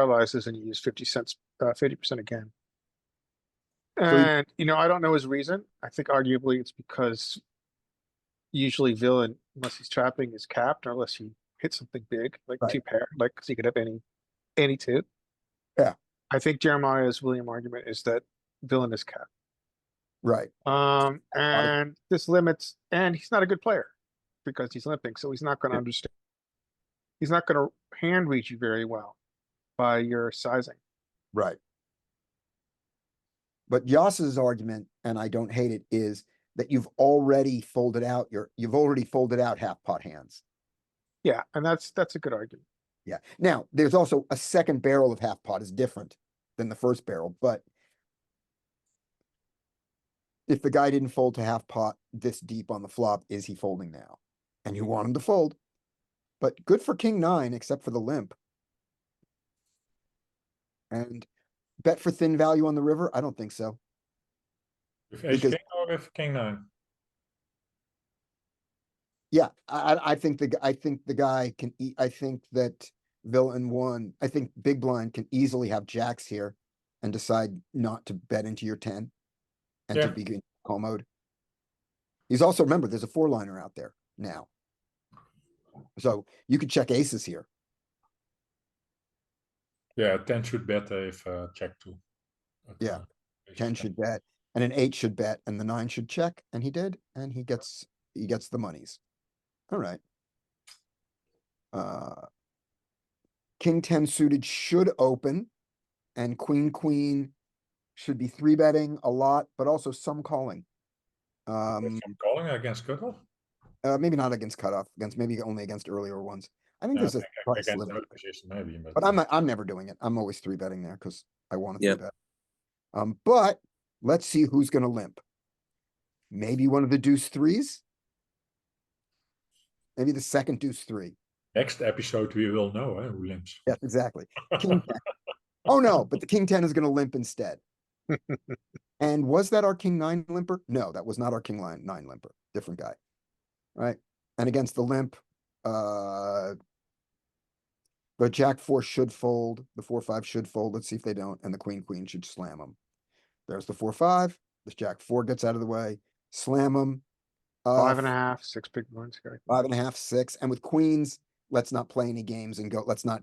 paralyzes and you use 50 cents, 50% again. So he, And, I don't know his reason. I think arguably it's because usually villain, unless he's trapping, is capped, or unless he hits something big, like right, two pair, like, because he could have any two. yeah, I think Jeremiah's William argument is that villain is capped. right. And this limits, and he's not a good player because he's limping, so he's not going to understand. He's not going to hand read you very well by your sizing. Right. But Yoss's argument, and I don't hate it, is that you've already folded out half pot hands. Yeah, and that's a good argument. Yeah. Now, there's also a second barrel of half pot is different than the first barrel, but if the guy didn't fold to half pot this deep on the flop, is he folding now? And you want him to fold. But good for king nine, except for the limp. And bet for thin value on the river? I don't think so. With ace Because king or with king nine? yeah, I think the guy can eat. I think that villain one, I think big blind can easily have jacks here and decide not to bet into your 10 and to Yeah. be in call mode. He's also, remember, there's a four liner out there now. So you could check aces here. Yeah, 10 should bet if check two. But, Yeah. ace 10 should bet and an 8 should bet and the 9 should check, and he did, and he gets the monies. All right. King 10 suited should open, and queen should be three betting a lot, but also some calling. Some calling against cutoff. Maybe not against cutoff, maybe only against earlier ones. I think Yeah, there's a price against limit, the position maybe, but I'm never doing it. I'm always three betting there because I want to Yeah. three bet. But let's see who's gonna limp. Maybe one of the deuce threes. Maybe the second deuce three. next episode we will know who limps. Yeah, exactly. King 10. Oh no, but the king 10 is gonna limp instead. And was that our king 9 limper? No, that was not our king 9 limper. Different guy. Right. And against the limp, the jack 4 should fold, the 4-5 should fold. Let's see if they don't, and the queen should slam them. There's the 4-5. This jack 4 gets out of the way, slam them. 5.5, 6 big blinds. 5.5, 6, and with queens, let's not play any games and go. Let's not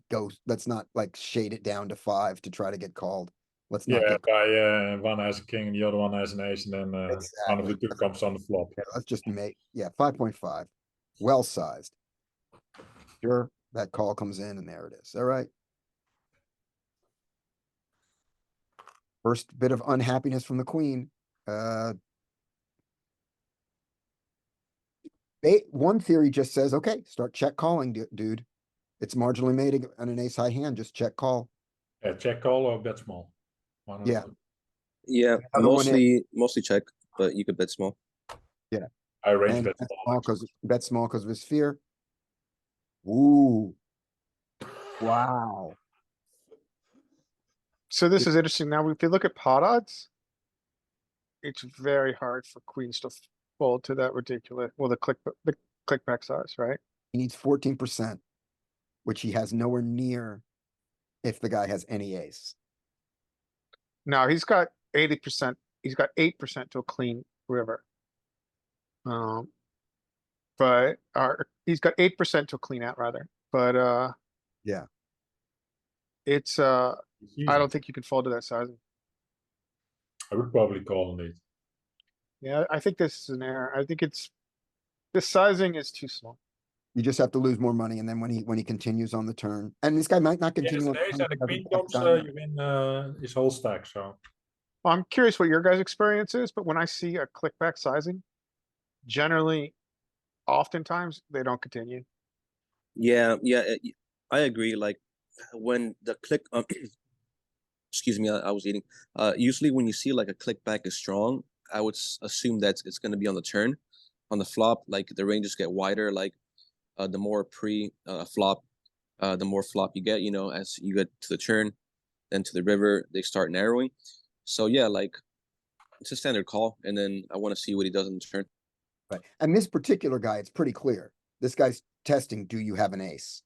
like shade it down to 5 to try to get called. Let's not get. By one has a king, the other one has an ace, and then one of the two comes on the flop. Yeah, let's just make 5.5, well sized. Sure, that call comes in, and there it is. All right. First bit of unhappiness from the queen. One theory just says, okay, start check calling, dude. It's marginally made on an ace high hand. Just check call. Yeah, check call or bet small. Yeah. Yeah, mostly check, but you could bet small. Yeah. I range And bet small. bet small because of his fear. Ooh. Wow. So this is interesting. Now, if you look at pot odds, it's very hard for queens to fold to that ridiculous, well, the click back size, right? He needs 14%, which he has nowhere near if the guy has any ace. Now he's got 80%. He's got 8% to a clean river. But he's got 8% to a clean out rather. But yeah, it's I don't think you can fold to that sizing. I would probably call on it. Yeah, I think this is an error. I think the sizing is too small. you just have to lose more money, and then when he continues on the turn, and this guy might not continue Yeah, on the ace turn, and the because queen he comes, doesn't you win his whole stack. So Well, I'm curious what your guys' experience is, but when I see a click back sizing, generally, oftentimes they don't continue. Yeah, I agree. Like when the click, excuse me, I was eating. Usually when you see like a click back is strong, I would assume that it's going to be on the turn. On the flop, like the ranges get wider. Like the more pre flop, the more flop you get. You know, as you get to the turn, then to the river, they start narrowing. So yeah, like it's a standard call, and then I want to see what he does on the turn. Right. And this particular guy, it's pretty clear. This guy's testing, do you have an ace?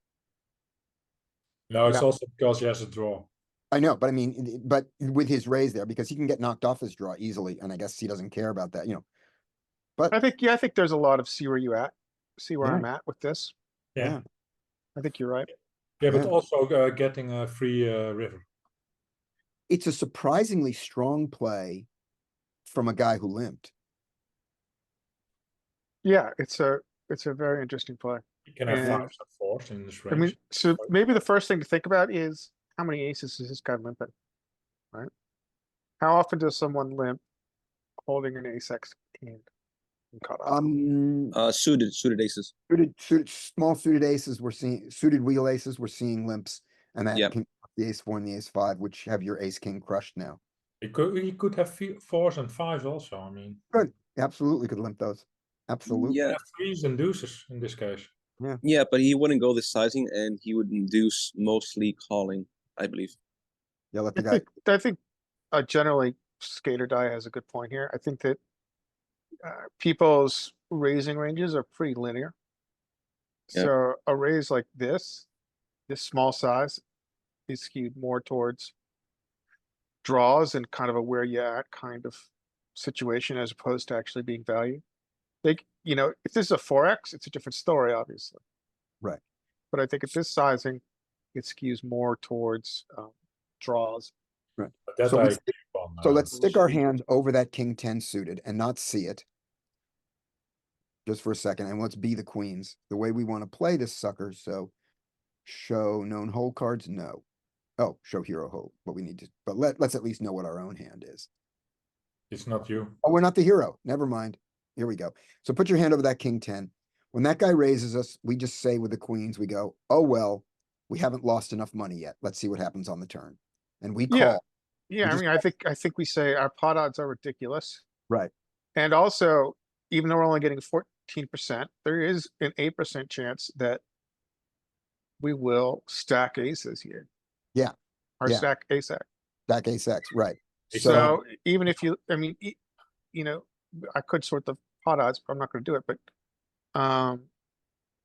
No, it's Yeah. also because he has a draw. I know, but I mean, but with his raise there, because he can get knocked off his draw easily, and I guess he doesn't care about that, But I think there's a lot of see where you at, see where Yeah. I'm at with this. Yeah. I think you're right. Yeah, but Yeah. also getting a free river. it's a surprisingly strong play from a guy who limped. Yeah, it's a very interesting play. You can have And- 5s and 4s in this I range. mean, so maybe the first thing to think about is how many aces is this guy limping? Right? How often does someone limp holding an ace X hand and cut off? Suited aces. Small suited aces, we're seeing suited wheel aces, we're seeing limps, and that Yep. can the ace 4 and the ace 5, which have your ace king crushed now. He could have 4s and 5s also. I mean, Good, absolutely could limp those. Absolutely. Yeah, have 3s and deuces in this case. yeah, but he wouldn't go this sizing, and he would induce mostly calling, I believe. Yeah, let the I guy. think, generally Skater Die has a good point here. I think that people's raising ranges are pretty linear. Yeah. So a raise like this small size is skewed more towards draws and kind of a where you at kind of situation as opposed to actually being value. Like, if this is a 4X, it's a different story, obviously. Right. But I think at this sizing, it skews more towards draws. But that So I we agree stick- upon, So let's stick our Steve. hand over that king 10 suited and not see it. Just for a second, and let's be the queens, the way we want to play this sucker, so. Show known hole cards, no. Oh, show hero hole, but we need to, but let's at least know what our own hand is. It's not you. Oh, we're not the hero, never mind. Here we go. So put your hand over that king 10. When that guy raises us, we just say with the queens, we go, oh, well, we haven't lost enough money yet. Let's see what happens on the turn. And we Yeah. call, Yeah, I just- mean, I think we say our pot odds are ridiculous. right? And also, even though we're only getting 14%, there is an 8% chance that we will stack aces here. Yeah, Or yeah. stack ace X. Back ace X, right? Ace So, So even if you, I mean, I could sort the pot odds, but I'm not gonna do it, but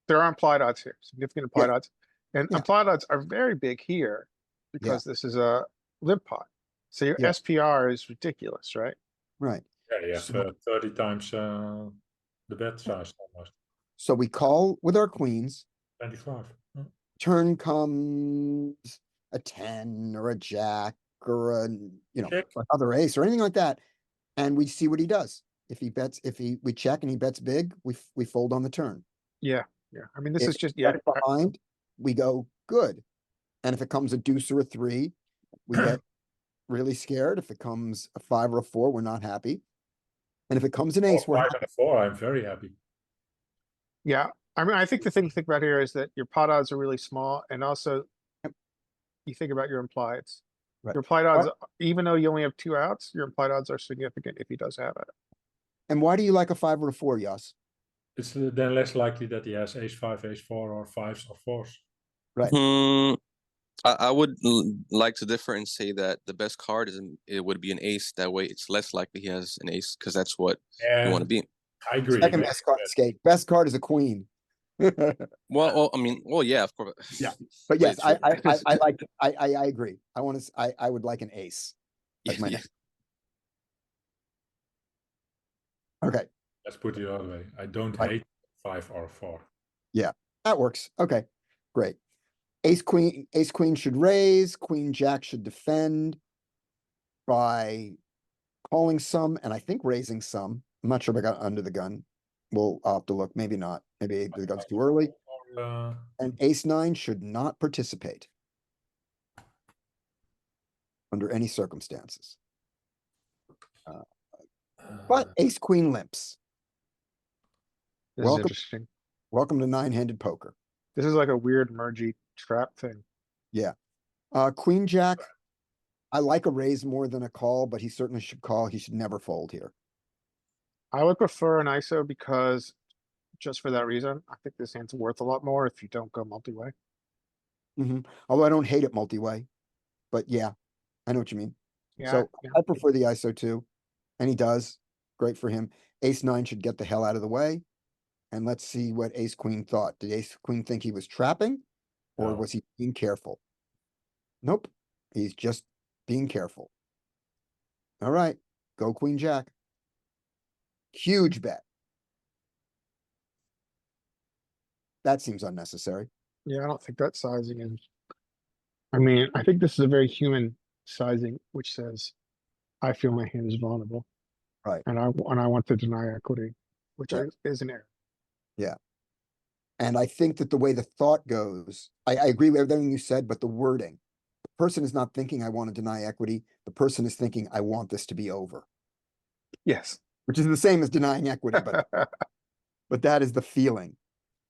there are implied odds here, significant implied odds. And Yeah. implied odds are very big here because this is a limp pot. So your Yeah. SPR is ridiculous, right? right. Yeah, you have So- 30 times the bet size almost. So we call with our queens, 25. turn comes a 10 or a jack or Check. another ace or anything like that. And we see what he does. If we check and he bets big, we fold on the turn. Yeah, yeah. I mean, this If is just, he yeah. bets behind, we go good. And if it comes a deuce or a 3, we get really scared. If it comes a 5 or a 4, we're not happy. And if it comes an ace, we're 5 happy. and a 4, I'm very happy. Yeah, I mean, I think the thing to think about here is that your pot odds are really small and also Yep. you think about your implieds. Right. Your implied odds, even though you only have 2 outs, your implied odds are significant if he does have it. And why do you like a 5 or a 4, Yas? It's then less likely that he has ace 5, ace 4, or 5s or 4s. Right. I would like to differ and say that the best card it would be an ace. That way, it's less likely he has an ace because that's what you want to be. I agree. Second best card, skate. Best card is a queen. Well, I mean, yeah, of course. Yeah. But yes, it's- I like, I agree. I would like an ace. As my next. Okay, Let's put it the other way. I don't Right. hate 5 or 4. that works. Okay, great. Ace queen should raise, queen jack should defend by calling some and I think raising some. I'm not sure if I got under the gun. I'll have to look, maybe not. Maybe the gun's too early. And ace 9 should not participate under any circumstances. But ace queen limps. This is Welcome. interesting. Welcome to 9-handed poker. This is like a weird mergey trap thing. Queen jack. I like a raise more than a call, but he certainly should call. He should never fold here. I would prefer an ISO because just for that reason, I think this hand's worth a lot more if you don't go multi-way. Although I don't hate it multi-way, but yeah, I know what you mean. Yeah, So yeah. I prefer the ISO too, and he does. Great for him. Ace 9 should get the hell out of the way. And let's see what ace queen thought. Did ace queen think he was trapping? Or No. was he being careful? Nope, he's just being careful. All right, go queen jack. Huge bet. That seems unnecessary. Yeah, I don't think that sizing is. I mean, I think this is a very human sizing, which says, I feel my hand is vulnerable. Right. And I want to deny equity, which Yeah. is an error. And I think that the way the thought goes, I agree with everything you said, but the wording, the person is not thinking I want to deny equity. The person is thinking I want this to be over, Yes. which is the same as denying equity, but that is the feeling.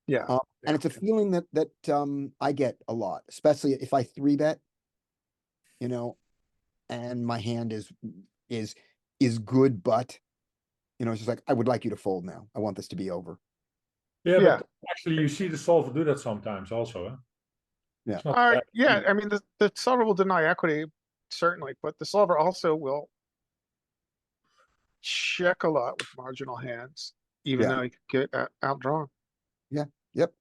Yeah. And it's a feeling that I get a lot, especially if I 3-bet, you know, and my hand is good, but it's just like, I would like you to fold now. I want this to be over. Yeah, Yeah. but actually you see the solver do that sometimes also. Huh? Yeah. It's not All right. bad. Yeah. I mean, the solver will deny equity, certainly, but the solver also will check a lot with marginal hands, even Yeah. though he could get outdrawn. Yep.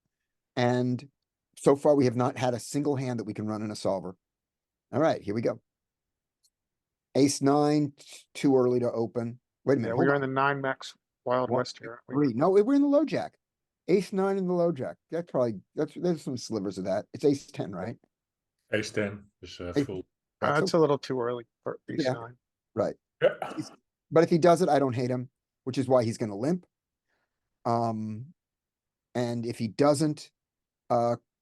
And so far we have not had a single hand that we can run in a solver. All right, here we go. Ace 9, too early to open. Wait a minute, Yeah, hold we are on. in the 9-max Wild One, West here. aren't we? 3. No, we're in the low jack. Ace 9 in the low jack. There's some slivers of that. It's ace 10, right? Ace 10 is Ace- full. That's It's a little too early for ace Yeah. 9. right. Yeah. But if he does it, I don't hate him, which is why he's gonna limp. And if he doesn't,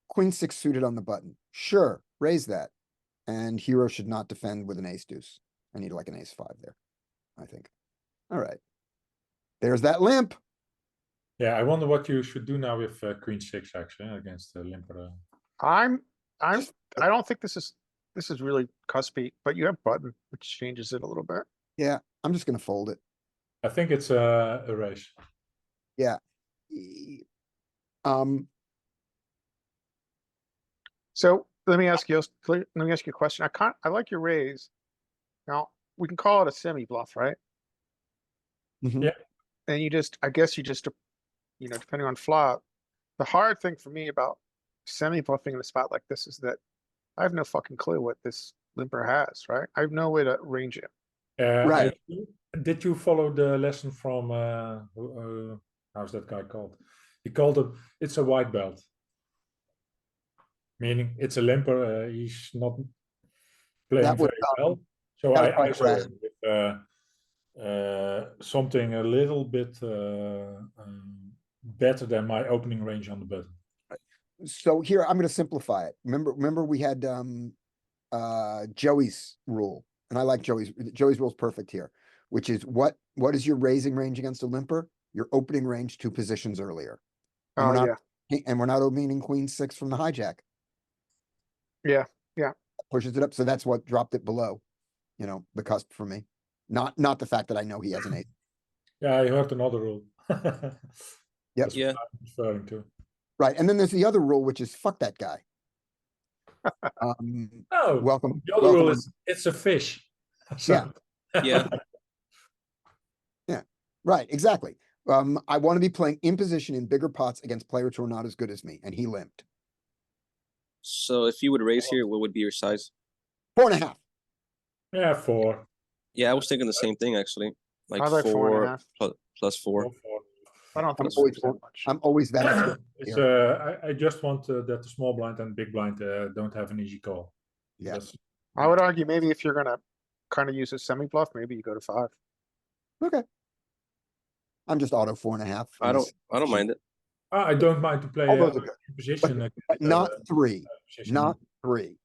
queen 6 suited on the button. Sure, raise that. And hero should not defend with an ace deuce. I need like an ace 5 there, I think. All right. There's that limp. Yeah, I wonder what you should do now with Queen 6 actually against Limper. I don't think this is really cuspy, but you have button, which changes it a little bit. Yeah, I'm just gonna fold it. I think it's a race. Yeah. Um, So let me ask you a question. I like your raise. Now, we can call it a semi bluff, right? mhm. Yeah. And I guess depending on flop, the hard thing for me about semi bluffing in a spot like this is that I have no fucking clue what this limper has, right? I have no way to range it. Right. Did you follow the lesson from how's that guy called? He called it. It's a white belt, meaning it's a limper. He's not playing That was, very well. So that was I probably saw correct. him with something a little bit better than my opening range on the button. So here, I'm gonna simplify it. Remember we had Joey's rule, and I like Joey's rule is perfect here, which is what is your raising range against a limper? Your opening range 2 positions earlier. And Oh, we're not yeah. and we're not opening queen 6 from the hijack. Yeah. Pushes it up, so that's what dropped it below, the cusp for me. Not the fact that I know he has an ace. Yeah, I heard another rule. Yep. That's Yeah. what I'm referring to. Right, and then there's the other rule, which is fuck that guy. Oh, Welcome. the other rule is it's a fish. Yeah. Yeah. Right, exactly. I want to be playing in position in bigger pots against players who are not as good as me, and he limped. So if you would raise here, what would be your size? 4.5. Yeah, 4. Yeah, I was thinking the same thing actually. Like I like 4 4.5. plus 4. I don't think I'm it's always, that much. I'm always that extra. It's here. I just want that the small blind and big blind don't have an easy call. Yeah. That's, I would argue maybe if you're gonna kind of use a semi bluff, maybe you go to 5. Okay. I'm just auto 4.5. I don't mind it. I don't mind to play All those are good. in position. But not 3. Position. Not 3.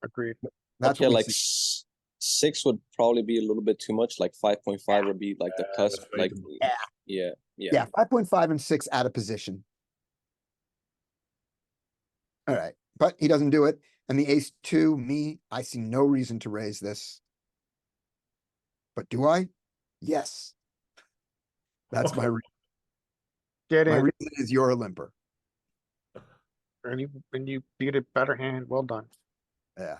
Agreed. That's Okay, what we like see. 6 would probably be a little bit too much. Like 5.5 would be like the cusp. that's way Like too much. yeah. Yeah, 5.5 and 6 out of position. All right, but he doesn't do it. And the ace 2, I see no reason to raise this. But do I? Yes. That's my Get my in, reason is you're a limper. and you beat a better hand. Well done. Yeah,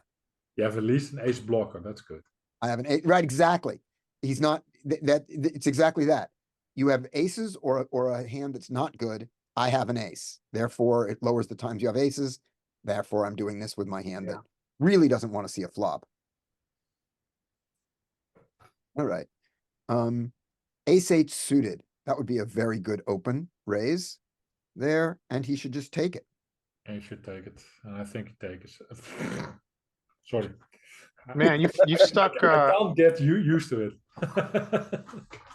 You have at least an ace blocker. That's good. I have an ace. Right, exactly. He's not it's exactly that. You have aces or a hand that's not good. I have an ace. Therefore, it lowers the times you have aces. Therefore, I'm doing this with my hand Yeah. that really doesn't want to see a flop. All right. Ace eight suited. That would be a very good open raise there, and he should just take it. And you should take it. And I think you take it. Sorry. Man, you've stuck, I can't get you used to it.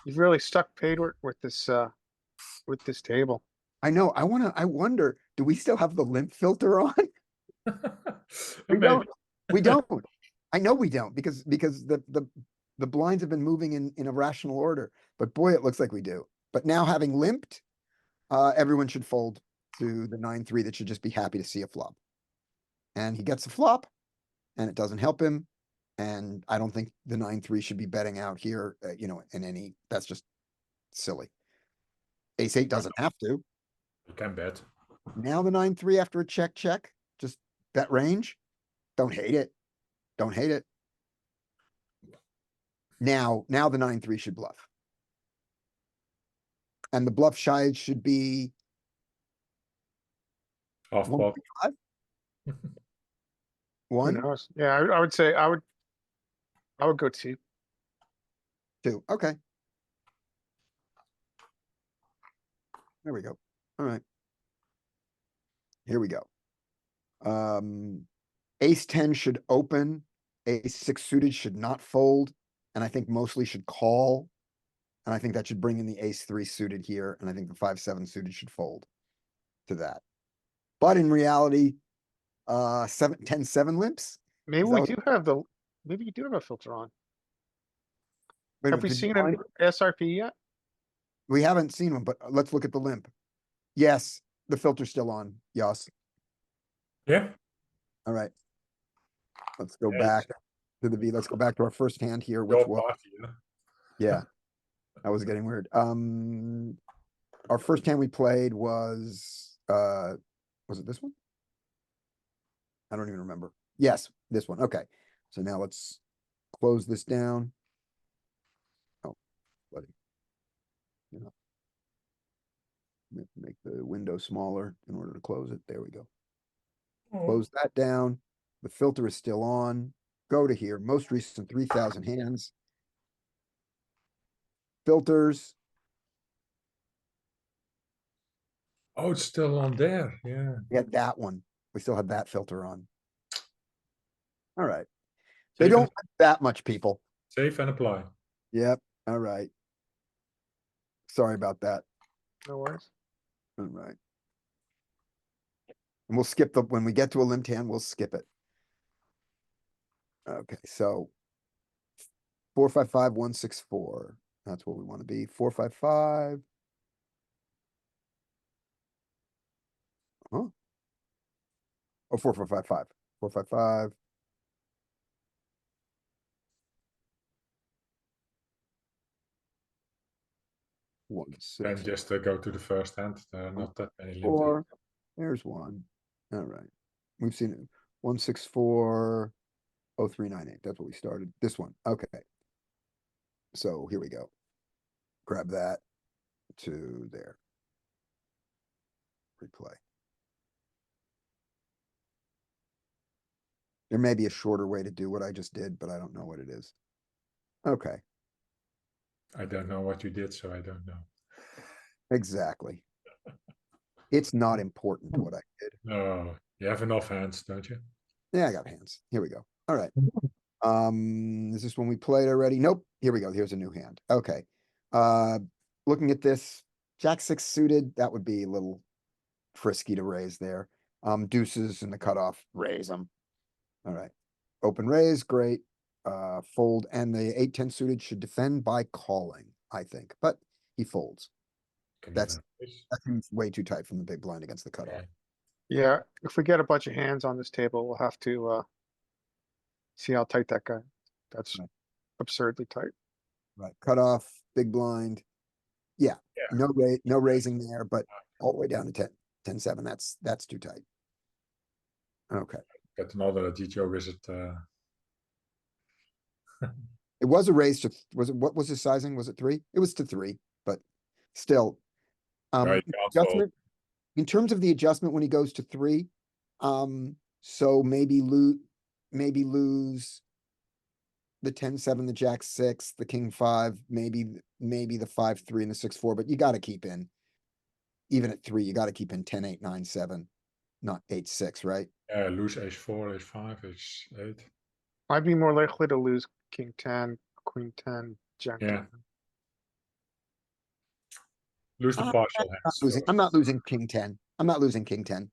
you've really stuck paid with this table. I know. I wonder, do we still have the limp filter on? We Maybe. don't. We don't. I know we don't because the blinds have been moving in a rational order. But boy, it looks like we do. But now having limped, everyone should fold to the 9-3 that should just be happy to see a flop. And he gets a flop, and it doesn't help him. And I don't think the 9-3 should be betting out here, in any, that's just silly. Ace eight doesn't have to. You can bet. Now the 9-3 after a check, just bet range. Don't hate it. Don't hate it. Now the 9-3 should bluff. And the bluff size should be Half pot. 1.5. Who One, knows? Yeah, I would say I would go 2. 2. Okay. There we go. All right. Here we go. Ace 10 should open. Ace 6 suited should not fold. And I think mostly should call. And I think that should bring in the ace 3 suited here. And I think the 5-7 suited should fold to that. But in reality, 10-7 limps. Maybe Is we that do have maybe you do have a filter on. Wait a Have minute, we did you seen find an it? SRP yet? We haven't seen one, but let's look at the limp. Yes, the filter's still on. Yes. Yeah. All right. Let's go Yeah, back to the V. Let's go back to our first hand here, which Your was, party, yeah. yeah, that was getting weird. Our first hand we played was it this one? I don't even remember. Yes, this one. Okay. So now let's close this down. Oh, buddy. You know. Make the window smaller in order to close it. There we go. Close that down. The filter is still on. Go to here. Most recent 3,000 hands. Filters. Oh, it's still on there. Yeah. We had that one. We still had that filter on. All right. They Save don't and, like that much, people. save and apply. Yep. All right. Sorry about that. No worries. All right. And we'll skip when we get to a limped hand, we'll skip it. Okay, so 4-5-5-1-6-4. That's what we want to be. 4-5-5. Huh? Oh, 4-4-5-5. 4-5-5. One, And 6, just go to the first hand. There are not that many limped 4. There's one. All right. We've seen it. 1-6-4. 0-3-9-8. That's what we started. This one. Okay. So here we go. Grab that to there. Replay. There may be a shorter way to do what I just did, but I don't know what it is. Okay, I don't know what you did, so I don't know. exactly. It's not important what I did. No, you have enough hands, don't you? Yeah, I got hands. Here we go. All right. Is this one we played already? Nope. Here we go. Here's a new hand. Okay. Looking at this, Jack 6 suited, that would be a little frisky to raise there. Deuces in the cutoff, raise them. All right. Open raise, great. Fold, and the 8-10 suited should defend by calling, I think, but he folds. Can That's even- That's way too tight from the big blind against the cutoff. Yeah, if we get a bunch of hands on this table, we'll have to see how tight that guy. That's Right. absurdly tight. Right, cutoff, big blind. Yeah, Yeah. no raising there, but all the way down to 10-7, that's too tight. Okay, Get another GTO wizard. it was a raise to, what was his sizing? Was it 3? It was to 3, but still. No, you can't fold. Adjustment, in terms of the adjustment when he goes to 3, So maybe lose the 10-7, the Jack-6, the King-5, maybe the 5-3 and the 6-4, but you gotta keep in, even at 3, you gotta keep in 10-8, 9-7, not 8-6, right? Lose ace 4, ace 5, ace 8. I'd be more likely to lose king 10, queen 10, jack Yeah. 10. Lose the partial hands. I'm not losing king 10. I'm not losing king 10.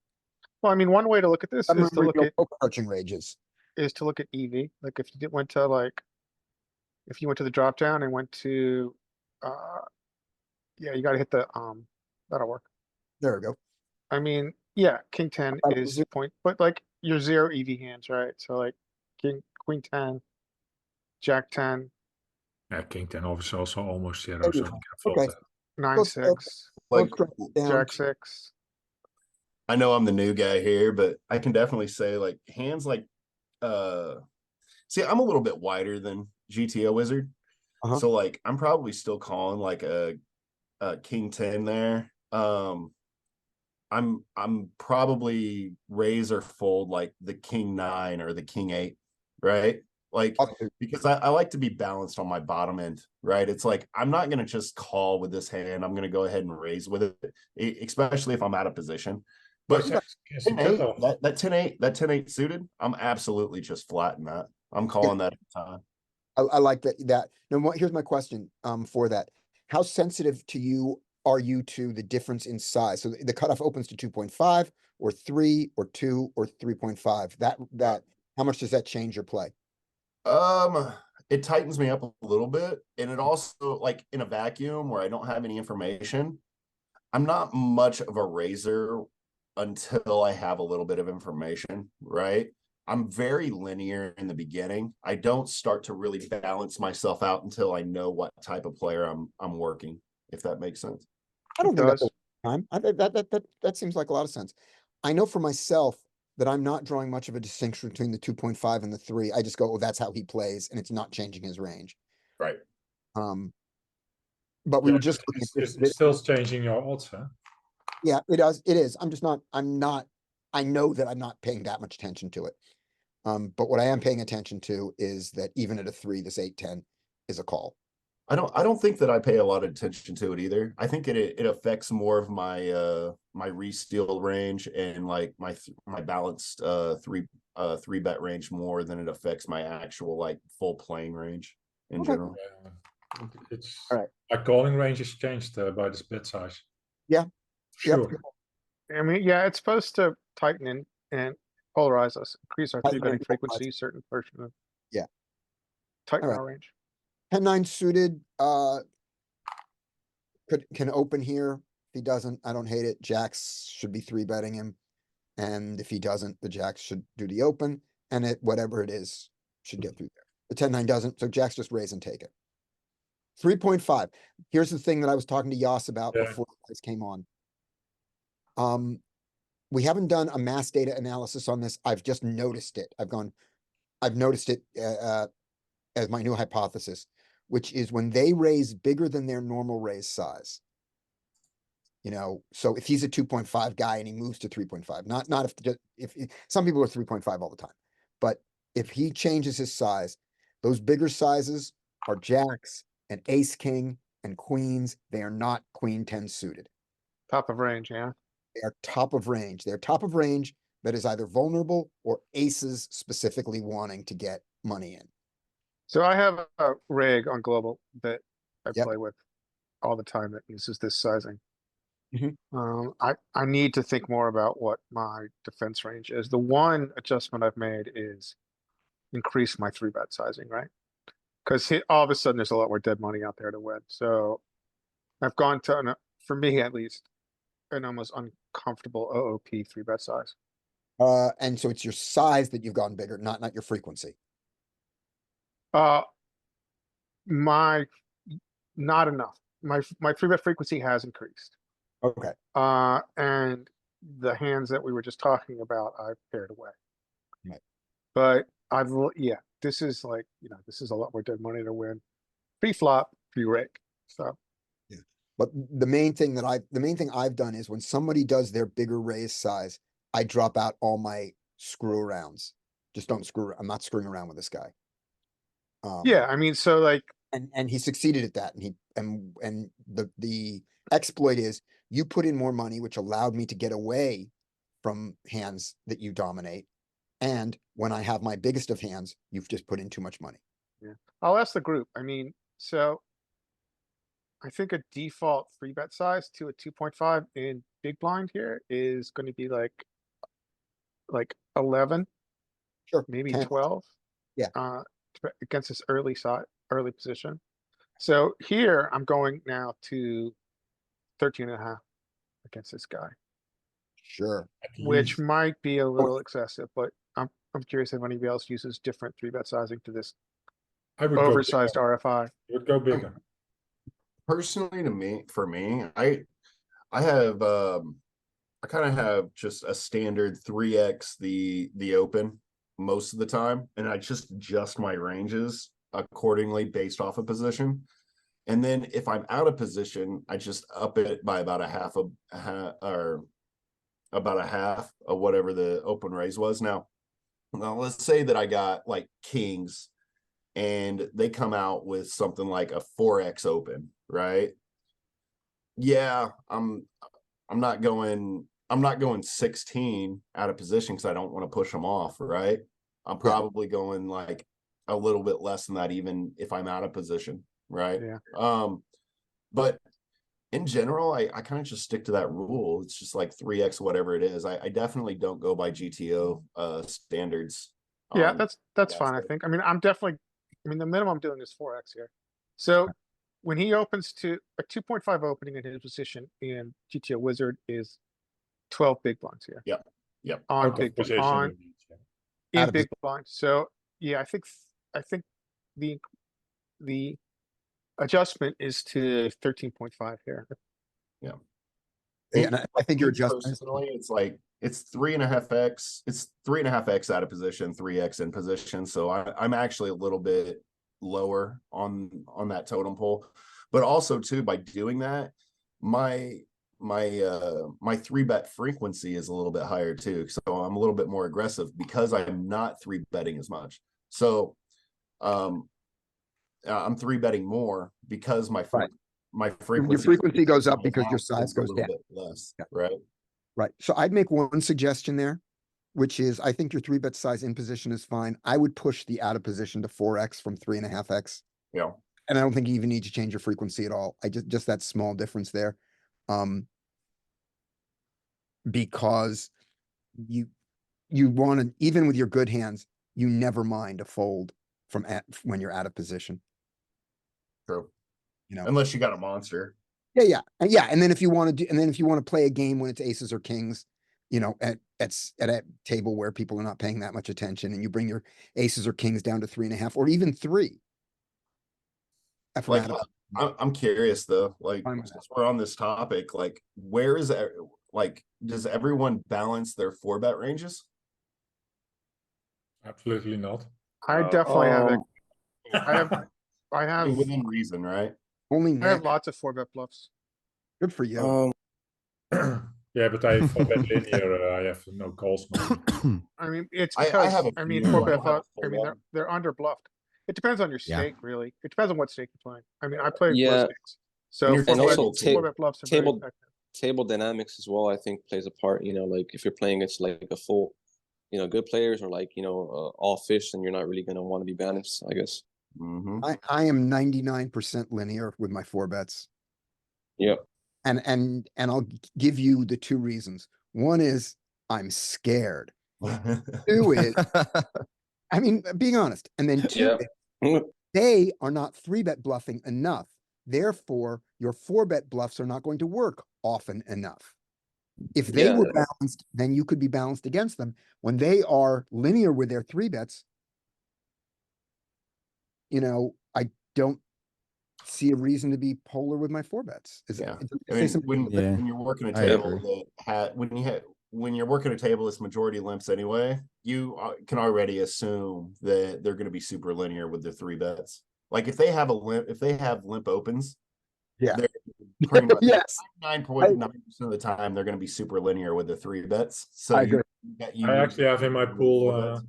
Well, I mean, one way to look at this I'm is to look real at, poker coaching ranges. EV. Like if you went to like, if you went to the drop down and went to, yeah, you gotta hit the, that'll work. There we go. I mean, yeah, king 10 About is zero- point, but like your 0 EV hands, right? So like king, queen 10, jack 10, Yeah, king 10 obviously also almost zero, There you so go. you can fold Okay. that. 9, 6, Like, Down. jack 6. I know I'm the new guy here, but I can definitely say like hands like see, I'm a little bit wider than GTO Wizard. Uh-huh. So like I'm probably still calling like a king 10 there. I'm probably raise or fold like the king 9 or the king 8, right? Like because I like to be balanced on my bottom end, right? It's like I'm not gonna just call with this hand. I'm gonna go ahead and raise with it, especially if I'm out of position. But Is the 10-8, cutoff? that 10-8 suited, I'm absolutely just flat in that. I'm calling that every time. I like that. Now, here's my question, for that. How sensitive are you to the difference in size? So the cutoff opens to 2.5 or 3 or 2 or 3.5. How much does that change your play? It tightens me up a little bit, and it also, like in a vacuum where I don't have any information, I'm not much of a raiser until I have a little bit of information, right? I'm very linear in the beginning. I don't start to really balance myself out until I know what type of player I'm working, if that makes sense. I don't It think that's does. a time. That seems like a lot of sense. I know for myself that I'm not drawing much of a distinction between the 2.5 and the 3. I just go, oh, that's how he plays, and it's not changing his range. Right. But we were just looking at It's still changing your odds, huh? Yeah, it does. It is. I know that I'm not paying that much attention to it. But what I am paying attention to is that even at a 3, this 8-10 is a call. I don't think that I pay a lot of attention to it either. I think it affects more of my my re-steal range and like my balanced 3 bet range more than it affects my actual like full playing range in Okay. general. It's All right. my calling range is changed by this bet size. Yeah. Sure. Yep. I mean, yeah, it's supposed to tighten and polarize us, increase our Tighten 3 betting and polarize. frequency, certain portion of. Yeah. Tighten All right. our range. 10-9 suited, can open here. If he doesn't, I don't hate it. Jacks should be 3-betting him. And if he doesn't, the jacks should do the open, and whatever it is, should get through there. The 10-9 doesn't, so jacks just raise and take it. 3.5. Here's the thing that I was talking to Yas about Yeah. before you guys came on. We haven't done a mass data analysis on this. I've just noticed it. I've noticed it as my new hypothesis, which is when they raise bigger than their normal raise size. So if he's a 2.5 guy and he moves to 3.5, not if some people are 3.5 all the time, but if he changes his size, those bigger sizes are jacks and ace king and queens. They are not queen 10 suited. Top of range, yeah. They are top of range. They're top of range that is either vulnerable or aces specifically wanting to get money in. So I have a rig on global that I Yep. play with all the time that uses this sizing. Mhm. I need to think more about what my defense range is. The one adjustment I've made is increase my 3-bet sizing, right? Because all of a sudden there's a lot more dead money out there to win. So I've gone to, for me at least, an almost uncomfortable OOP 3-bet size. And so it's your size that you've gone bigger, not your frequency. Not enough. My 3-bet frequency has increased. Okay. And the hands that we were just talking about, I've paired away. Right. But yeah, this is like, this is a lot more dead money to win. Pre-flop, pre-rake, so. But the main thing I've done is when somebody does their bigger raise size, I drop out all my screw arounds. Just don't I'm not screwing around with this guy. Yeah, I mean, so like, And he succeeded at that. And the exploit is you put in more money, which allowed me to get away from hands that you dominate. And when I have my biggest of hands, you've just put in too much money. I'll ask the group. I mean, so I think a default free bet size to a 2.5 in big blind here is going to be like 11, Sure. maybe 10. 12. Yeah. Against this early position. So here I'm going now to 13.5 against this guy, Sure. At which least. might be a little excessive, but I'm curious if anybody else uses different three bet sizing to this I would oversized go bigger. RFI. I would go bigger. Personally, for me, I have I kind of have just a standard 3x the open most of the time, and I just adjust my ranges accordingly based off of position. And then if I'm out of position, I just up it by about or about a half of whatever the open raise was. Now let's say that I got like kings and they come out with something like a 4x open, right? Yeah, I'm not going 16 out of position because I don't want to push them off, right? I'm probably going like a little bit less than that, even if I'm out of position, right? Yeah. But in general, I kind of just stick to that rule. It's just like 3x whatever it is. I definitely don't go by GTO standards. Yeah, on that's that fine, I stuff. think. I mean, the minimum I'm doing is 4x here. So when he opens to a 2.5 opening in his position in GTO Wizard is 12 big blinds here. Yep. Yep. On Out big, of position. on, indeed, yeah. in Out of big blind. So, yeah, I think the adjustment is to 13.5 here. Yeah, and I think your adjustment is personally, it's like it's 3.5x. It's 3.5x out of position, 3x in position. So I'm actually a little bit lower on that totem pole. But also too, by doing that, my 3-bet frequency is a little bit higher too. So I'm a little bit more aggressive because I'm not 3-betting as much. So I'm 3-betting more because my Right. my your frequency frequency goes up because your size is a goes little down. bit less, Yeah. right? Right. So I'd make one suggestion there, which is I think your 3-bet size in position is fine. I would push the out of position to 4x from 3.5x. Yeah. And I don't think you even need to change your frequency at all. I just that small difference there. Because you want to, even with your good hands, you never mind a fold from when you're out of position. True. You know, Unless you got a monster. yeah. And then if you want to play a game when it's aces or kings, you know, at a table where people are not paying that much attention, and you bring your aces or kings down to 3.5 or even 3. Like, I'm curious though, like Fine with since we're on this topic, like where is like does everyone balance their 4-bet ranges? Absolutely not. I definitely have it. Um, I I have, mean, within reason, right? only I have Nick. lots of 4-bet bluffs. Good for you. Yeah, but I for bet linear, I have no calls. Maybe. I mean, it's I because, have a I mean, few. I 4-bet don't have bluff, a I mean, full one. they're under bluffed. It depends on your Yeah. stake, really. It depends on what stake you're playing. I mean, I play low Yeah. stakes. So And your And also table 4-bet bluffs are very table effective. table dynamics as well, I think plays a part. Like if you're playing against like a full, good players or like all fish, then you're not really gonna want to be balanced, I guess. Mhm. I am 99% linear with my 4-bets. Yep. And I'll give you the 2 reasons. One is I'm scared. 2 is, I mean, being honest. And then 2, Yeah. they are not 3-bet bluffing enough. Therefore, your 4-bet bluffs are not going to work often enough. If they Yeah. were balanced, then you could be balanced against them. When they are linear with their 3-bets, I don't see a reason to be polar with my 4-bets. Yeah. Say I mean, something- Yeah, when you're working a I table agree. that when you're working a table that's majority limps anyway, you can already assume that they're going to be super linear with their 3-bets. Like if they have limp opens, Yeah. they're pretty much. Yes, 9.9% of the time, they're going to be super linear with the 3 bets. So I agree. I actually have in my pool. 4 bets.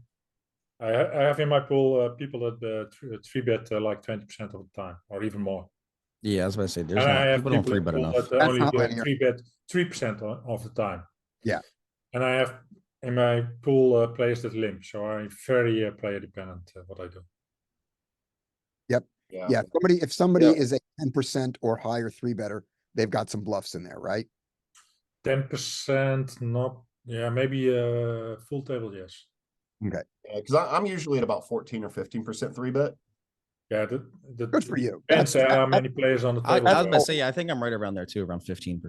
I have in my pool people that three bet like 20% of the time, or even more. Yeah, I was about to say, there's And I not, have people don't people three in bet pool enough. that That's only not linear. three bet 3% of the time. Yeah. And I have in my pool players that limp, so I'm very player dependent. What I do. Yeah, if somebody Yeah. is a 10% or higher 3-better, they've got some bluffs in there, right? 10%, not. Yeah, maybe full table, yes. Okay, Yeah, because I'm usually at about 14 or 15% 3-bet. Yeah, good for you. Depends That's how many players on the I table. was there about are. to say, yeah, I think I'm right around there too, around 15%.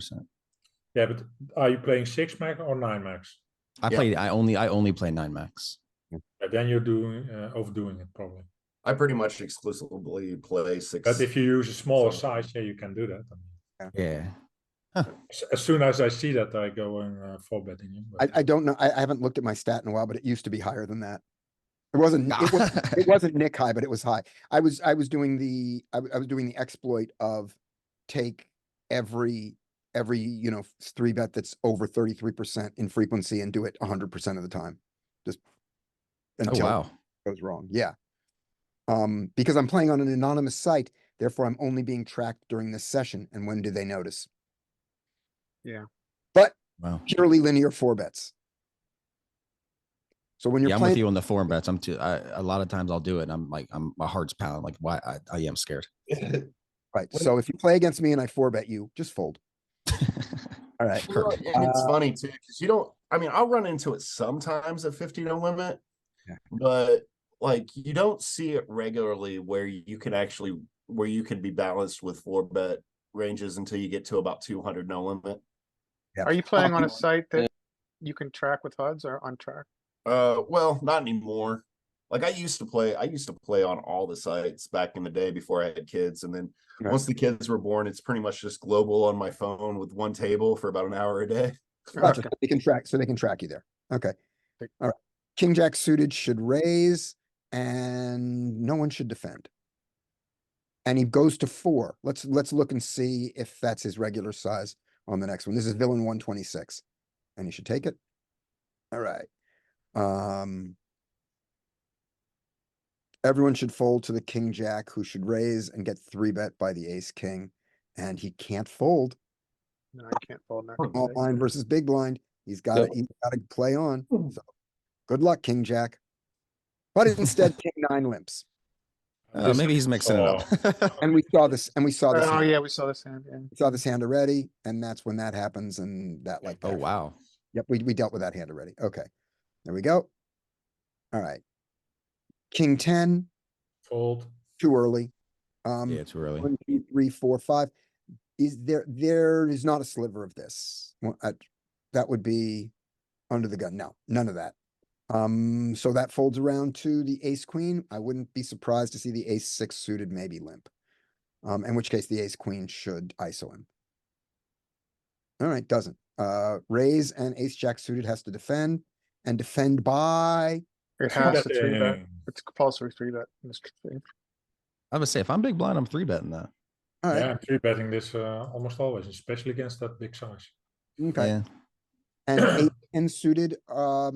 Yeah, but are you playing 6 max or 9 max? I only play 9 max. Yeah, then you're doing overdoing it probably. I pretty much exclusively play 6. But if you use a smaller So- size, yeah, you can do that. Yeah. As soon as I see that, I go and 4-betting you. But I don't know. I haven't looked at my stat in a while, but it used to be higher than that. It wasn't Nick high, but it was high. I was doing the exploit of take every 3-bet that's over 33% in frequency and do it 100% of the time. Just Oh, until wow. it goes wrong. Yeah. Because I'm playing on an anonymous site, therefore I'm only being tracked during this session. And when do they notice? Yeah. But Wow. purely linear 4-bets. So when you're Yeah, I'm playing, with you on the 4 bets. A lot of times I'll do it and I'm like, my heart's pounding. Like, why? I am scared. right. So if you play against me and I 4-bet you, just fold. All right. You know, and it's funny too, because you don't, I mean, I'll run into it sometimes at 50 no limit, Yeah. but like you don't see it regularly where you can be balanced with 4-bet ranges until you get to about 200 no limit. Yeah. Are you playing on a site that you can track with HUDs or untracked? Well, not anymore. Like I used to play on all the sites back in the day before I had kids. And then Right. once the kids were born, it's pretty much just global on my phone with one table for about an hour a day. Gotcha. Okay. They can track you there. Okay. Okay. All right. King Jack suited should raise and no one should defend. And he goes to 4. Let's look and see if that's his regular size on the next one. This is villain 126. And he should take it. All right. Everyone should fold to the King Jack, who should raise and get 3-bet by the Ace King. And he can't fold. No, I can't fold that. Small blind versus big blind. He's got to play on. So good luck, King Jack. But instead, King 9 limps. Maybe he's mixing it up. And we saw this. Oh hand. yeah, we saw this hand. Yeah. We saw this hand already, and that's when that happens, and that like that. Oh, wow. Yep, we dealt with that hand already. Okay, there we go. All right, King 10, fold. too early. Yeah, too early. 1, 2, 3, 4, 5. Is there is not a sliver of this. That would be under the gun. No, none of that. So that folds around to the Ace Queen. I wouldn't be surprised to see the Ace 6 suited maybe limp. In which case the Ace Queen should ISO him. All right, doesn't. Raise and Ace Jack suited has to defend and defend by. It has to 3-bet. Betting. It's compulsory 3-bet in this thing. I would say if I'm big blind, I'm 3-betting that. All right. Yeah, I'm 3-betting this almost always, especially against that big size. Okay. Yeah. And Ace 10 suited, are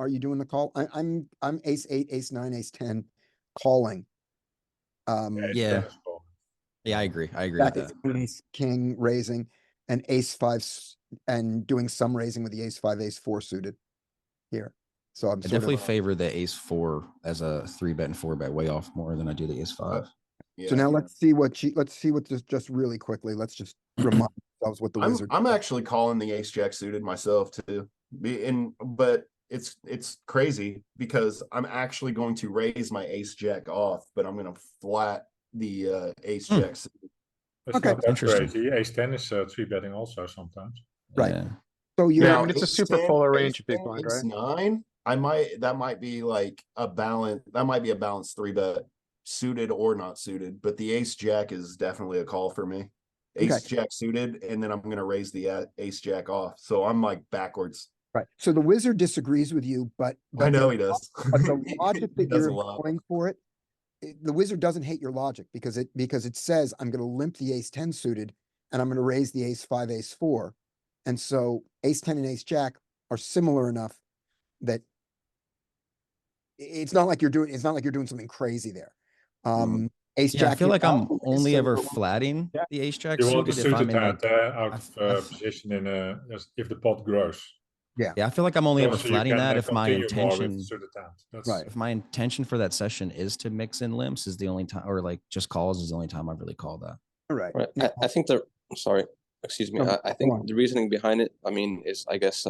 you doing the call? I'm Ace 8, Ace 9, Ace 10 calling. It's Yeah. tennis ball. Yeah, I agree. I agree That with is that. an Ace King raising and Ace 5 and doing some raising with the Ace 5, Ace 4 suited here. So I'm I sort definitely of, favor the Ace 4 as a 3-bet and 4-bet way off more than I do the Ace 5. Yeah. so now let's see what just really quickly. Let's just remind ourselves what the wizard. I'm actually calling the Ace Jack suited myself too. But it's crazy because I'm actually going to raise my Ace Jack off, but I'm going to flat the Ace Jack suited. That's Okay. not that Interesting. crazy. Ace 10 is 3-betting also sometimes. Right. Yeah. So you're Yeah, I Now, mean, it's a Ace super 10, polar Ace range of big 10, blind, Ace right? 9, that might be like a balance. That might be a balanced 3-bet suited or not suited, but the Ace Jack is definitely a call for me. Ace Okay. Jack suited, and then I'm going to raise the Ace Jack off. So I'm like backwards. right. So the wizard disagrees with you, but I know the- he does. But the logic He that does you're a lot. employing for it, the wizard doesn't hate your logic because it says I'm going to limp the Ace 10 suited and I'm gonna raise the ace five, ace four. And so ace ten and ace jack are similar enough that it's not like you're doing something crazy there. Ace Yeah, I jack. feel you're like I'm out, only so ever you're- flatting Yeah. the ace jack You want the suited if I'm suited in hand like, out of I- position in if the pot grows. yeah, I feel like I'm only ever Also, you flatting can that if my continue more with intention, suited hand. That's Right. if my intention for that session is to mix in limps is the only time, or like just calls is the only time I've really called that. All right. Right. Now- I think sorry, excuse me. No, I go think on. the reasoning behind it, I mean, is I guess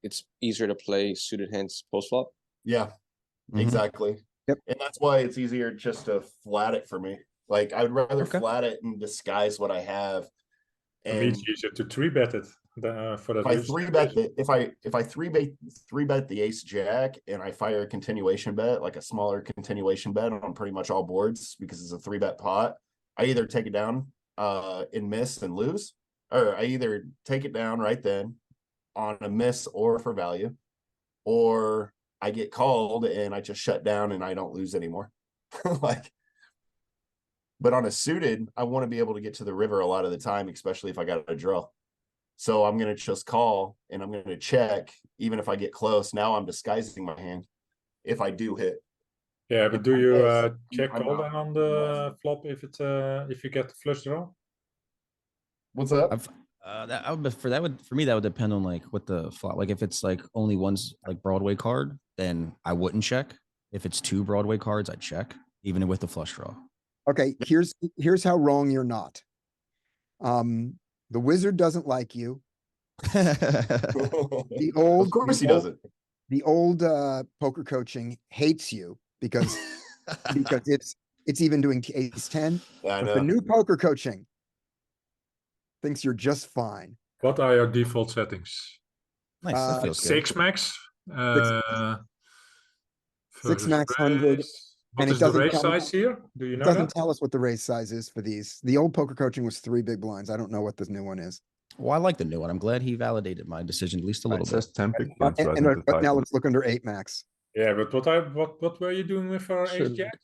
it's easier to play suited hands post flop. Yeah, Mhm. exactly. Yep. And that's why it's easier just to flat it for me. Like I would rather Okay. flat it and disguise what I have. For me, And it's easier to 3-bet it for that if I reason. 3-bet if I 3-bet the ace jack and I fire a continuation bet, like a smaller continuation bet on pretty much all boards because it's a 3-bet pot, I either take it down and miss and lose, or I either take it down right then on a miss or for value, or I get called and I just shut down and I don't lose anymore. Like, but on a suited, I want to be able to get to the river a lot of the time, especially if I got a draw. So I'm going to just call and I'm going to check, even if I get close. Now I'm disguising my hand if I do hit. Yeah, but If do I you miss, check I'm call not then on the flop if you get the flush draw? What's up? I've that I would, for me that would depend on like what the flop, like if it's like only one's like Broadway card, then I wouldn't check. If it's two Broadway cards, I'd check even with the flush draw. Okay, here's how wrong you're not. The wizard doesn't like you. The old, Of course he the old- doesn't. The old poker coaching hates you because it's even doing ace 10. Yeah, I But the know. new poker coaching thinks you're just fine. What are your default settings? Nice, that Uh, feels good. 6 max. Six Versus max 100, raise. and What it is the doesn't raise tell me- size here? Do you It know doesn't that? tell us what the raise size is for these. The old poker coaching was 3 big blinds. I don't know what this new one is. Well, I like the new one. I'm glad he validated my decision at least a It little bit. says 10 big blinds right And in the but now title. let's look under 8 max. Yeah, but what were you doing with our ace Shouldn't- jack?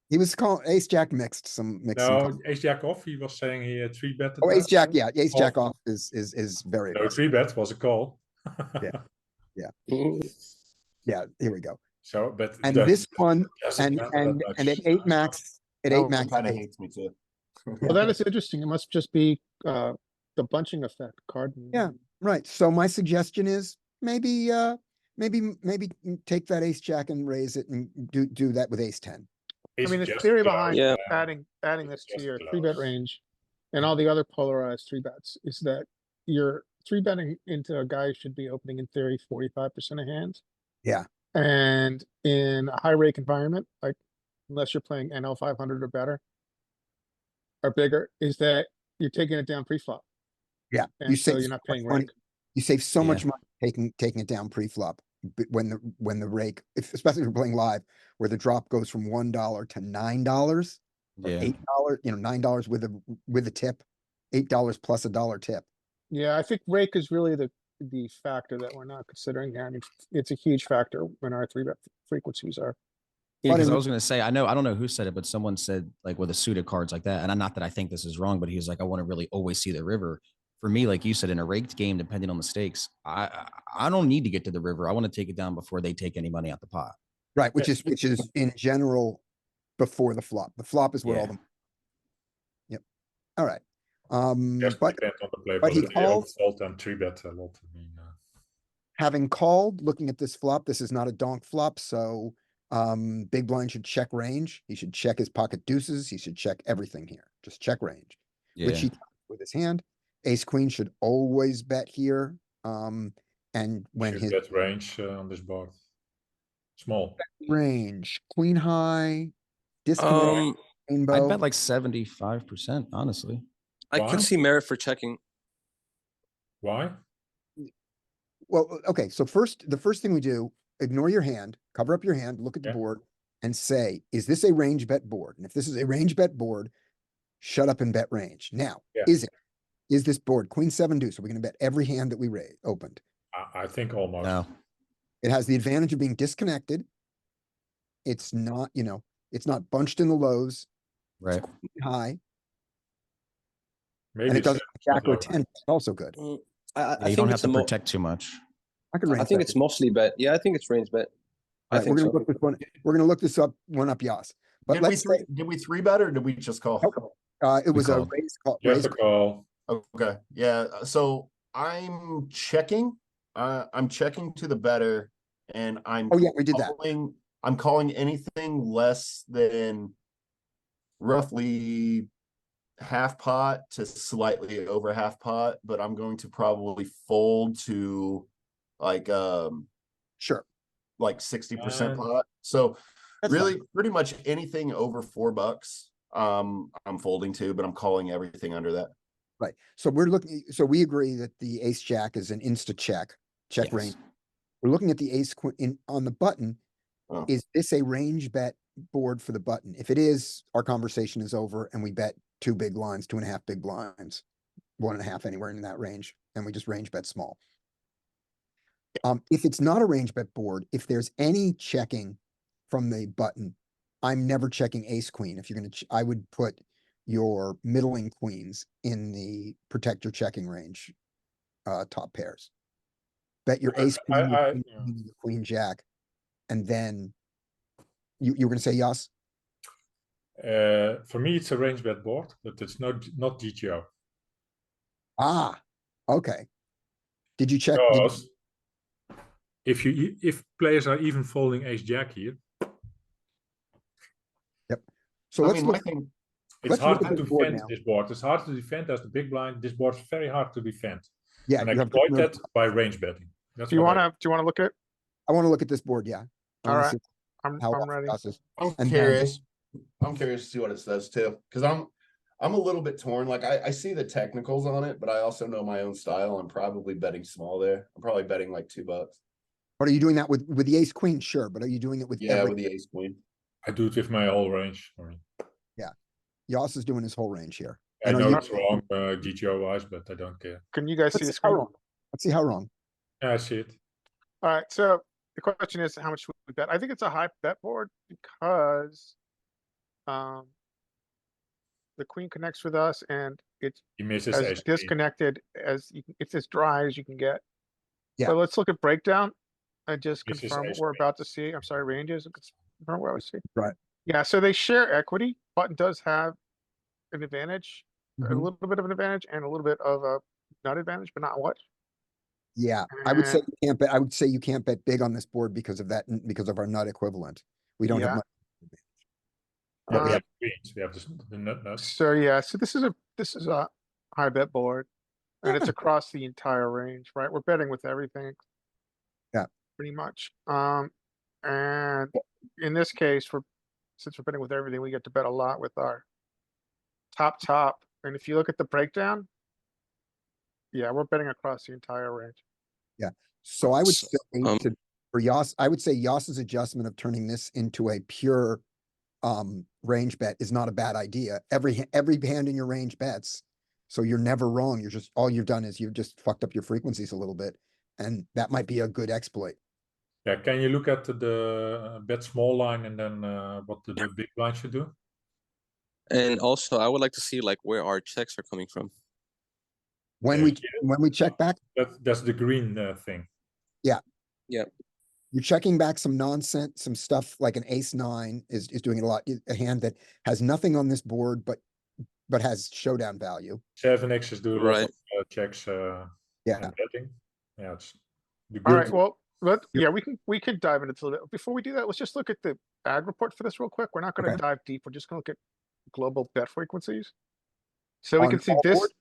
He was calling ace jack mixed some. No, ace jack off. He was saying he had 3-bet. Oh, ace jack, yeah, ace jack Off. off is very No, aggressive. 3-bet was a call. Yeah. Yeah, here we go. So, but And that this one, doesn't matter that much. and at 8 max, at 8 max, Kind of hates me too. Well, that is interesting. It must just be the bunching effect card. Yeah. right. So my suggestion is maybe take that ace jack and raise it and do that with ace 10. I It's mean, the just theory close. behind Yeah. adding this It's to your just 3-bet close. range and all the other polarized 3-bets is that you're 3-betting into a guy who should be opening in theory 45% of hands. Yeah. And in a high rake environment, like unless you're playing NL 500 or better or bigger, is that you're taking it down pre-flop. Yeah. And so you're not paying money. rake. You save so Yeah. much money taking it down pre-flop when the rake, especially if you're playing live, where the drop goes from $1 to $9 or Yeah. $8, $9 with a tip, $8 plus $1 tip. Yeah, I think rake is really the factor that we're not considering here. I mean, it's a huge factor when our 3-bet frequencies are. Yeah, But because in- I was gonna say, I don't know who said it, but someone said like with a suited cards like that, and I'm not that I think this is wrong, but he was like, I want to really always see the river. For me, like you said, in a raked game, depending on the stakes, I don't need to get to the river. I want to take it down before they take any money out the pot. Right, which is in general before the flop. The flop is where all Yeah. the. Yep. All right. Just But depend on the play, but he if they calls- overfold and 3-bet a lot. I mean, having called, looking at this flop, this is not a donk flop, so big blind should check range. He should check his pocket deuces. He should check everything here. Just check range, which he Yeah. does with his hand. Ace queen should always bet here. And when should his bet range on this board. Small. range, queen high, disconnect, rainbow. I'd bet like 75%, honestly. I Why? can see merit for checking. Why? Well, okay, so the first thing we do, ignore your hand, cover up your hand, look at the Yeah. board and say, is this a range bet board? And if this is a range bet board, shut up and bet range. Now, Yeah. is this board Queen 7 deuce? Are we gonna bet every hand that we opened? I think almost. No. It has the advantage of being disconnected. It's not, it's not bunched in the lows, Right. high. Maybe And it it's doesn't jack or low. 10, it's also good. Mm, Yeah, I you think don't have it's to a protect too much. I could I range think bet. it's mostly bet. Yeah, I think it's range bet. I All right, we're think gonna so. look this one, we're gonna look this up, Yas. But let's say, did we three bet or did we just call? it was a called. raise call, You have raise to call. Okay, yeah, so I'm checking to the better and Oh, yeah, we did that. I'm calling anything less than roughly half pot to slightly over half pot, but I'm going to probably fold to like Sure. like 60% And- pot. So That's really fine. pretty much anything over $4 I'm folding to, but I'm calling everything under that. Right. So we're looking, so we agree that the ace jack is an insta check Yes. range. We're looking at the ace queen on the button. Oh. Is this a range bet board for the button? If it is, our conversation is over and we bet 2 big blinds, 2.5 big blinds, 1.5 anywhere in that range, and we just range bet small. If it's not a range bet board, if there's any checking from the button, I'm never checking ace queen. If you're gonna, I would put your middling queens in the protect your checking range, top pairs. Bet your ace queen, your queen, yeah. your queen jack, and then you were gonna say yes? For me, it's a range bet board, but it's not GTO. Ah, okay. Did you check? Did, Because if players are even folding ace jack here, so I let's mean, my look. thing, it's Let's hard look at to this board defend now. this board. It's hard to defend as the big blind. This board's very hard to defend. Yeah, And you have to exploit remember- that by range betting. That's Do you what I- wanna look at? I want to look at this board, yeah. I All wanna right. see I'm how ready. Ross is. I'm And then- curious. I'm curious to see what it says too, because I'm a little bit torn. Like I see the technicals on it, but I also know my own style. I'm probably betting small there. I'm probably betting like $2. But are you doing that with the ace queen? Sure, but are you doing it with Yeah, every? with the ace queen. I do it with my whole range. Yoss is doing his whole range here. I And are know you? it's wrong GTO wise, but I don't care. Can you guys see the Let's see how screen? wrong. Let's see how wrong. Yeah, I see it. Alright, so the question is how much should we bet? I think it's a high bet board because the queen connects with us and it's He misses as ace queen. disconnected as you can, it's as dry as you can get. Yeah. But let's look at breakdown and just This is confirm what ace we're queen. about to see. I'm sorry, ranges. Confirm what I see. Right. Yeah, so they share equity. Button does have an advantage, a Mhm. little bit of an advantage and a little bit of a not advantage, but not much. Yeah, I would say And- you can't bet. I would say you can't bet big on this board because of that, because of our nut equivalent. We don't have Yeah. much. But we Uh, have queens. We have the nut. So yeah, so this is a high bet board. And it's across the entire range, right? We're betting with everything. Yeah. Pretty much. And in this case, since we're betting with everything, we get to bet a lot with our top. And if you look at the breakdown, yeah, we're betting across the entire range. So I would So, say for Yoss, I would say Yoss's adjustment of turning this into a pure range bet is not a bad idea. Every hand in your range bets. So you're never wrong. You're just, all you've done is you've just fucked up your frequencies a little bit. And that might be a good exploit. Yeah, can you look at the bet small line and then what the big blind should do? And also, I would like to see like where our checks are coming from. When we check back, That's the green thing. you're checking back some nonsense, some stuff like an ace nine is doing it a lot. A hand that has nothing on this board, but has showdown value. 7x's do a lot Right. of checks Yeah. and betting. Yeah, it's the good. Alright, well, Yep. yeah, we can dive into it a little bit. Before we do that, let's just look at the ag report for this real quick. We're not gonna Okay. dive deep. We're just gonna look at global bet frequencies. So we On can see all this, board?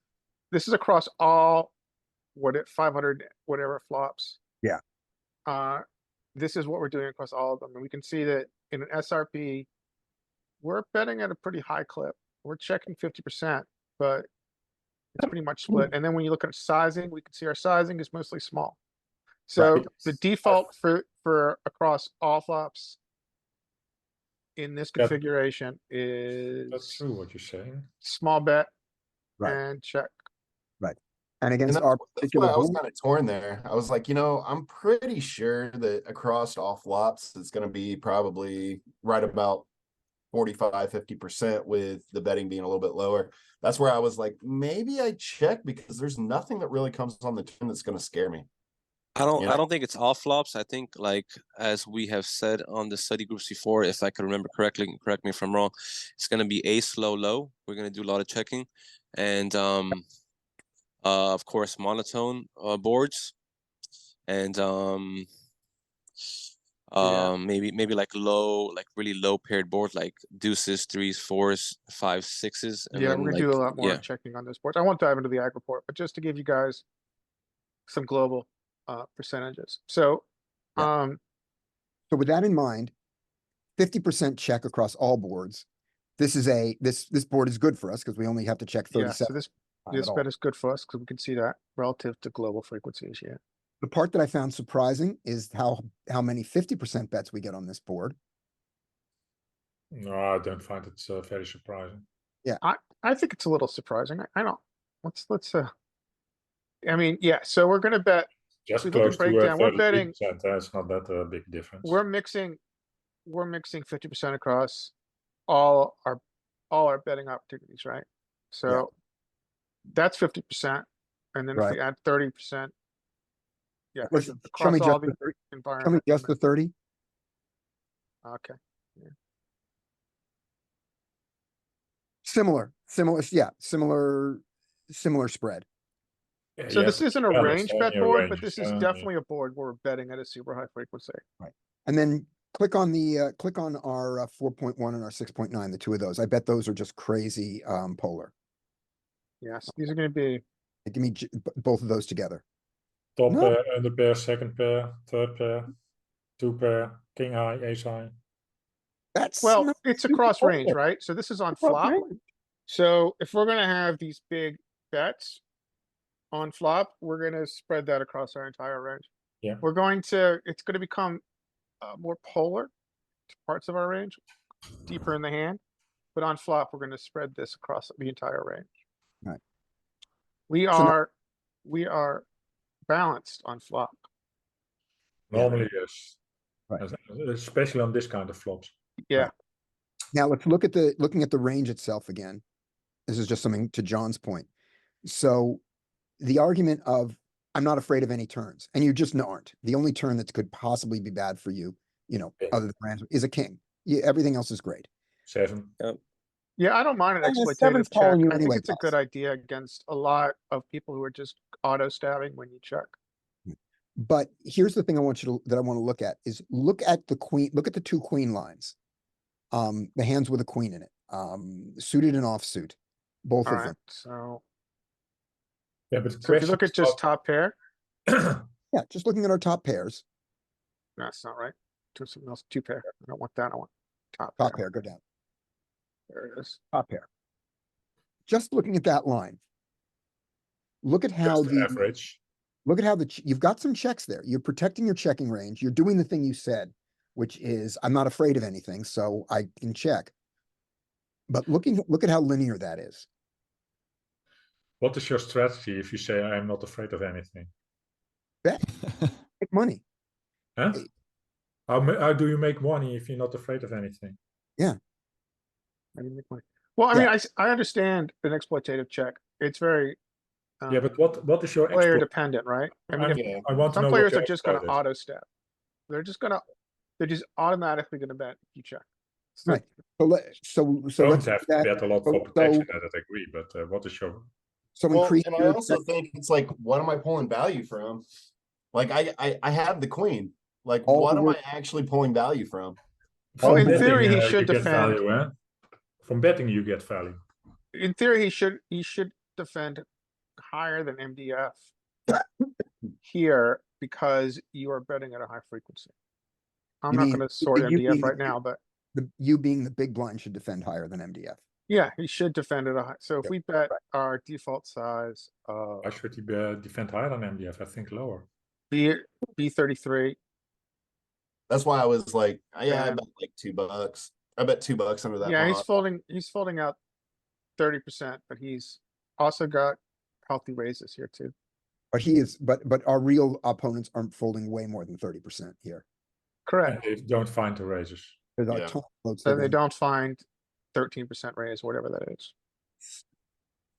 this is across all 500, whatever flops. Yeah. This is what we're doing across all of them. And we can see that in an SRP, we're betting at a pretty high clip. We're checking 50%, but it's pretty much split. And then when you look at sizing, we can see our sizing is mostly small. So Right. the default for across all flops in this That- configuration That's is true what you're saying. small bet Right. and check. And And against that's, our that's particular why I was board, kind of torn there. I was like, I'm pretty sure that across all flops, it's going to be probably right about 45, 50% with the betting being a little bit lower. That's where I was like, maybe I check because there's nothing that really comes on the turn that's going to scare me. I don't You know? I don't think it's all flops. I think like as we have said on the study groups before, if I can remember correctly, correct me if I'm wrong, it's gonna be ace low low. We're gonna do a lot of checking. And of course monotone boards. And Yeah. maybe like low, like really low paired board, like deuces, threes, fours, fives, sixes, and Yeah, then we're gonna like do a lot more yeah. checking on this board. I won't dive into the ag report, but just to give you guys some global percentages. So, Yeah. So with that in mind, 50% check across all boards. This is this board is good for us because we only have to check yeah, so 37 this at all. bet is good for us because we can see that relative to global frequencies. Yeah. The part that I found surprising is how many 50% bets we get on this board. No, I don't find it very surprising. I think it's a little surprising. I don't, let's I mean, yeah, so we're gonna bet, Just we look at close to breakdown, we're betting, 33%. That's not that big difference. we're mixing 50% across all our betting opportunities, right? So that's 50%. And then if Right. we add 30%, yeah, Let's show me across all just the the 30. Show me environment. just the 30. Okay, Similar, yeah, similar spread. Yeah, so you this have isn't a balance range on bet your board, but ranges, this is yeah. definitely a board where we're betting at a super high frequency. And then click on our 4.1 and our 6.9, the two of those. I bet those are just crazy polar. Yes, these are gonna be, Give me both of those together. Top No. pair, under pair, second pair, third pair, two pair, king high, ace high. That's well, not it's super across range, polar. right? So this is on Across flop. range. So if we're gonna have these big bets on flop, we're gonna spread that across our entire range. Yeah. It's gonna become more polar to parts of our range, deeper in the hand. But on flop, we're gonna spread this across the entire range. Right. We So now- are balanced on flop. Yeah. Normally, yes. Right. Especially on this kind of flops. Yeah, Right. Now let's looking at the range itself again. This is just something to John's point. So the argument of I'm not afraid of any turns, and you just aren't. The only turn that could possibly be bad for you, King. other than random, is a king. Everything else is great. 7. yeah, I don't mind an And the exploitative seven's calling check. you I think anyway, it's a guys. good idea against a lot of people who are just auto stabbing when you check. But here's the thing I want to look at is look at the queen, look at the two queen lines. The hands with a queen in it, suited and offsuit, both of Alright, them. so, Yeah, but so if you look at just top pair, Yeah, just looking at our top pairs, no, that's not right. Do something else, two pair. I don't want that. I want top top pair. pair, go down, There it is. top pair. Just looking at that line. Look at how just average. look at how you've got some checks there. You're protecting your checking range. You're doing the thing you said, which is I'm not afraid of anything, so I can check. But look at how linear that is. What is your strategy if you say I'm not afraid of anything? Bet, make money. Huh? Hey. How do you make money if you're not afraid of anything? I didn't make money. Well, I Yeah. mean, I understand an exploitative check. It's very Yeah, but what is your player exploit? dependent, right? I mean, if Yeah. I want to some know what players your are just gonna exploit is. auto stab. They're just automatically gonna bet if you check. So Right. So Don't let's have to that- bet a lot so- for protection, that I agree, but what is your... So Well, increase and I your also think it's like, what am I pulling value from? Like I have the queen. Like, All what the am work- I actually pulling value from? Well, From in betting, theory, he you should get defend. value, eh? From betting, you get value. In theory, he should defend higher than MDF here because you are betting at a high frequency. I'm You not mean- gonna sort you MDF mean right the- now, but you being the big blind should defend higher than MDF. yeah, he should defend at a high. So if Yep. we bet our default size of Why should he defend higher than MDF? I think lower. B33, That's why I was like, I Yeah. bet like $2. I bet $2 under that. yeah, mod. he's folding out 30%, but he's also got healthy raises here too. But our real opponents aren't folding way more than 30% here. Correct. And they don't find the raises. There's a Yeah. ton of floats Then there. they don't find 13% raise, whatever that is.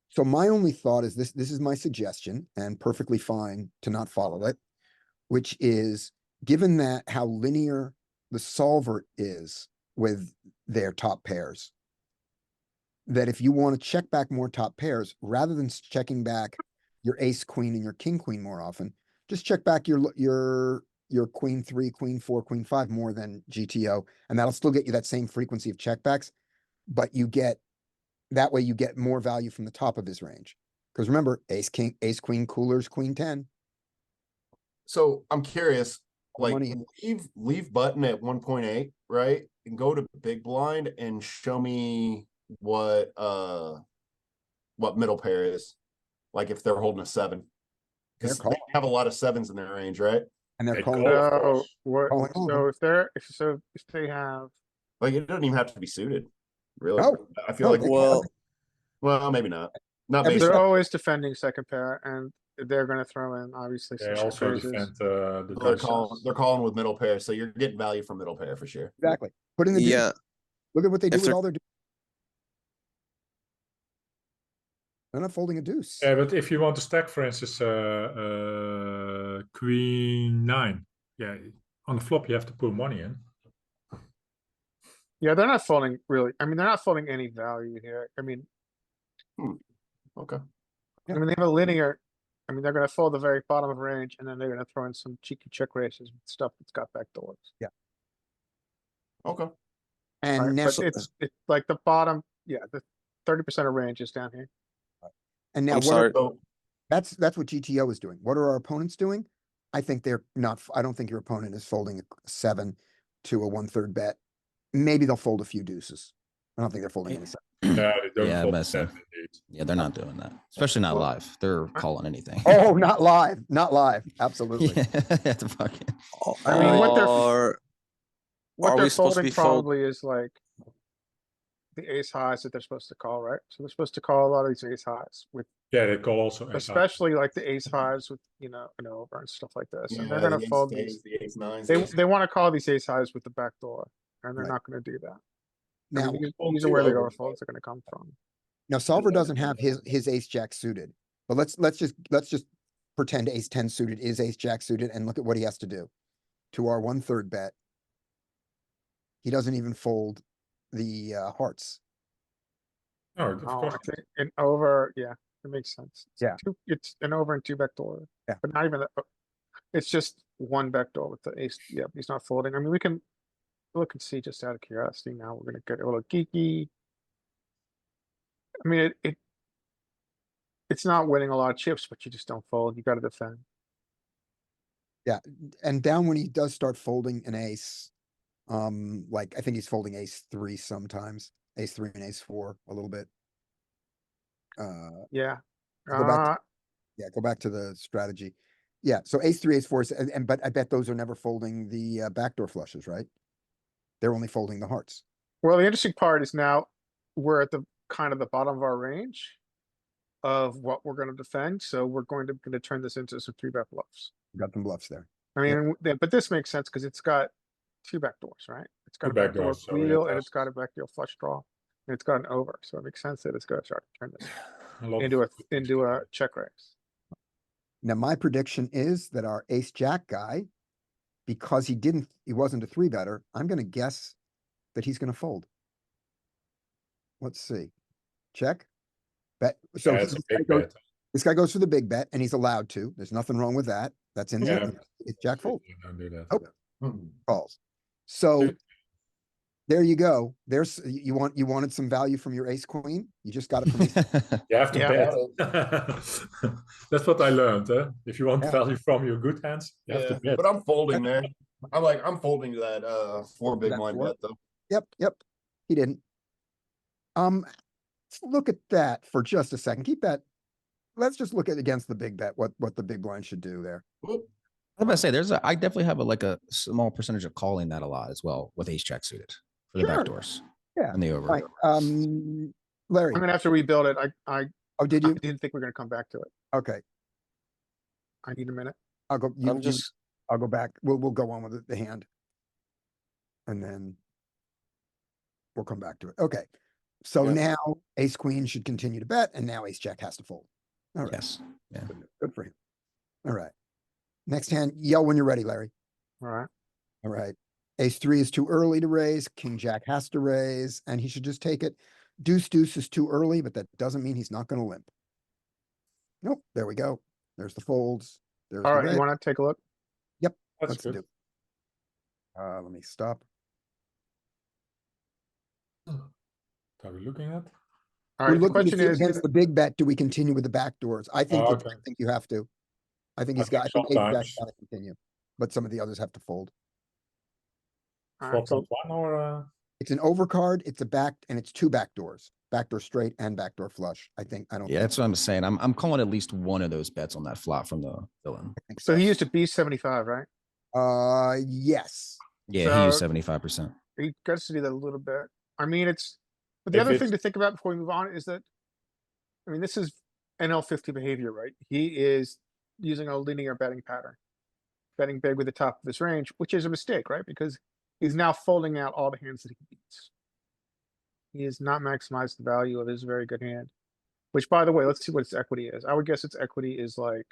So my only thought is this is my suggestion and perfectly fine to not follow it, which is given that how linear the solver is with their top pairs, that if you want to check back more top pairs, rather than checking back your ace queen and your king queen more often, just check back your queen 3, queen 4, queen 5 more than GTO, and that'll still get you that same frequency of checkbacks, but you get that way you get more value from the top of his range. Because remember, ace king, ace queen, coolers, queen 10. So I'm curious, All like money. leave button at 1.8, right? And go to big blind and show me what middle pair is. Like if they're holding a 7. They're Because they calling, have a lot of 7s in their range, right? and they're They calling. call, of So course. what, Calling over. so if they're, if they have, Like it doesn't even have to be suited, really. No, I feel no, like they- well, maybe not. Not Every based they're step- always defending second pair and they're gonna throw in obviously some They check also raises. defend the they're Dutch. calling with middle pair, so you're getting value from middle pair for sure. Exactly. Put in the deuce. Yeah, Look at what they do if with they're- all their. They're not folding a deuce. Yeah, but if you want to stack, for instance, Queen 9, yeah, on the flop you have to put money in. Yeah, they're not folding really. I mean, they're not folding any value here. I mean, Okay. I mean, they have a linear, I mean, they're gonna fold the very bottom of range and then they're gonna throw in some cheeky check raises with stuff that's got back doors. Okay. Right? And now, But it's like the bottom, yeah, the 30% of range is down here. and now I'm what sorry. So that's what GTO is doing. What are our opponents doing? I think they're not, I don't think your opponent is folding a 7 to a 1/3 bet. Maybe they'll fold a few deuces. I don't think they're folding any. Yeah, they don't Yeah, fold but so- 7 indeed. Yeah, they're not doing that, especially not Well, live. They're calling anything. Oh, not live, not live. Absolutely. Yeah, that's fucking. I mean, what they're- Are What Are they're we supposed to folding be fold- probably is like the ace highs that they're supposed to call, right? So they're supposed to call a lot of these ace highs with, Yeah, they call also ace high. especially like the ace highs with, you know, an over and stuff like this. And they're yeah, gonna the ace fold spades, these. the ace nines. They wanna call these ace highs with the back door and they're Right. not gonna do that. I Now, mean, fold these are two where the overs, overfolds are gonna come from. now solver doesn't have his ace jack suited, but let's just pretend ace 10 suited is ace jack suited and look at what he has to do. To our 1/3 bet. He doesn't even fold the hearts. No, of Oh, I course. think an over, yeah, it makes sense. Yeah. It's an over and 2 backdoor. Yeah. But not even, it's just 1 backdoor with the ace. Yeah, he's not folding. I mean, we can look and see just out of curiosity. Now we're gonna get a little geeky. I mean, it's not winning a lot of chips, but you just don't fold. You gotta defend. Yeah, and down when he does start folding an ace, like I think he's folding ace 3 sometimes, ace 3 and ace 4 a little bit. Yeah. Go back to- Uh, Yeah, go back to the strategy. Yeah, so ace 3, ace 4, but I bet those are never folding the backdoor flushes, right? They're only folding the hearts. well, the interesting part is now we're at the kind of the bottom of our range of what we're gonna defend. So we're gonna turn this into some 3-bet bluffs. Got them bluffs there. I Yep. mean, but this makes sense because it's got 2 backdoors, right? It's got Two a backdoor backdoors, so yeah, it wheel and does. it's got a backdoor flush draw. And it's got an over, so it makes sense that it's gonna start to turn this A lot into of- a check raise. Now, my prediction is that our ace jack guy, because he wasn't a 3-better, I'm gonna guess that he's gonna fold. Let's see. Check. Bet. So Yeah, it's a this guy big goes- bet. this guy goes for the big bet and he's allowed to. There's nothing wrong with that. That's in Yeah. there. It's jack fold Don't do that. Oh. Hmm. calls. So Dude. there you go. There's, you wanted some value from your ace queen. You just got it from ace. You have to Yeah. bet. That's what I learned. If you want Yeah. value from your good hands, you have Yeah, to bet. but I'm folding there. I'm folding to that 4 big That blind 4? bet though. Yep. He didn't. Let's look at that for just a second. Keep that. Let's just look at against the big bet, what the big blind should do there. Whoop. I'm gonna say I definitely have a small percentage of calling that a lot as well with ace jack suited for the Sure. backdoors. Yeah. And the over. Right. Larry. I'm gonna have to rebuild it. I Oh, did I you? didn't think we are gonna come back to it. Okay. I need a minute. I'll go. I'm just I'll go back. We'll go on with the hand. And then we'll come back to it. Okay. So Yeah. now ace queen should continue to bet, and now ace jack has to fold. All right. Yes. Yeah. Good for him. All right. Next hand, yell when you're ready, Larry. All right. All right. Ace three is too early to raise. King jack has to raise, and he should just take it. Deuce deuce is too early, but that doesn't mean he's not going to limp. Nope. There we go. There's the folds. There's All the right. You red. want to take a look? That's Let's good. do. Let me stop. What are we looking at? All We're right. The looking to question see is, against the big bet. Do we continue with the back doors? I think. Oh, I okay. think you have to. I think I he's got. I think think ace jack's sometimes. got to continue, but some of the others have to fold. all right, Flop so on one or It's an overcard. It's a back, and it's two back doors. Backdoor straight and backdoor flush. I think. I don't. Yeah, think, that's what I'm saying. I'm calling at least one of those bets on that flop from the villain. I think so he used a B75, right? Yes. Yeah, he used So- 75%. He gets to do that a little bit. I mean, it's, but the If other thing it's- to think about before we move on is that, I mean, this is NL50 behavior, right? He is using a linear betting pattern. Betting big with the top of his range, which is a mistake, right? Because he's now folding out all the hands that he beats. He has not maximized the value of his very good hand. Which, by the way, let's see what its equity is. I would guess its equity is like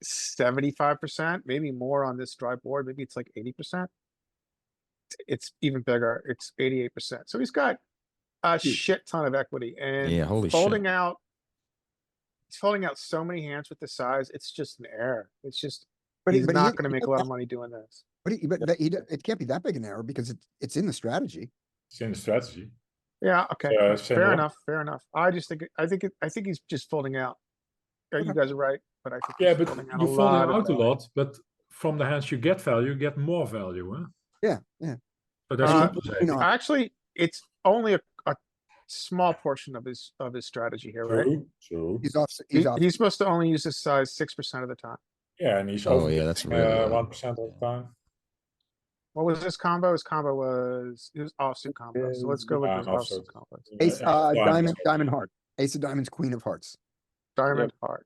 75%, maybe more on this dry board. Maybe it's like 80%. It's even bigger. It's 88%. So he's got a Huge. shit ton of equity and Yeah, holy folding shit. out. He's folding out so many hands with this size. It's just an error. It's just, he's not gonna make a lot of money doing this. it can't be that big an error because it's in the strategy. it's in the strategy. Yeah, okay, So, fair similar. enough, fair enough. I just think, I think he's just folding out. You Okay. guys are right, but I think. Yeah, he's but folding out you a fold it lot of out a value. lot, but from the hands you get value, you get more value, huh? Yeah, yeah. So that's Uh, compensating. know, Actually, it's only a small portion of his strategy here, right? True. He's off. He- He's off. He's supposed to only use this size 6% of the time. Yeah, and he's Oh, yeah, that's really low. 1% of the time. What was this combo? His combo was, it was offsuit combo. So let's go with Yeah, his an offsuit offsuit. combo. Ace, Yeah, fine. diamond, heart. Ace of diamonds, queen of hearts. Diamond heart.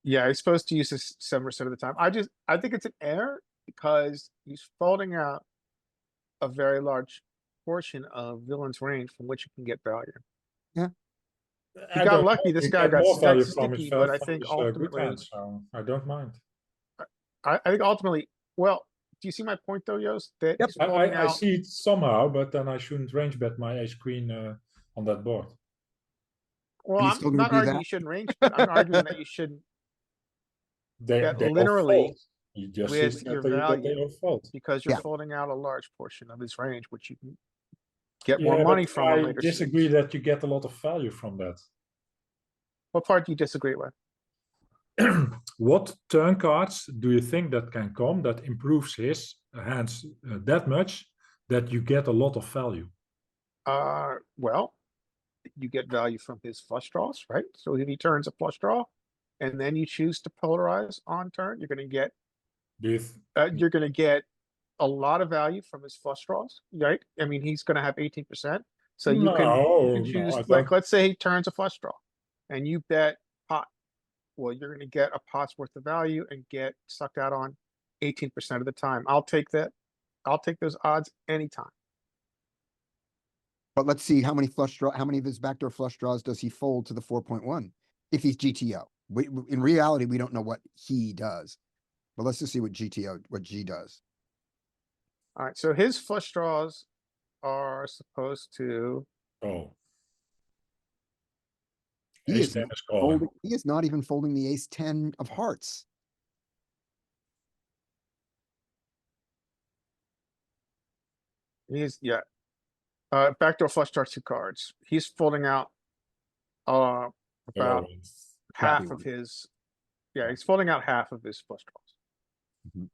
Yeah, he's supposed to use this 7% of the time. I think it's an error because he's folding out a very large portion of villain's range from which you can get value. He I got don't lucky, know, this you guy get got more stuck value from sticky, his, but I from think his, good ultimately, hands, so I don't mind. I think ultimately, well, do you see my point though, Yost? That Yep. he's folding I out. see it somehow, but then I shouldn't range bet my ace queen on that board. Well, And he's I'm still gonna not do arguing that? you shouldn't range, but I'm arguing that you shouldn't They bet all literally fold. You just with see your that they value all fold. because you're Yeah. folding out a large portion of his range, which you can get Yeah, more but money from on I later. disagree suits. that you get a lot of value from that. What part do you disagree with? What turn cards do you think that can come that improves his hands that much that you get a lot of value? Well, you get value from his flush draws, right? So if he turns a flush draw and then you choose to polarize on turn, you're gonna get, Do you a lot of value from his flush draws, right? I mean, he's gonna have 18%. So you can no, choose, I like, don't. let's say he turns a flush draw and you bet pot. Well, you're gonna get a pot's worth of value and get sucked out on 18% of the time. I'll take that. I'll take those odds anytime. But let's see how many how many of his backdoor flush draws does he fold to the 4.1 if he's GTO? In reality, we don't know what he does, but let's just see what G does. Alright, so his flush draws are supposed to, Oh, He ace is 10 not is calling. He is not even folding the ace 10 of hearts. he's, yeah. Backdoor flush draws 2 cards. He's folding out, about Oh, half Crappy of one. his, yeah, he's folding out half of his flush draws. Mhm.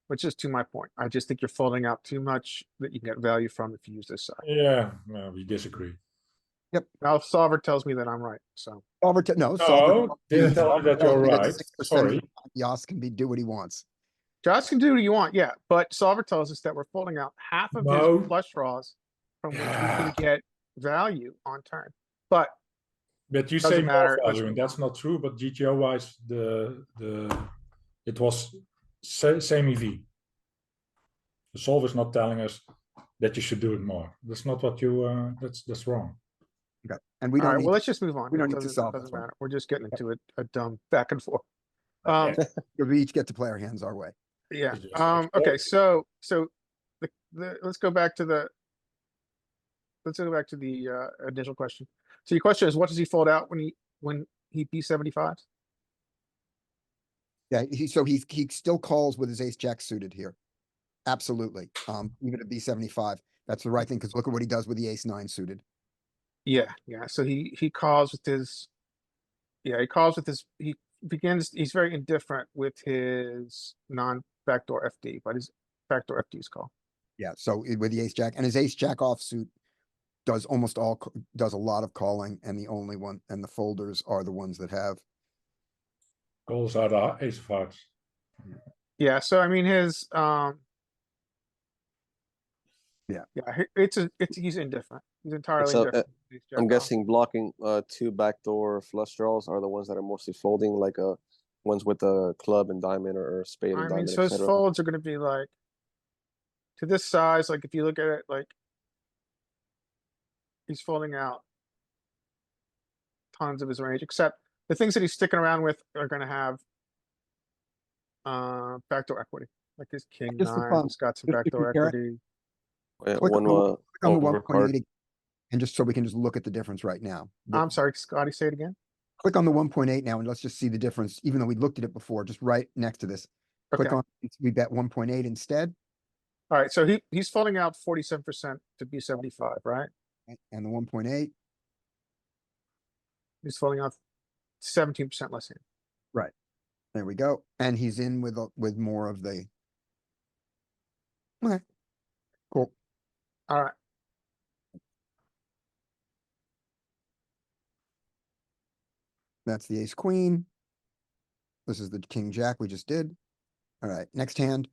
Which is to my point. I just think you're folding out too much that you can get value from if you use this side. yeah, no, we disagree. Now Solver tells me that I'm right, so. No, No, didn't tell you that you're right. Sorry. Yas can do what he wants. Josh can do what you want, yeah, but Solver tells us that we're folding out half of No. his flush draws from which we can Yeah. get value on turn. But But you Doesn't say more matter. value, and that's not true. But GTO wise, it was same EV. The solver is not telling us that you should do it more. That's not what you. That's wrong. Okay, and we don't Alright, need, well, let's just move on. we don't It need to solve this doesn't one. matter. We're just getting into a dumb back and forth. Yeah. we each get to play our hands our way. Yeah, It's just okay, explode. so let's go back to the initial question. So your question is, what does he fold out when he P75? Yeah, so he still calls with his ace jack suited here. Absolutely. Even at B75, that's the right thing, because look at what he does with the ace nine suited. Yeah, so he calls with his, he calls with his, he's very indifferent with his non-backdoor FD, but his backdoor FD's call. Yeah, so with the ace jack and his ace jack offsuit does does a lot of calling, and the only one, and the folders are the ones that have. Calls are the ace of hearts. Yeah, so I mean his, Yeah. he's indifferent. He's entirely So, indifferent. He's jack I'm off. guessing blocking two backdoor flush draws are the ones that are mostly folding, like ones with a club and diamond or spade and I mean, diamond, so his etc. folds are gonna be like, to this size, like if you look at it, like he's folding out tons of his range, except the things that he's sticking around with are gonna have backdoor equity, like his king Just for nine, fun, he's got some just to backdoor compare it, equity. Yeah, click one on the overcard. 1.8, and just so we can just look at the difference right now. I'm sorry, Scotty, say it again. Click on the 1.8 now, and let's just see the difference, even though we looked at it before, just right next to this. Click Okay. on, we bet 1.8 instead, Alright, so he's folding out 47% to B75, right? and the 1.8, He's folding out 17% less hand. there we go, and he's in with more of the. Okay, cool. Alright, That's the ace queen. This is the king jack we just did. All right, next hand.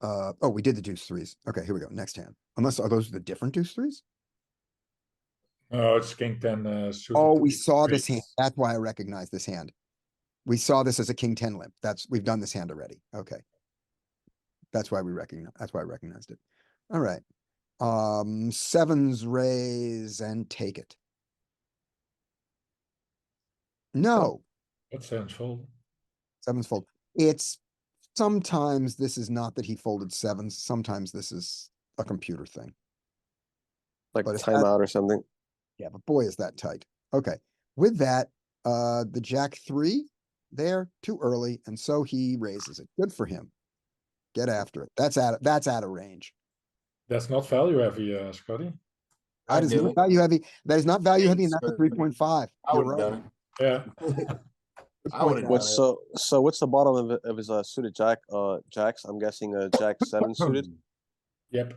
Oh, we did the deuce threes. Okay, here we go. Next hand. Unless, are those the different deuce threes? No, it's king 10 suited. Oh, we saw Three. this hand. That's why I recognize this hand. We saw this as a king 10 limp. We've done this hand already. Okay. That's why I recognized it. All right. Sevens raise and take it. No, That sounds fold. sevens fold. It's sometimes this is not that he folded sevens. Sometimes this is a computer thing. Like But if that- timeout or something. Yeah, but boy, is that tight. Okay, with that, the jack three there, too early, and so he raises it. Good for him. Get after it. That's out of range. That's not value heavy, Scotty. That is do not it. value heavy. That is not value heavy, and Thanks, that's a sir. 3.5. I You're would have right. done Yeah. Good I point, would've Matt. done So what's the bottom of his suited jacks? I'm guessing jack 7 suited. Yep.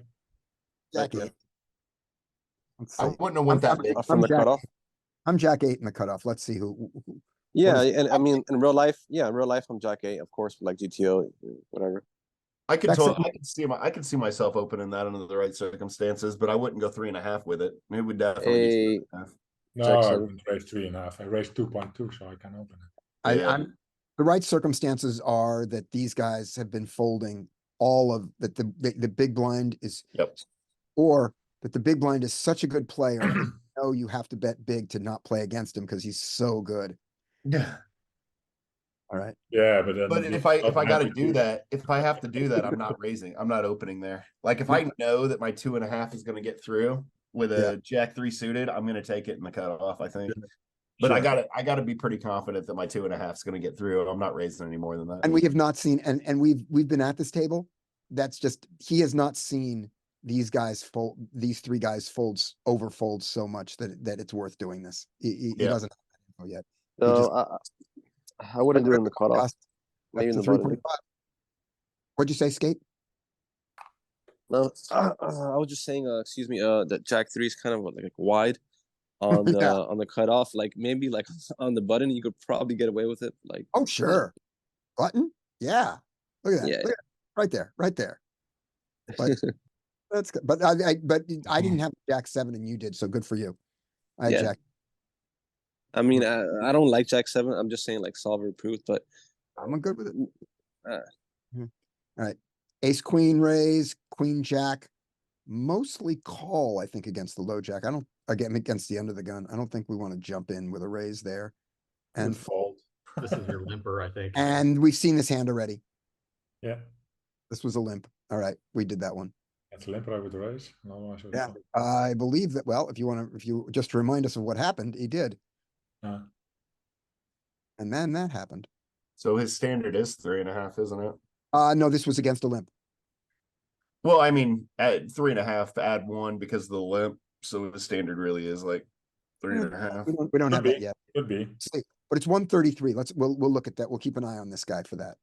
Jack Okay. eight. Let's I see. wouldn't have went that big. From the Jack- cutoff. I'm jack eight in the cutoff. Let's see who. Yeah, is- and I mean in real life, I'm jack 8, of course, like GTO, whatever. I could Jack totally, I could see myself opening that under the right circumstances, but I wouldn't go 3.5 with it. It would definitely be 3.5. No, Jack I seven. wouldn't raise 3.5. I raised 2.2, so I can open it. Yeah. The right circumstances are that these guys have been folding all of that. The big blind is, Yep. or that the big blind is such a good player that you know you have to bet big to not play against him because he's so good. Yeah. All right. Yeah, but then But you if I stop got to having do that, if I have to do that, I'm not raising. I'm not opening there. Like if I know that my 2.5 is going to get through with a jack 3 suited, I'm going to take it in the cutoff, I think. But Sure. I got to be pretty confident that my 2.5 is going to get through. I'm not raising any more than that. And we have not seen, and we've been at this table. That's just, he has not seen these three guys overfold so much that it's worth doing this. He doesn't have that info yet. He So just- I wouldn't do it in the cutoff. Maybe in That's the a button. 3.5. What'd you say, Skate? No, I was just saying, excuse me, that jack 3 is kind of like wide on the Yeah. on the cutoff. Like maybe like on the button, you could probably get away with it. Like Oh, sure. Button? Yeah. Look at that. Yeah. Look at that. Right there. But that's good. But I didn't have jack 7 and you did, so good for you. I had Yeah. jack. I mean, I don't like jack 7. I'm just saying like solver proof, but I'm good with it. Uh. All right. Ace, queen raise, queen, jack, mostly call, I think, against the low jack. I don't, again, against the under the gun. I don't think we want to jump in with a raise there. And And, fold. This is your limper, I think. and we've seen this hand already. Yeah, This was a limp. All right, we did that one. it's a limper I would raise. And otherwise I would Yeah, fold. I believe that, well, if you want to, if you just to remind us of what happened, he did. Yeah. And then that happened. So his standard is 3.5, isn't it? No, this was against a limp. Well, I mean, at 3.5, add 1 because of the limp. So the standard really is like 3.5. We don't have Could that be. yet. Could be. See, but it's 133. We'll look at that. We'll keep an eye on this guy for that.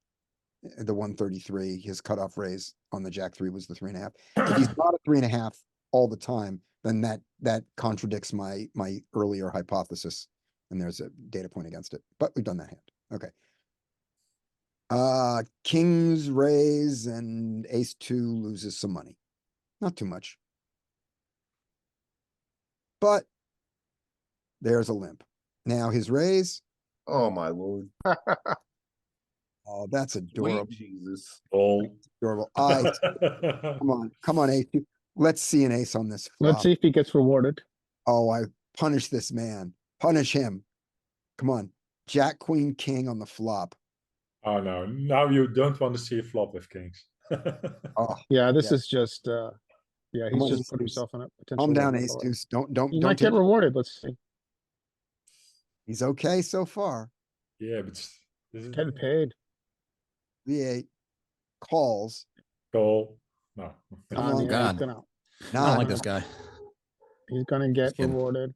The 133, his cutoff raise on the jack 3 was the 3.5. If he's not a 3.5 all the time, then that contradicts my earlier hypothesis. And there's a data point against it, but we've done that hand. Okay. Kings raise and ace 2 loses some money. Not too much. But there's a limp. Now his raise. Oh my lord. Oh, that's Sweet adorable. Jesus. Fold. Adorable. Come on, ace 2. Let's see an ace on this Let's flop. see if he gets rewarded. Oh, I punish this man. Punish him. Come on. Jack, queen, king on the flop. Oh no, now you don't want to see a flop with kings. Oh, Yeah, this Yeah. is just, yeah, Come he's on, just ace put deuce. himself in a potential. calm down, limbo ace already. deuce. Don't He don't might get take. rewarded, let's see. He's okay so far. Yeah, but this is Getting paid. V8 calls. call. No. Come Yeah, on. he's God. gonna, I don't like Nah, this guy. he's gonna get kidding. rewarded.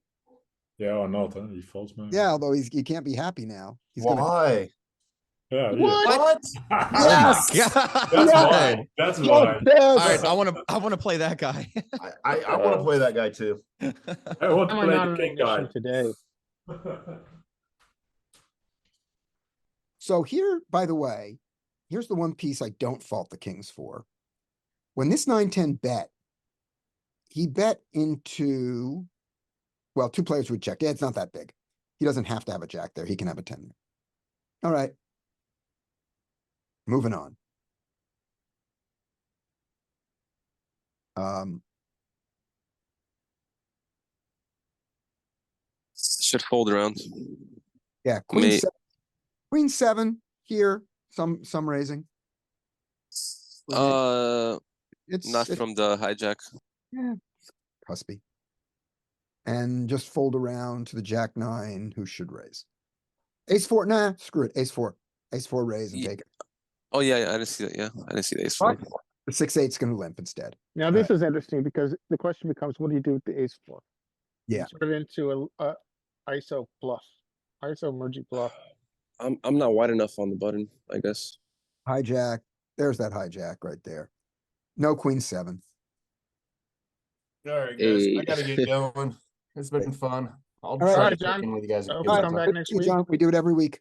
Yeah, or not, huh? He folds maybe. yeah, although he can't be happy now. He's gonna. Why? Yeah, What? yeah. Yes! Oh my God. That's Yes! why. That's why. All right, I want to play that guy. I want to play that guy too. I want to Am I play not the an king guy. ignition today? So here, by the way, here's the one piece I don't fault the kings for. When this 9-10 bet, he bet into, well, 2 players would check. Yeah, it's not that big. He doesn't have to have a jack there. He can have a 10 there. All right. Moving on. Should fold around. Yeah, queen May- 7. Queen 7 here, some raising. It's Not from the hijack. yeah, cuspy. And just fold around to the jack 9, who should raise. Ace 4, nah, screw it. Ace 4. Ace 4 raise and Ye- take it. Oh yeah, I didn't see that. Yeah, I didn't see the ace four. The 6-8's gonna limp instead. Now, this is interesting because the question becomes, what do you do with the ace 4? You Yeah. Turn it into a ISO bluff, ISO mergey bluff. I'm not wide enough on the button, I guess. Hijack, there's that hijack right there. No queen 7. All right, guys. I Hey. gotta get going. It's been fun. I'll right. try Alright, to check John. in with you guys. Hope again you come sometime. back next week. John, we do it every week.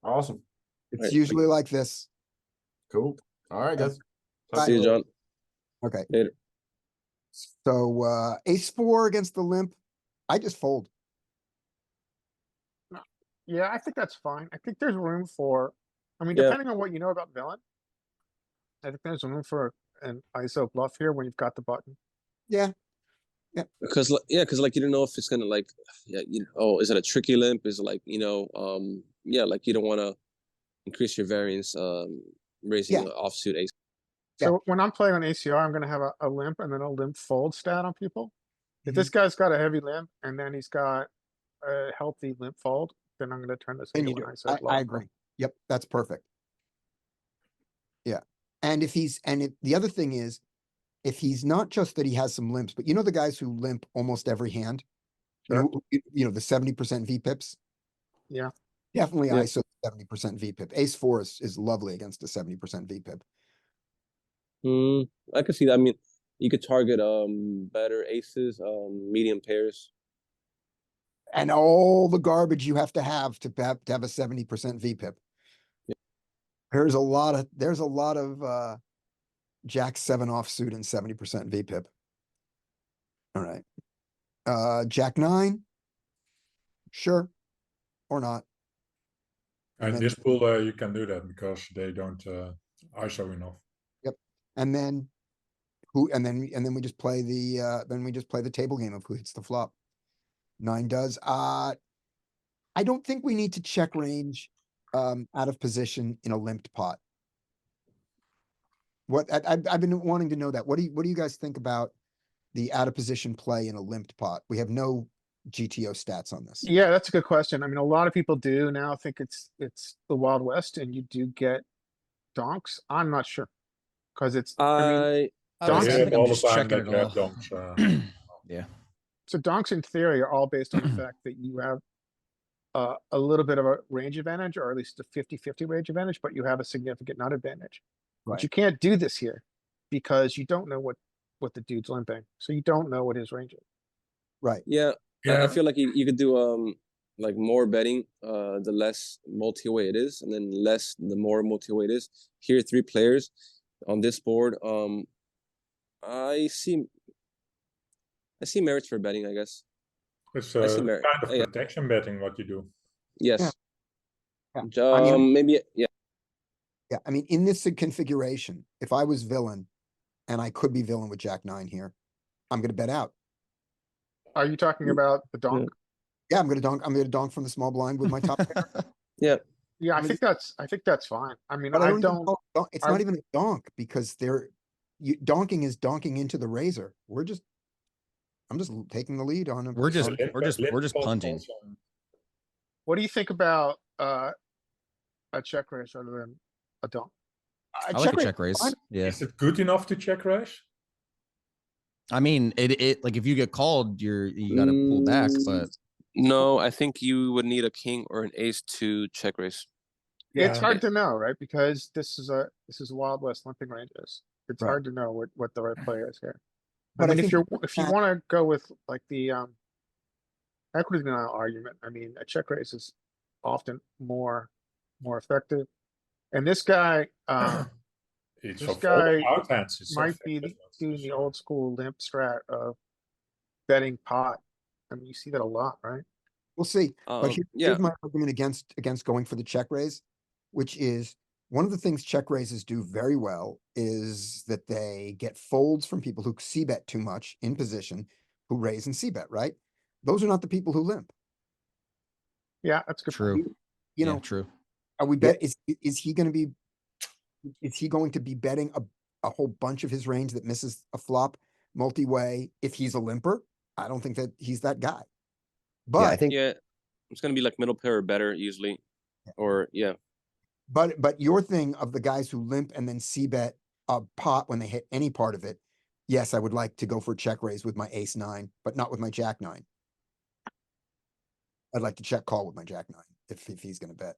Awesome. It's Right. usually like this. Cool. All right, guys. Bye. See you, John. Okay. Later. So ace 4 against the limp. I just fold. Yeah, I think that's fine. I think there's room for, I mean, Yeah. depending on what you know about villain. I think there's room for an ISO bluff here when you've got the button. Yeah. Because like you don't know if it's gonna like, yeah, oh, is it a tricky limp? Is it like yeah, like you don't want to increase your variance, raising Yeah. an offsuit ace. So when I'm playing on ACR, I'm gonna have a limp and then a limp fold stat on people. If this guy's got a heavy limp and then he's got a healthy limp fold, then I'm gonna turn this And into you an do. ISO bluff. I agree. Yep, that's perfect. Yeah. And the other thing is, if he's not just that he has some limps, but you know the guys who limp almost every hand? Sure. You know, the 70% VPIPs? Yeah. Definitely Yeah. ISO 70% VPIP. Ace 4 is lovely against a 70% VPIP. I can see that. I mean, you could target better aces, medium pairs. And all the garbage you have to have a 70% VPIP. Yeah. There's a lot of Jack 7 offsuit and 70% VPIP. All right. Jack 9. Sure. Or not. And And then this pool, you can do that because they don't ISO enough. And then we just play the table game of who hits the flop. 9 does. I don't think we need to check range out of position in a limped pot. I've been wanting to know that. What do you guys think about the out of position play in a limped pot? We have no GTO stats on this. Yeah, that's a good question. I mean, a lot of people do now think it's the Wild West and you do get donks. I'm not sure. Cause it's, I mean, I would Donks- say, I I hear think I'm all the just time checking that it you have all. donks. Yeah. so donks in theory are all based on the fact that you have a little bit of a range advantage, or at least a 50-50 range advantage, but you have a significant nut advantage. But Right. you can't do this here because you don't know what the dude's limping. So you don't know what his range is. Right. Yeah, I Yeah. feel like you could do like more betting the less multi-way it is, and then less the more multi-way it is. Here, 3 players on this board. I see merits for betting, I guess. It's I see kind merit. of Yeah. protection betting what you do. Yes. Yeah. I mean- Maybe yeah. Yeah, I mean, in this configuration, if I was villain and I could be villain with Jack 9 here, I'm gonna bet out. Are you talking about the donk? Yeah, I'm gonna donk from the small blind with my top pair. Yeah, I I mean- think that's fine. I mean, But I I don't even don't, call it donk. It's I- not even a donk because donking is donking into the razor. I'm just taking the lead on him. We're just Limp pot punting. also. what do you think about a check raise rather than a donk? I like a check raise. fine. Yeah. Is it good enough to check raise? I mean, it like if you get called, you got to pull back, but No, I think you would need a king or an ace to check raise. It's Yeah. hard to know, right? Because this is Wild West limping ranges. It's Right. hard to know what the right play is here. But I I mean, if think you that- wanna go with like the equity denial argument, I mean, a check raise is often more effective. And this guy, It's this for guy out hands. It's might be effective, not doing the sure. old school limp strat of betting pot. I mean, you see that a lot, right? We'll see. But Yeah. here's my argument against going for the check raise, which is one of the things check raises do very well is that they get folds from people who c-bet too much in position, who raise and c-bet, right? Those are not the people who limp. Yeah, that's a good. point. true. You Yeah, know, true. are we bet, is he going to be betting a whole bunch of his range that misses a flop multi-way if he's a limper? I don't think that he's that guy. But Yeah, I think Yeah, it's gonna be like middle pair or better usually, or yeah. But your thing of the guys who limp and then c-bet a pot when they hit any part of it, yes, I would like to go for a check raise with my ace 9, but not with my jack 9. I'd like to check call with my jack 9 if he's gonna bet.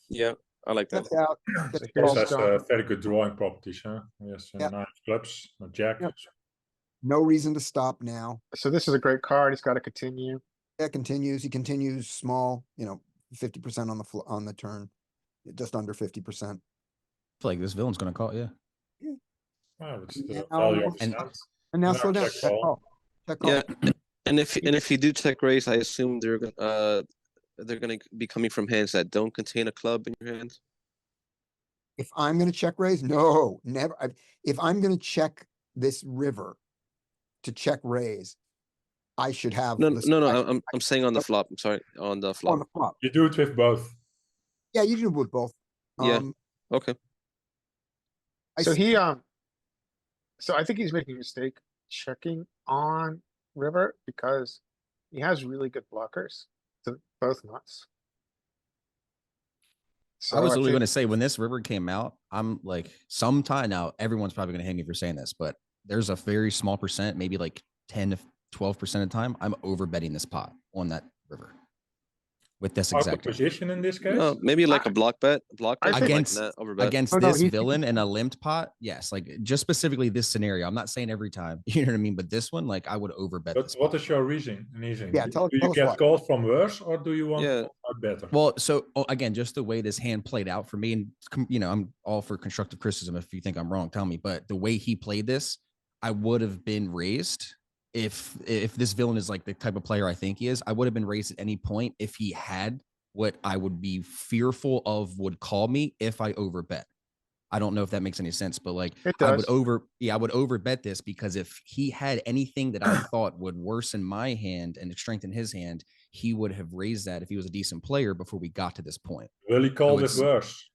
Yeah, I like that. That's out. So Gets here's called. Has donk. very good drawing properties. Huh? Yes, Yep. 9 clubs, a jack. Yep. No reason to stop now. So this is a great card. He's gotta continue. That continues. He continues small, 50% on the turn, just under 50%. I feel like this villain's gonna call. Yeah. Oh, it's the Now- value of his and- hand. And now No, slow down. check Check call. call. Check call. Yeah, and if you do check raise, I assume they're gonna be coming from hands that don't contain a club in your hand. If I'm gonna check raise, no, never. If I'm gonna check this river to check raise, I should have. No, the no, no. strike I'm saying on the flop. I'm sorry, on the on flop. the flop. You do it with both. Yeah, you do with both. Yeah. Um, Okay. I So s- he, so I think he's making a mistake checking on river because he has really good blockers to both nuts. I was So literally think- going to say when this river came out, I'm like, sometime now, everyone's probably going to hate me for saying this, but there's a very small percent, maybe like 10 to 12% of the time, I'm over betting this pot on that river with this Out of exact hand. position in this case. No, maybe like a block bet. Block I bet think- like Against- that over bet. Against Oh, no, this he's- villain and a limped pot, yes, like just specifically this scenario. I'm not saying every time, you know what I mean, but this one, like I would over bet But this what pot. is your reasoning? Yeah, Do tell you us get why. called from worse, or do you want Yeah. out better? Well, so again, just the way this hand played out for me, and I'm all for constructive criticism. If you think I'm wrong, tell me. But the way he played this, I would have been raised if this villain is like the type of player I think he is. I would have been raised at any point if he had what I would be fearful of would call me if I overbet. I don't know if that makes any sense, but like It I would does. I would over bet this because if he had anything that I thought would worsen my hand and strengthen his hand, he would have raised that if he was a decent player before we got to this point. Will he call with it's- worse?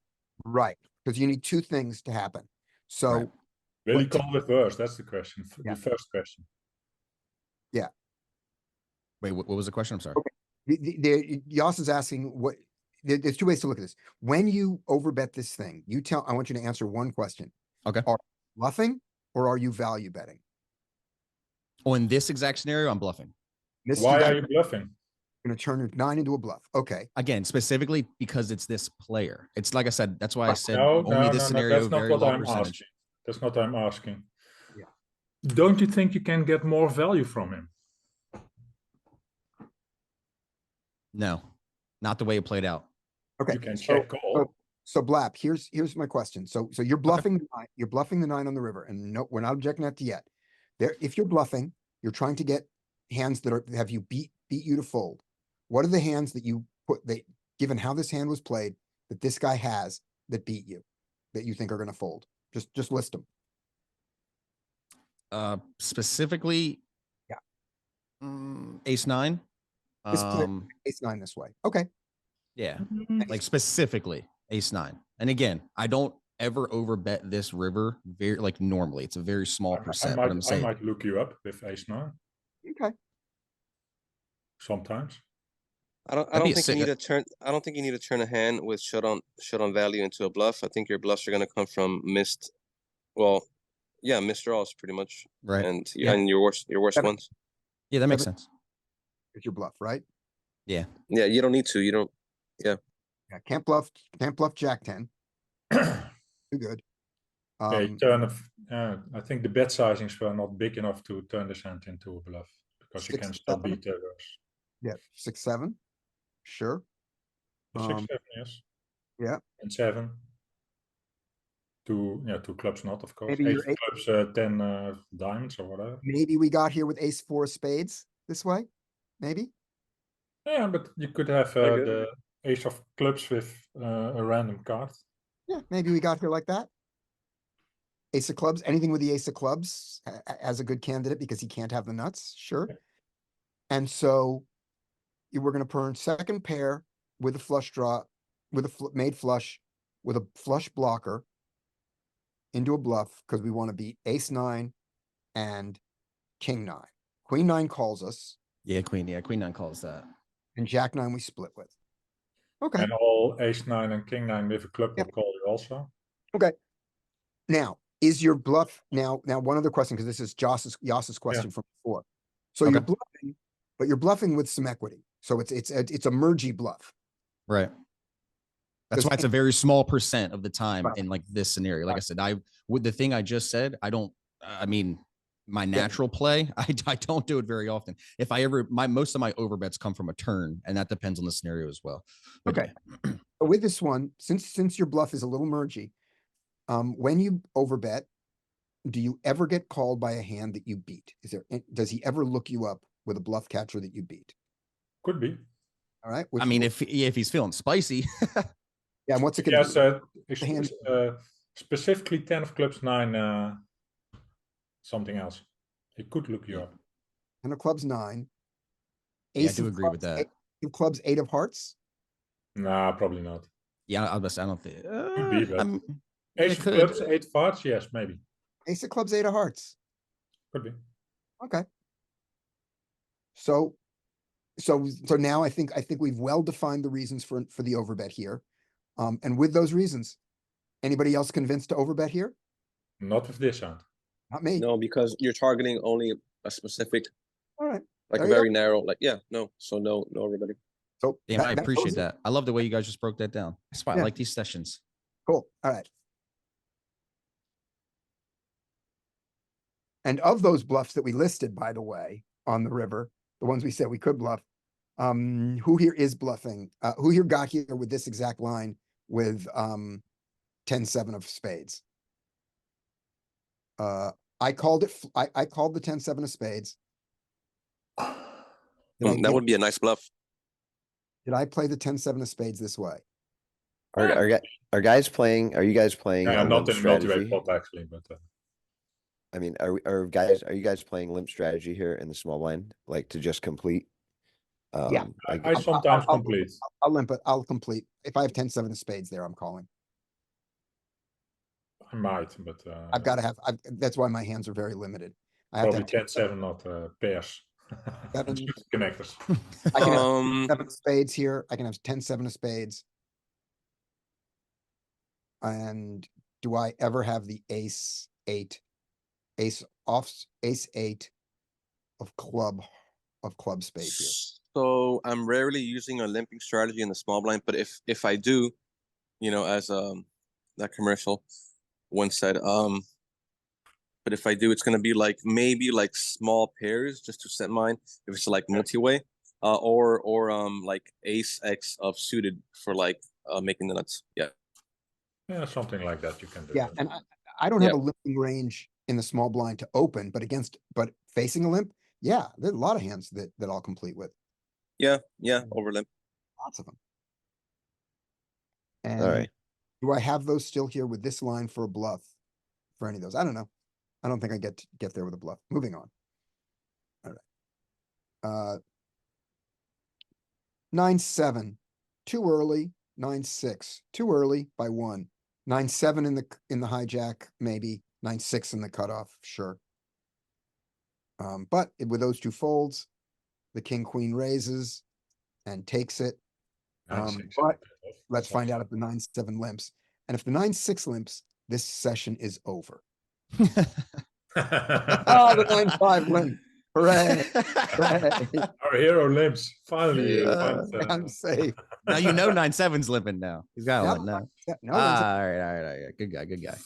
Right, because you need two things to happen. So Right. Will he What- call with worse? That's the question. Yeah. The first question. Wait, what was the question? I'm sorry. Yoss is asking what, there's two ways to look at this. When you overbet this thing, I want you to answer one question. Okay. Are you bluffing or are you value betting? Oh, in this exact scenario, I'm bluffing. This, Why you are you bluffing? gonna turn your 9 into a bluff. Okay, Again, specifically because it's this player. It's like I said, that's why I said No, only no, this no, no. scenario, That's not very what low I'm percentage. asking. That's not what I'm asking. Yeah. Don't you think you can get more value from him? No, not the way it played out. okay. You can So- check call. So Blap, here's my question. So you're bluffing the 9, you're bluffing the 9 on the river, and no, we're not objecting that to yet. There, if you're bluffing, you're trying to get hands that have you beat you to fold. What are the hands that you given how this hand was played, that this guy has that beat you, that you think are gonna fold? Just list them. Specifically, Yeah. Ace 9. This player- Ace 9 this way. Okay, Yeah, like specifically Ace 9. And again, I don't ever overbet this river very like normally. It's a very small percent, but I'm I saying might look you up with ace 9 okay. sometimes. I don't That'd be a think you sick- need to turn. I don't think you need to turn a hand with showdown value into a bluff. I think your bluffs are gonna come from missed. Well, yeah, missed draws pretty much, right. and Yeah. and your worst Seven. ones. Yeah, that makes Seven. sense. It's your bluff, right? Yeah. Yeah, you don't need to. You don't. Yeah, can't bluff Jack 10. Too good. Yeah, you turn I think the bet sizings were not big enough to turn this hand into a bluff because you 6, can still 7. beat the others. Yeah, 6, 7. Sure. 6, Um, 7, yes. yeah. And 7. Two clubs not, of course. Maybe Ace your of clubs, 10 diamonds or whatever. Maybe we got here with ace 4 spades this way, maybe? Yeah, but you could have Okay. the ace of clubs with a random card. Yeah, maybe we got here like that. Ace of clubs, anything with the ace of clubs as a good candidate because he can't have the nuts, sure. Yeah. And so you were gonna turn second pair with a flush draw, with a made flush, with a flush blocker into a bluff because we want to beat ace 9 and king 9. Queen 9 calls us Yeah, Queen 9 calls that. and Jack 9 we split with. Okay, And all ace 9 and king 9 with a club Yep. will call you also. okay. Now, is your bluff now one other question, because this is Yoss's question from before. So you're Okay. bluffing, but you're bluffing with some equity. So it's a mergy bluff. Right. That's Does why it's a very small percent of the time Right. in like this scenario. Like I Right. said, with the thing I just said, I mean, my natural play, I don't do it very often. If I ever, most of my overbets come from a turn, and that depends on the scenario as well. But Okay. But with this one, since your bluff is a little mergy, when you overbet, do you ever get called by a hand that you beat? Does he ever look you up with a bluff catcher that you beat? Could be. All right. I mean, if he's feeling spicy, yeah, and what's it gonna Yes, do? hand- specifically 10 of clubs, 9 something else. He could look you Yeah. up. 10 of clubs 9. Yeah, I Ace do of agree with clubs, that. 8 of clubs 8 of hearts. Nah, probably not. yeah, I don't think. Could be, but yeah, ace it of could. clubs, 8 of hearts, yes, maybe. Ace of clubs 8 of hearts. Could be. Okay. So now I think we've well defined the reasons for the overbet here. And with those reasons, anybody else convinced to overbet here? Not with this hand. Not me. No, because you're targeting only a specific, All right. like There a you go. very narrow, like no. So no, everybody. So Damn, I that appreciate goes- that. I love the way you guys just broke that down. That's why Yeah. I like these sessions. Cool. All right. And of those bluffs that we listed, by the way, on the river, the ones we said we could bluff, who here is bluffing? Who here got here with this exact line with 10-7 of spades? I called it. I called the 10-7 of spades. Did I That would be a nice bluff. Did I play the 10-7 of spades this way? Are guys playing? Are you guys playing a Not limp in a multi-way strategy? pot actually, but I mean, are you guys playing limp strategy here in the small blind, like to just complete? Yeah. Like I sometimes complete. I'll limp it. I'll complete. If I have 10-7 of spades there, I'm calling. I might, but I've got to have, that's why my hands are very limited. I have to probably have 10-7, not pairs. Seven. Just connectors. I can have Um, 7 of spades here. I can have 10-7 of spades. And do I ever have the ace 8, ace 8 of club spade here? so I'm rarely using a limping strategy in the small blind, but if I do, as that commercial once said, but if I do, it's gonna be like maybe like small pairs just to set mine. If it's like multi-way, or like ace X of suited for like making the nuts. Yeah. Yeah, something like that you can do. Yeah, and I don't have Yeah. a limping range in the small blind to open, but facing a limp, yeah, there's a lot of hands that I'll complete with, Yeah, over limp. lots of them. all And right. do I have those still here with this line for a bluff? For any of those? I don't know. I don't think I get there with a bluff. Moving on. All right. 9-7, too early. 9-6, too early by 1. 9-7 in the hijack, maybe. 9-6 in the cutoff, sure. But with those two folds, the king queen raises and takes it. 9-6. But let's find out if the 9-7 limps. And if the 9-6 limps, this session is over. Oh, the 9-5 limp. Hooray. Hooray. Our hero limps. Finally, I'm safe. Now you know 9-7's limping now. He's got Yeah, one now. yeah, no, All right. Good guy.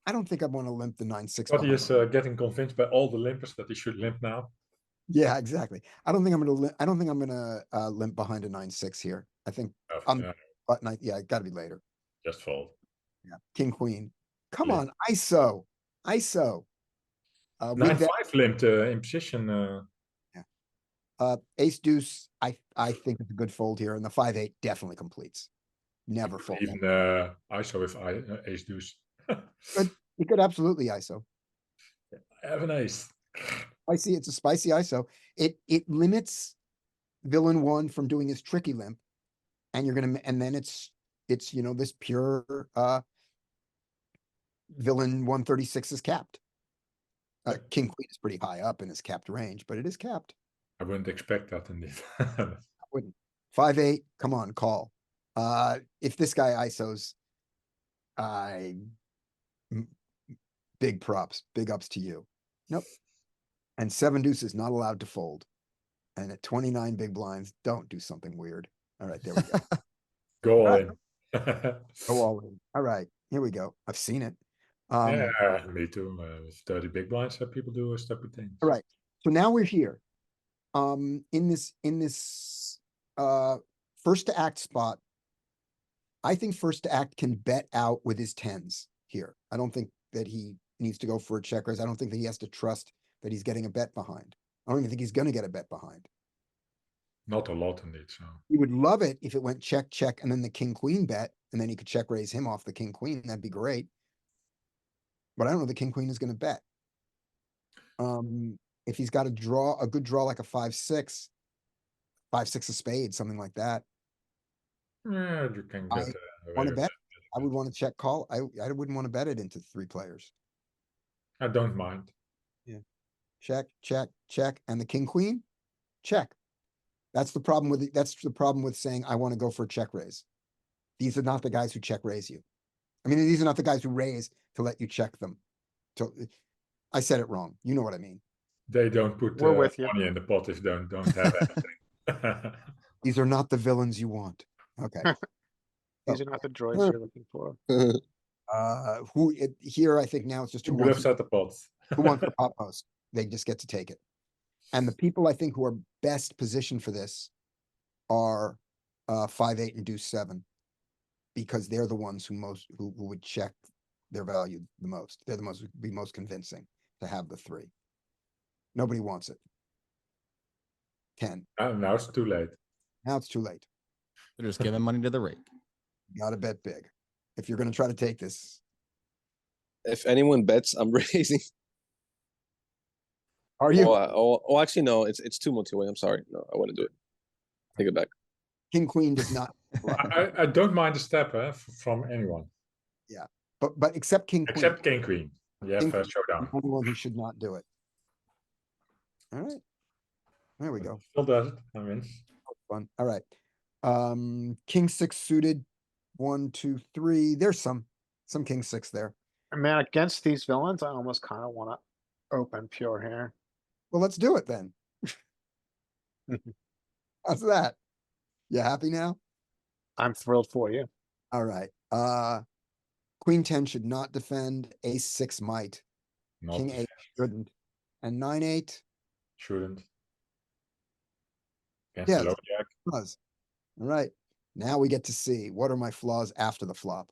I don't think I want to limp the 9-6. Scotty behind. is getting convinced by all the limpers that he should limp now. Yeah, exactly. I don't think I'm gonna limp behind a 9-6 here. I think but yeah, gotta be later. Just fold. Yeah, king queen. Come Limp. on, ISO. With 9-5 limped in position. ace deuce, I think it's a good fold here, and the 5-8 definitely completes. Never fold. Even ISO with ace deuce. You could absolutely ISO. I have an ace. It's a spicy ISO. It limits villain 1 from doing his tricky limp, and then it's this pure villain 136 is capped. King queen is pretty high up in his capped range, but it is capped. I wouldn't expect that indeed. I wouldn't. 5-8, come on, call. If this guy ISOs, big props, big ups to you. Nope. And 7 deuce is not allowed to fold. And at 29 big blinds, don't do something weird. All right, there we go. Go all Right. in. Go all in. All right, here we go. I've seen it. Yeah, me too. With 30 big blinds, people do stupid things. All right. So now we're here. In this first to act spot, I think first to act can bet out with his 10s here. I don't think that he needs to go for a check raise. I don't think that he has to trust that he's getting a bet behind. I don't even think he's going to get a bet behind. Not a lot indeed. So He would love it if it went check, check, and then the king queen bet, and then he could check raise him off the king queen. That'd be great. But I don't know the king queen is going to bet. If he's got a good draw like a 5-6, 5-6 of spades, something like that. yeah, you can get Want to bet? I would want to check call. I wouldn't want to bet it into 3 players. I don't mind. Yeah. Check, check, check, and the king queen, check. That's the problem with saying I want to go for a check raise. These are not the guys who check raise you. I mean, these are not the guys who raise to let you check them. So I said it wrong. You know what I mean. They don't put We're with you. money in the pot if they don't have anything. These are not the villains you want. Okay. These are not the droids you're looking for. Here I think now it's just Who who bluffs wants at the pot? the pot post. They just get to take it. And the people I think who are best positioned for this are 5-8 and deuce 7, because they're the ones who would check their value the most. They're the most would be most convincing to have the 3. Nobody wants it. 10. Now it's too late. Now it's too late. They're just giving money to the rake. Gotta bet big. If you're gonna try to take this. If anyone bets, I'm raising. Are you? Actually, no. It's too multi-way. I'm sorry. No, I want to do it. Take it back. King Queen does not. I don't mind a step from anyone But except King Queen. except King Queen. You have King a Queen, showdown. the only one who should not do it. All right. There we go. Still does it. I mean, Fun. All right. King 6 suited. 1, 2, 3. There's some King 6 there. Man, against these villains, I almost kind of want to open pure here. Well, let's do it then. How's that? You happy now? I'm thrilled for you. All right. Queen 10 should not defend. Ace 6 might. not King 8 shouldn't. And 9, 8 shouldn't. Against Yeah, the low jack. does. All right. Now we get to see what are my flaws after the flop.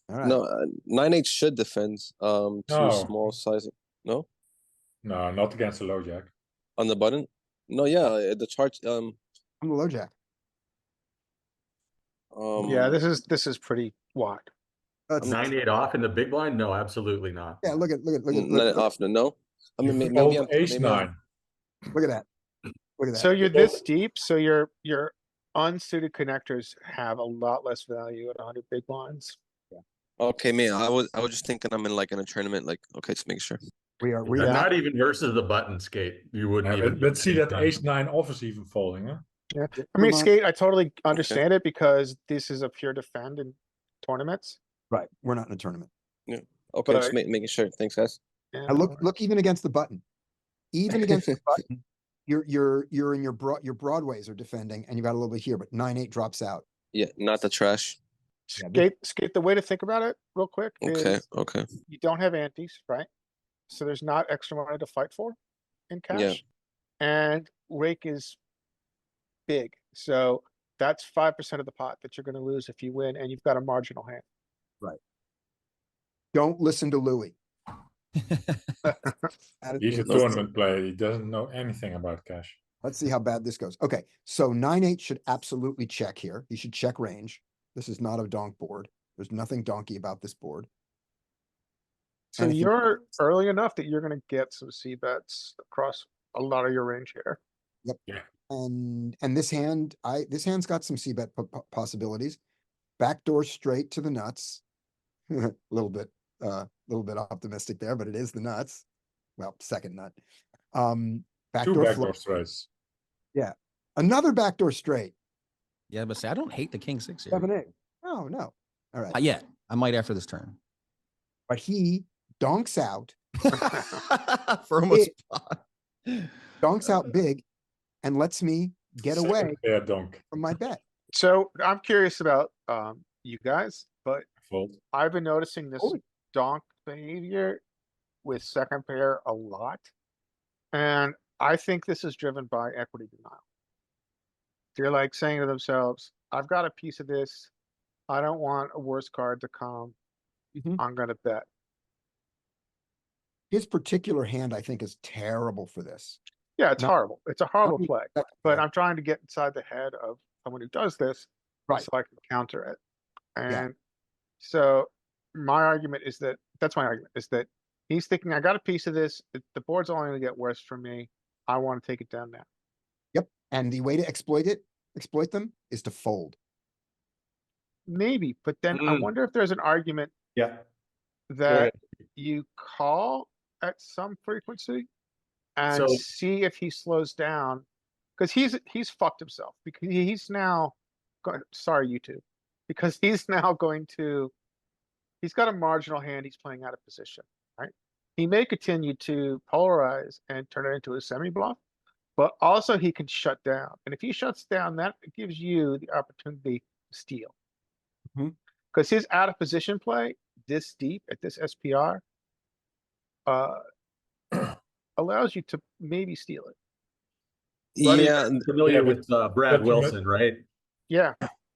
All right. No, 9-8 should defend. Too No. small sizing. No, No, not against the low jack. on the button. No, yeah, the chart. I'm the low jack. Yeah, this is pretty wide. That's, 9-8 off in the big blind? No, absolutely not. yeah, look at Not often. No, I mean You maybe fold I'm ace maybe I'm- 9. look at that. Look at that. So you're this deep, so your unsuited connectors have a lot less value at 100 big blinds. Okay, man. I was just thinking I'm in a tournament. Like, okay, just make sure. we are And not even versus the button skate. You wouldn't even. Let's see that ace ace 9 off is even folding. Huh? Yeah, I mean, Come on. skate, I totally understand it because this is a pure defend in tournaments. right. We're not in a tournament. Okay, just But- making sure. Thanks, guys. Yeah, And look even against the button. Even against the button, you're in your broadways are defending and you got a little bit here, but 9-8 drops out. Yeah, not the trash. Yeah, this- skate, the way to think about it real quick Okay, is okay. you don't have antes, right? So there's not extra money to fight for in cash. Yeah. And rake is big. So that's 5% of the pot that you're gonna lose if you win and you've got a marginal hand. Don't listen to Louis. He's a tournament player. He doesn't know anything about cash. Let's see how bad this goes. Okay, so 9-8 should absolutely check here. He should check range. This is not a donk board. There's nothing donkey about this board. So And if you- you're early enough that you're gonna get some C bets across a lot of your range here. And this hand's got some c bet possibilities. Backdoor straight to the nuts. A little bit optimistic there, but it is the nuts. Well, second nut. Two Backdoor backdoor flush. straights. Another backdoor straight. Yeah, but say I don't hate the king 6 here. 7-8. No, no. All right. Yeah, I might after this turn. But he donks out, For almost donks out big and lets me get away Yeah, donk. from my bet. So I'm curious about you guys, but Fold. I've been noticing this Oh. donk behavior with second pair a lot. And I think this is driven by equity denial. They're like saying to themselves, I've got a piece of this. I don't want a worse card to come. Mhm. I'm gonna bet. His particular hand, I think, is terrible for this. Yeah, it's No. horrible. It's a horrible Not play, even- but I'm trying to get inside the head of someone who does this. Right. So I can counter it. Yeah. And so my argument is that's my argument is that he's thinking, I got a piece of this. The board's only gonna get worse for me. I want to take it down now. Yep. And the way to exploit them is to fold. Maybe, but then I Mm. wonder if there's an argument Yeah. that you call at some frequency and So- see if he slows down. Cause he's fucked himself because he's now, sorry, YouTube, because he's now going to, he's got a marginal hand. He's playing out of position, right? He may continue to polarize and turn it into a semi bluff, but also he can shut down. And if he shuts down, that gives you the opportunity to steal. Mhm. Cause his out of position play this deep at this SPR allows you to maybe steal it. Buddy, Yeah, you're familiar yeah, but- with Brad but you Wilson, right? Yeah,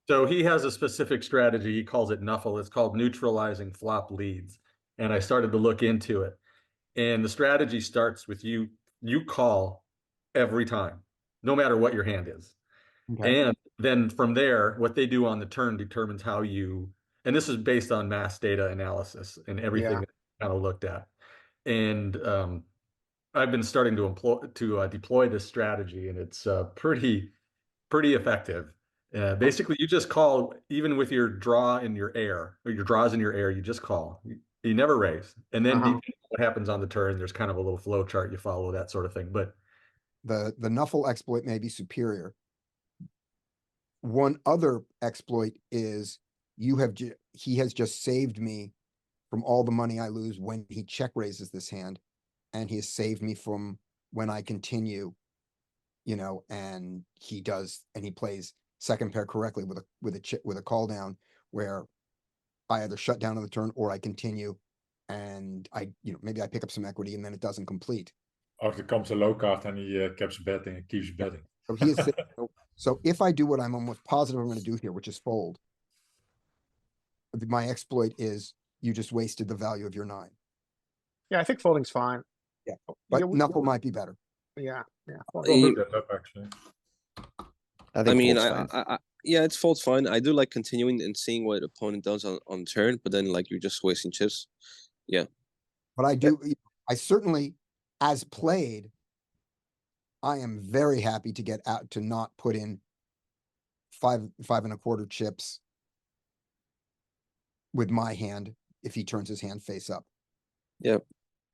So he has a specific strategy. He calls it Nuffle. It's called neutralizing flop leads. And I started to look into it. And the strategy starts with you call every time, no matter what your hand is. Okay. And then from there, what they do on the turn determines how you, and this is based on mass data analysis and everything Yeah. that kind of looked at. And I've been starting to deploy this strategy, and it's pretty effective. Basically, you just call even with your draw in your air, or your draws in your air. You just call. You never raise, and then depending on what happens on the turn, there's kind of a little flow chart you follow, that sort of thing. But The Nuffle exploit may be superior. One other exploit is he has just saved me from all the money I lose when he check raises this hand, and he has saved me from when I continue, you know, and he plays second pair correctly with a call down where I either shut down on the turn or I continue, and maybe I pick up some equity and then it doesn't complete. Or there comes a low card and he keeps betting and keeps betting. So he is so if I do what I'm almost positive I'm going to do here, which is fold, my exploit is you just wasted the value of your 9. Yeah, I think folding's fine. Yeah, but Yeah, Knuckle might be better. Yeah. Don't You- look that up actually. I I think mean, fold's fine. yeah, it's fold's fine. I do like continuing and seeing what opponent does on turn, but then like you're just wasting chips. But I certainly, as played, I am very happy to get out to not put in 5.25 chips with my hand if he turns his hand face up. Yep.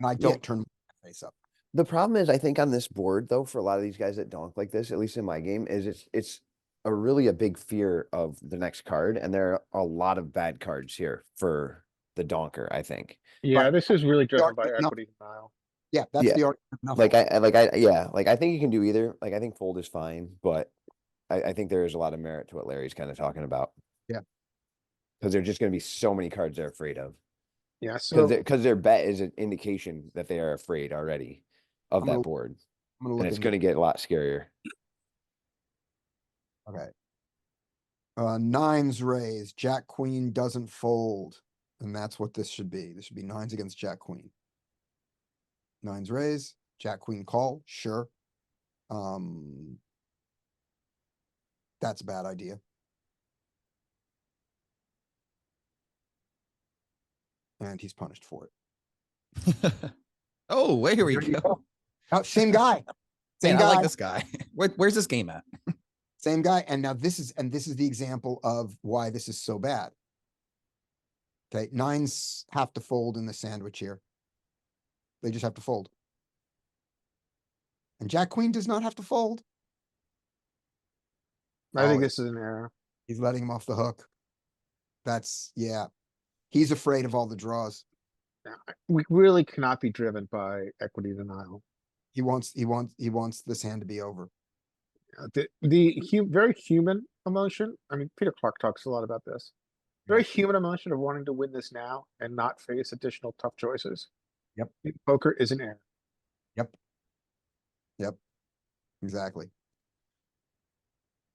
And I don't turn my face up. The problem is, I think on this board, though, for a lot of these guys that donk like this, at least in my game, is it's really a big fear of the next card, and there are a lot of bad cards here for the donker, I think. Yeah, But- this is really driven by argument, equity denial. Yeah, that's Yeah. the argument. of Like Knuckle. I think you can do either. Like, I think fold is fine, but I think there is a lot of merit to what Larry's kind of talking about. Yeah. Because there's just going to be so many cards they're afraid of. Yeah, so Because their bet is an indication that they are afraid already of I'm that gonna- board. I'm gonna And look it's in- going to get a lot scarier. Okay. Nines raised, Jack Queen doesn't fold, and that's what this should be. This should be nines against Jack Queen. Nines raise, Jack Queen call, sure. That's a bad idea. And he's punished for it. Oh, wait, here we There you go. Oh, same guy. Same Man, I guy. like this guy. Where's this game at? Same guy. And now this is the example of why this is so bad. Okay, nines have to fold in the sandwich here. They just have to fold. And Jack Queen does not have to fold. I think Oh, this is an error. He's letting him off the hook. Yeah. He's afraid of all the draws. We really cannot be driven by equity denial. He wants this hand to be over. Very human emotion. I mean, Peter Clark talks a lot about this. Very human emotion of wanting to win this now and not face additional tough choices. Yep. Poker is an error. Yep. Exactly.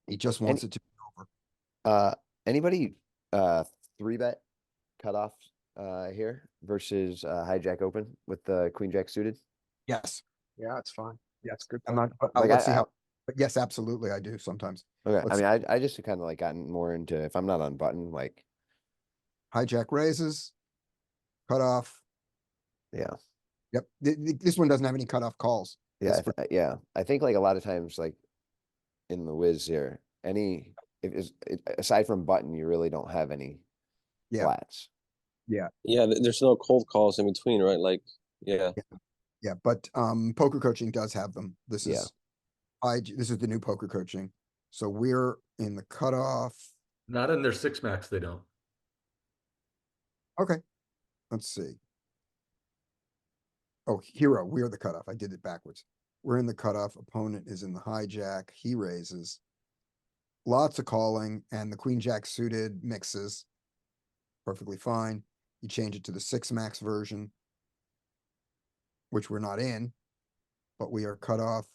He just wants it to be over. Anybody 3-bet cutoff here versus hijack open with the queen jack suited? Yes. Yeah, it's fine. Yeah, it's good. I'm not, Like, let's see how, but yes, absolutely, I do sometimes. Okay, Let's- I mean, I just kind of like gotten more into, if I'm not on button, like, Hijack raises. Cutoff. yeah. Yep. This one doesn't have any cutoff calls. Yeah, This yeah. I think like a lot of times, like in the whiz here, aside from button, you really don't have any Yeah. flats. Yeah, there's no cold calls in between, right? Like, yeah. Yeah, but poker coaching does have them. This Yeah. is this is the new poker coaching. So we're in the cutoff. not in their 6-max, they don't. Okay. Let's see. Oh, hero, we're the cutoff. I did it backwards. We're in the cutoff. Opponent is in the hijack. He raises. Lots of calling, and the queen jack suited mixes. Perfectly fine. You change it to the 6-max version, which we're not in, but we are cut off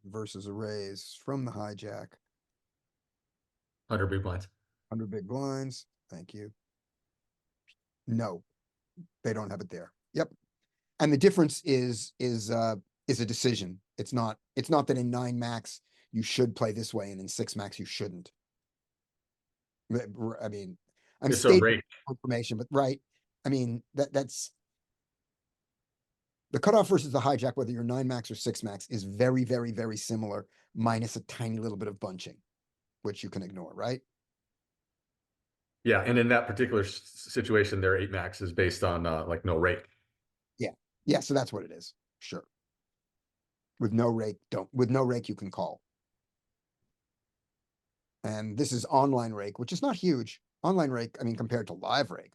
versus a raise from the hijack. 100 big blinds. 100 big blinds. Thank you. No, they don't have it there. Yep. And the difference is a decision. It's not that in 9 max you should play this way, and in six max, you shouldn't. I mean, I'm It's a stating rake. information, but right, I mean, that's the cutoff versus the hijack, whether you're 9 max or 6 max, is very, very, very similar, minus a tiny little bit of bunching, which you can ignore, right? Yeah, and in that particular situation, their 8 max is based on like no rake. Yeah, so that's what it is. Sure. With no rake, with no rake, you can call. And this is online rake, which is not huge. Online rake, I mean, compared to live rake.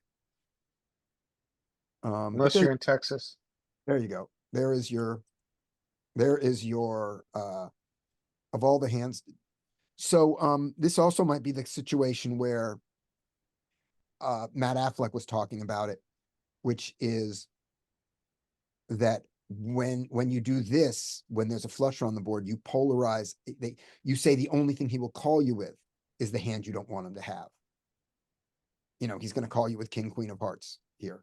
But Unless you're in Texas. there you go. There is your of all the hands. So this also might be the situation where Matt Affleck was talking about it, which is that when you do this, when there's a flusher on the board, you polarize, you say the only thing he will call you with is the hand you don't want him to have. You know, he's going to call you with king, queen of hearts here.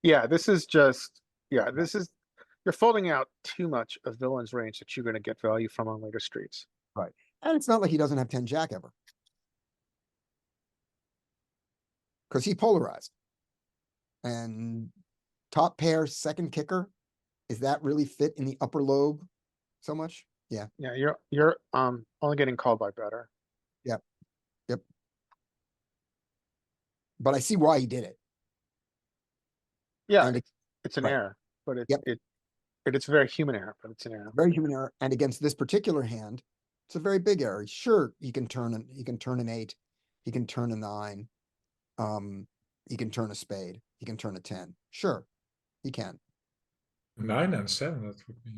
Yeah, this is just, yeah, this is, you're folding out too much of villain's range that you're gonna get value from on later streets. Right. And it's not like he doesn't have 10 jack ever. Because he polarized. And top pair, second kicker, is that really fit in the upper lobe so much? Yeah. Yeah, you're only getting called by better. But I see why he did it. Yeah, And it's an right. error, but Yep. it's a very human error, but it's an error. Very human error. And against this particular hand, it's a very big error. Sure, he can turn an 8, he can turn a 9, he can turn a spade, he can turn a 10. Sure, he can. 9 and 7, that would be,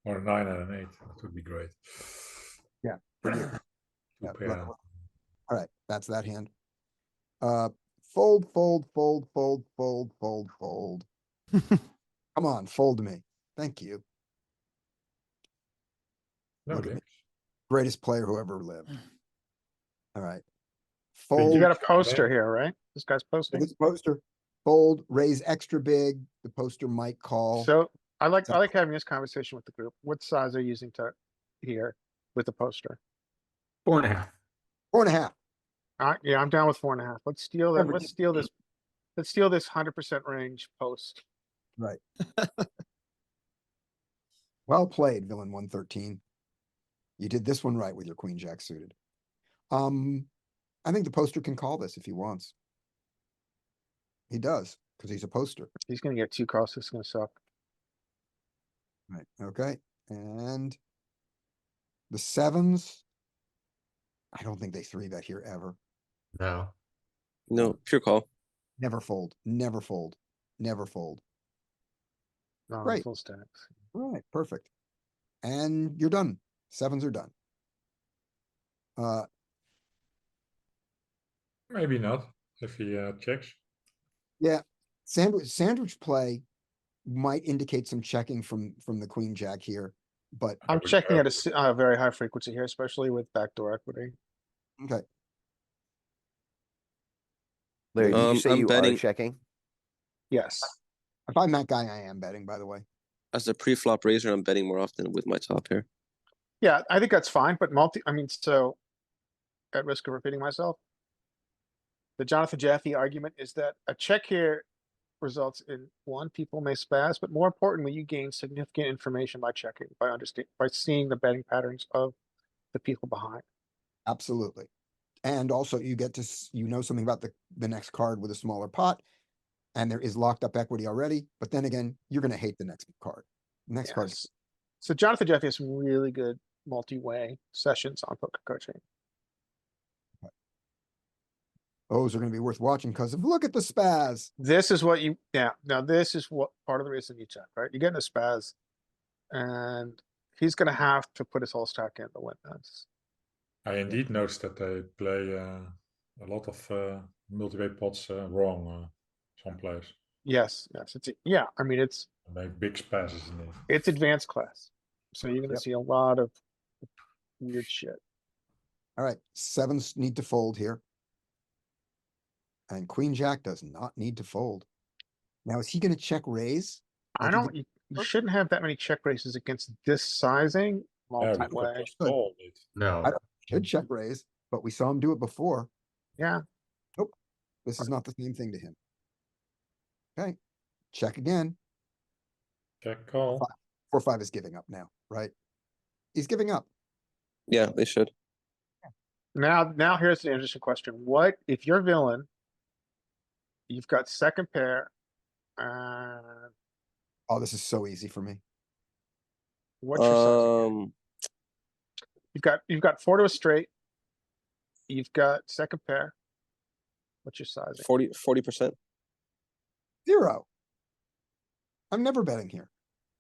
or a 9 and an 8, that would be great. Yeah. Two Yeah, pair. all right, that's that hand. Fold, fold, fold, fold, fold, fold, fold. Come on, fold me. Thank you. No Look at me. licks. Greatest player who ever lived. All right. You Fold. got a poster here, right? This guy's posting. This poster. Fold, raise extra big. The poster might call. So I like having this conversation with the group. What size are you using to here with the poster? 4.5. 4.5. Yeah, I'm down with 4.5. Let's steal that. Never Let's did. steal this. Let's steal this 100% range post. Right. Well played, villain 113. You did this one right with your queen jack suited. I think the poster can call this if he wants. He does, because he's a poster. He's gonna get 2 calls. It's gonna suck. Right, okay, and the 7s. I don't think they 3-bet here ever. No. No, pure call. Never fold, never fold, never fold. No, Right. full stacks. Right, perfect. And you're done. 7s are done. Maybe not, if he checks. Yeah, sandwich play might indicate some checking from the queen jack here, but I'm would checking go. at a very high frequency here, especially with backdoor equity. okay. Larry, did you I'm say you betting- are checking? Yes. If I'm that guy, I am betting, by the way. As a pre-flop raiser, I'm betting more often with my top pair. Yeah, I think that's fine, but I mean, so at risk of repeating myself, the Jonathan Jaffe argument is that a check here results in one, people may spaz, but more importantly, you gain significant information by checking, by seeing the betting patterns of the people behind. Absolutely. And also you get to, something about the next card with a smaller pot, and there is locked up equity already, but then again, you're going to hate the next card. Next card. Yes. So Jonathan Jaffe has some really good multi-way sessions on poker coaching. Those are going to be worth watching because of, look at the spaz. This is what now this is what part of the reason you check, right? You're getting a spaz and he's gonna have to put his whole stack in to win this. I indeed noticed that they play a lot of multi-way pots wrong, some players. Yes, I mean, it's Make big spasses in it. it's advanced class. So you're gonna Yep. see a lot of weird shit. All right, 7s need to fold here. And queen jack does not need to fold. Now, is he going to check raise? I Like he don't, did- you shouldn't have that many check raises against this sizing Yeah, we could multi-way. just call it. No. I don't- Should check raise, but we saw him do it before. Yeah, This is not the same thing to him. Okay, check again. Check call. 4-5 is giving up now, right? He's giving up. Yeah, they should. now here's the interesting question. What if you're villain? You've got second pair. Oh, this is so easy for me. What's your size? Again? You've got 4 to a straight. You've got second pair. What's your size? 40%. 0. I'm never betting here.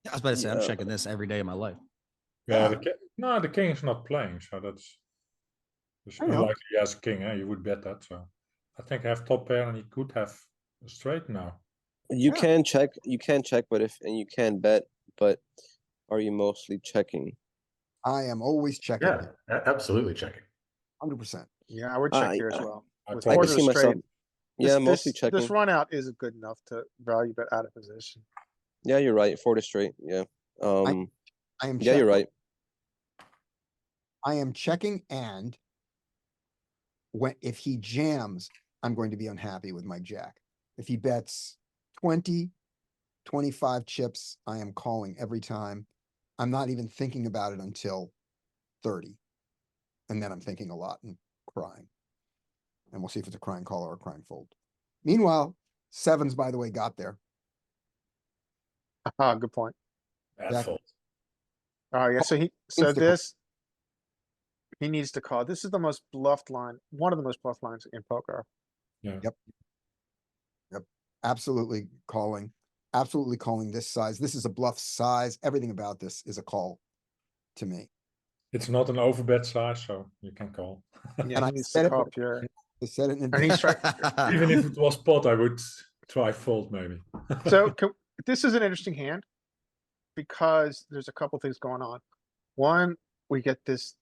I was about to say, I'm Yeah. checking this every day of my life. Yeah, Yeah. no, the king is not playing, so that's I know. unlikely he has a king. You would bet that. So I think I have top pair, and he could have a straight now. You Yeah. can check, and you can bet, but are you mostly checking? I am always checking Yeah, here, absolutely checking. 100%. Yeah, I would check I- here as well. I With thought- I four can to see a myself. straight, Yeah, this- mostly this- checking. This run out isn't good enough to value bet out of position. Yeah, you're right. 4 to straight. Yeah. I am Yeah, you're checking. right. I am checking, and if he jams, I'm going to be unhappy with my jack. If he bets 20, 25 chips, I am calling every time. I'm not even thinking about it until 30. And then I'm thinking a lot and crying. And we'll see if it's a crying call or a crying fold. Meanwhile, 7s, by the way, got there. Ah, good point. Bad Jack- fault. Oh, yeah, so Insta- this. He needs to call. This is the most bluffed line, one of the most bluffed lines in poker. Yeah. Yep. Absolutely calling. Absolutely calling this size. This is a bluff size. Everything about this is a call to me. It's not an overbet size, so you can call. Yeah, And I he needs said to it call before. pure. I said it in. And he's trying, Even if it was pot, I would try fold maybe. so this is an interesting hand. Because there's a couple things going on. One, we get this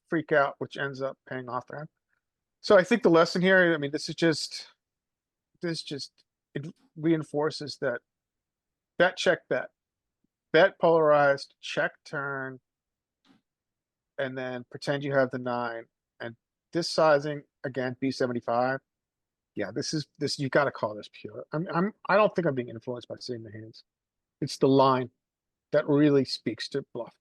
freak out, which ends up paying off there. So I think the lesson here, I mean, this it reinforces that bet, check, bet polarized, check turn. And then pretend you have the 9, and this sizing, again, B75. Yeah, you gotta call this pure. I don't think I'm being influenced by seeing the hands. It's the line that really speaks to bluff.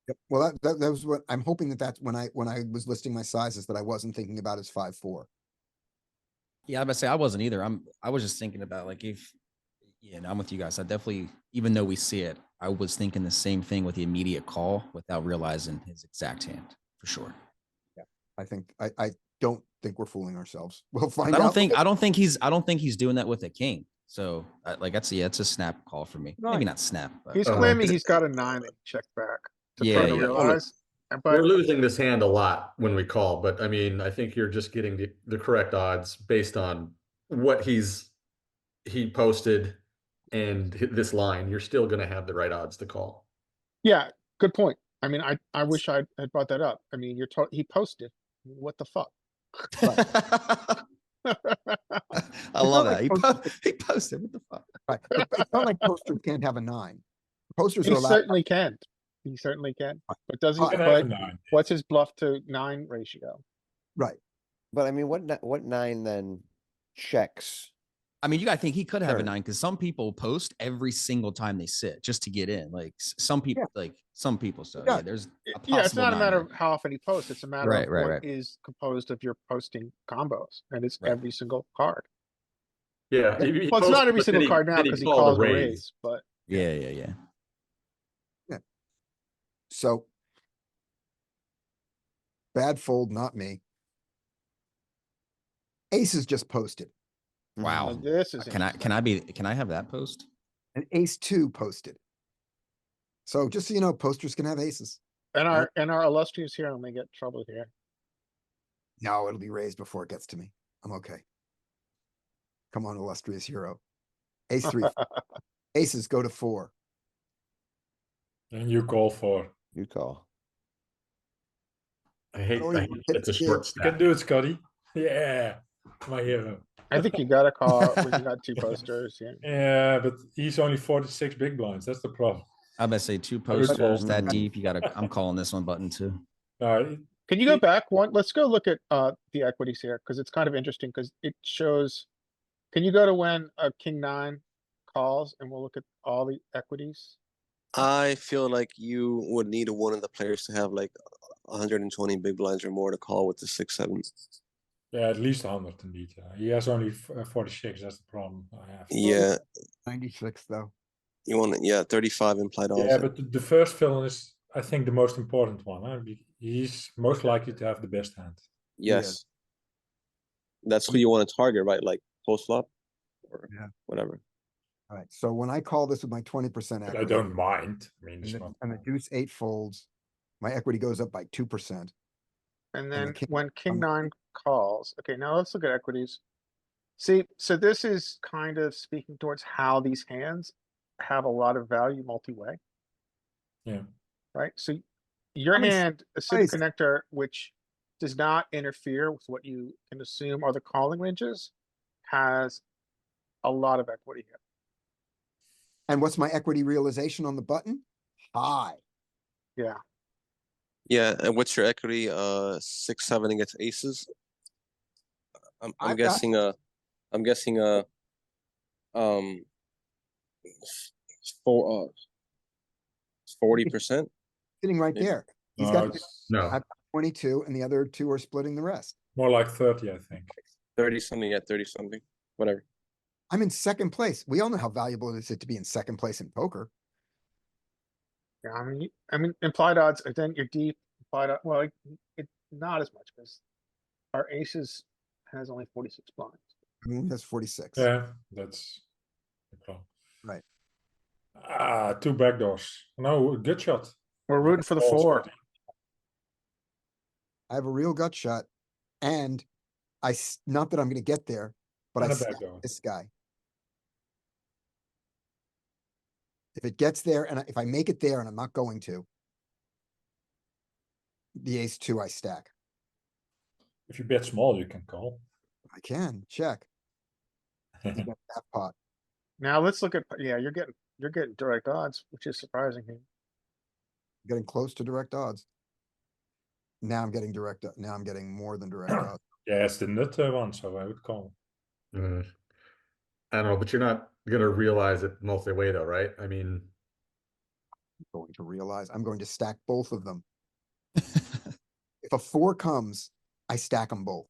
Yep. Well, that was what I'm hoping that's when I was listing my sizes, that I wasn't thinking about as 5-4. Yeah, I'm about to say I wasn't either. I was just thinking about like if I'm with you guys. I definitely, even though we see it, I was thinking the same thing with the immediate call without realizing his exact hand for sure. I think I don't think we're fooling ourselves. We'll find I don't out. think he's doing that with a king. So like that's a snap call for me. Maybe Right. not snap, but He's claiming he's got a 9 that he checked back. To Yeah, further yeah. realize. We're But losing this hand a lot when we call, but I mean, I think you're just getting the correct odds based on what he posted and this line. You're still going to have the right odds to call. yeah, good point. I mean, I wish I had brought that up. I mean, he posted. What the fuck? I love like that. He posted. What the fuck? Right. It's not like posters can't have a 9. Posters He are allowed. certainly can. He certainly can. But does he, Can have a but 9. what's his bluff to 9 ratio? Right. But I mean, what 9 then checks? I mean, you gotta think he could have a Sure. 9 because some people post every single time they sit just to get in. Like some people, So Yeah. yeah, there's a Yeah, it's possible not a 9 matter there. of how often he posts. It's a matter Right, of right, what right. is composed of your posting combos. And it's Right. every single card. Yeah. Well, it's not every single card now because he calls a raise, but Yeah. So. Bad fold, not me. Aces just posted. Wow. this is. Can I have that post? And ace 2 posted. So just so you know, posters can have aces. And our illustrious hero may get trouble here. No, it'll be raised before it gets to me. I'm okay. Come on, illustrious hero. Ace 3. Aces go to 4. And you call for. You call. I hate don't even it's a hit short You can stack. do it, Scotty. Yeah. My hero. I think you gotta call when you got two posters, yeah. Yeah, but he's only 46 big blinds. That's the problem. I bet say two I would call. posters that Mhm. deep. You gotta. I'm calling this one button too. Can you go back one? Let's go look at the equities here, because it's kind of interesting, because it shows. Can you go to when a king nine calls and we'll look at all the equities? I feel like you would need one of the players to have like 120 big blinds or more to call with the 6-7. Yeah, at least 100 indeed. He has only 46. That's the problem I have. Yeah, 96 though. you want it, 35 implied odds. Yeah, but the first villain is, I think, the most important one. Huh? He's most likely to have the best hand. Yes. That's who you want to target, right? Like post flop or Yeah. whatever. All right, so when I call this with my 20% But equity. I don't mind. I mean, And it's the, not. and the deuce 8 folds, my equity goes up by 2%. And the then king when king comes- nine calls, okay, now let's look at equities. See, so this is kind of speaking towards how these hands have a lot of value multi-way, Yeah. right? So your I'm in hand, a suited place. connector, which does not interfere with what you can assume are the calling ranges, has a lot of equity here. And what's my equity realization on the button? High. Yeah, Yeah, and what's your equity? 6-7 against aces. I'm I've got- guessing I'm guessing um 40%. Sitting right Yeah. there. He's No, got it's No. I've got 22 and the other two are splitting the rest. more like 30, I think. 30 something, 30 something. Whatever. I'm in second place. We all know how valuable it is to be in second place in poker. yeah, I mean, implied odds, then you're deep, implied, well, it not as much, because our aces has only 46 blinds. That's 46. Yeah, that's the problem. Right. Ah, two backdoors. No, good shot. We're rooting for the Balls, four. Scotty. I have a real gut shot and not that I'm gonna get there, but And I a stack backdoor. this guy. If it gets there and if I make it there and I'm not going to, the ace two I stack. If you bet small, you can call. I can check. He's got that pot. Now let's look at, yeah, you're getting direct odds, which is surprising here. Getting close to direct odds. Now I'm getting now I'm getting more than direct odds. Yeah, it's the nut one, so I would call. Mm. I don't know, but you're not gonna realize it multi-way though, right? I mean, I'm going to realize I'm going to stack both of them. If a 4 comes, I stack them both.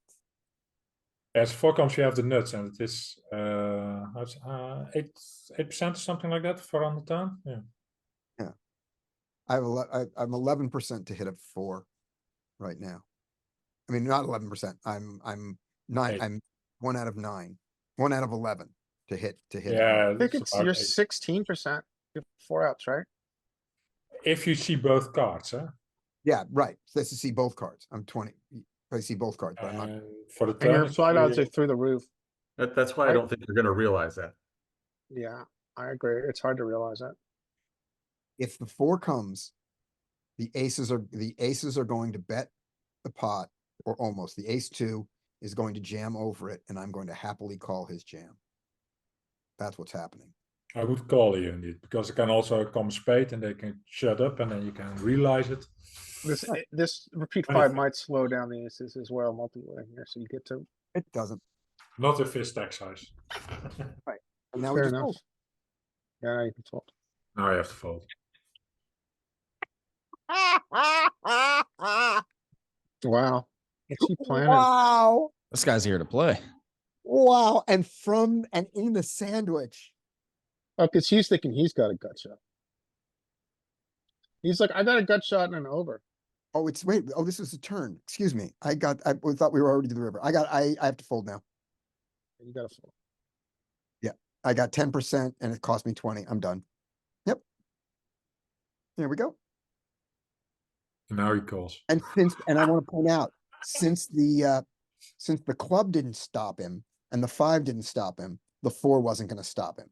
As 4 comes, you have the nuts, and it is 8% or something like that for on the turn. Yeah. I'm 11% to hit a 4 right now. I mean, not 11%. I'm 9. Eight. I'm 1 out of 9. 1 out of 11 to hit. Yeah, I think it's you're about 8. 16%, you have 4 outs, right? If you see both cards, huh? Yeah, right. So that's to see both cards. I'm 20. I see both cards, but I'm not. And for the And turn, your it's implied odds are only- through the roof. that's why I don't think you're gonna realize that. Yeah, I agree. It's hard to realize that. If the 4 comes, the aces are going to bet the pot, or almost. The ace 2 is going to jam over it, and I'm going to happily call his jam. That's what's happening. I would call you indeed, because it can also come spade, and they can shut up, and then you can realize it. This repeat Funny 5 thing. might slow down the aces as well, multi-way here, so you get to, It doesn't. Not if it's stack size. And now we fair just enough. fold. Yeah, now you can fold. Now you have to fold. Wow. What's he planning? Wow. This guy's here to play. Wow. And in the sandwich. Oh, cause he's thinking he's got a gut shot. He's like, I got a gut shot and an over. Oh, this is a turn. Excuse me. I thought we were already to the river. I have to fold now. You gotta fold. I got 10% and it cost me 20. I'm done. Yep. There we go. Now he calls. And I want to point out, since the club didn't stop him and the 5 didn't stop him, the 4 wasn't going to stop him.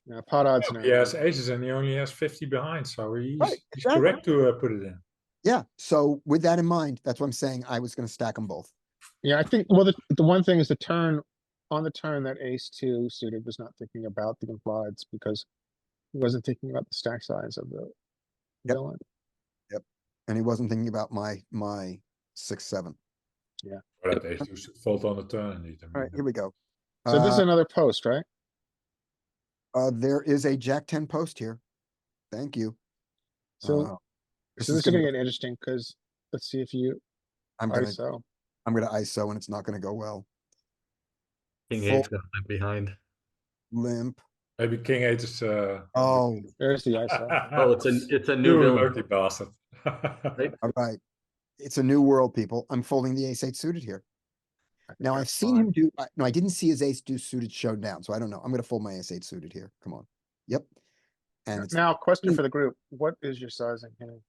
Yeah, pot odds now. He has aces, and he only has 50 behind, so he's exactly. correct to put it in. Yeah. So with that in mind, that's what I'm saying. I was going to stack them both. Yeah, I think, well, the one thing is the turn, on the turn that ace two suited was not thinking about the implieds because he wasn't thinking about the stack size of the Yep. villain. And he wasn't thinking about my 6-7. Or that ace two should fold on the turn indeed. I All right, mean, here we go. So this is another post, right? There is a Jack-10 post here. Thank you. So, Uh, so this is gonna get interesting, cause let's see if you I'm gonna ISO. ISO and it's not gonna go well. King Full eight's gonna limp behind. limp. maybe king eight is. Oh, There's the ISO. Oh, it's a new You villain. lucky bastard. Right? all right. It's a new world, people. I'm folding the ace-8 suited here. I think Now I've that's seen fine. him do, no, I didn't see his ace do suited showdown, so I don't know. I'm gonna fold my ace-8 suited here. Come on. Yep. And it's Now, question for the group, what is your sizing here?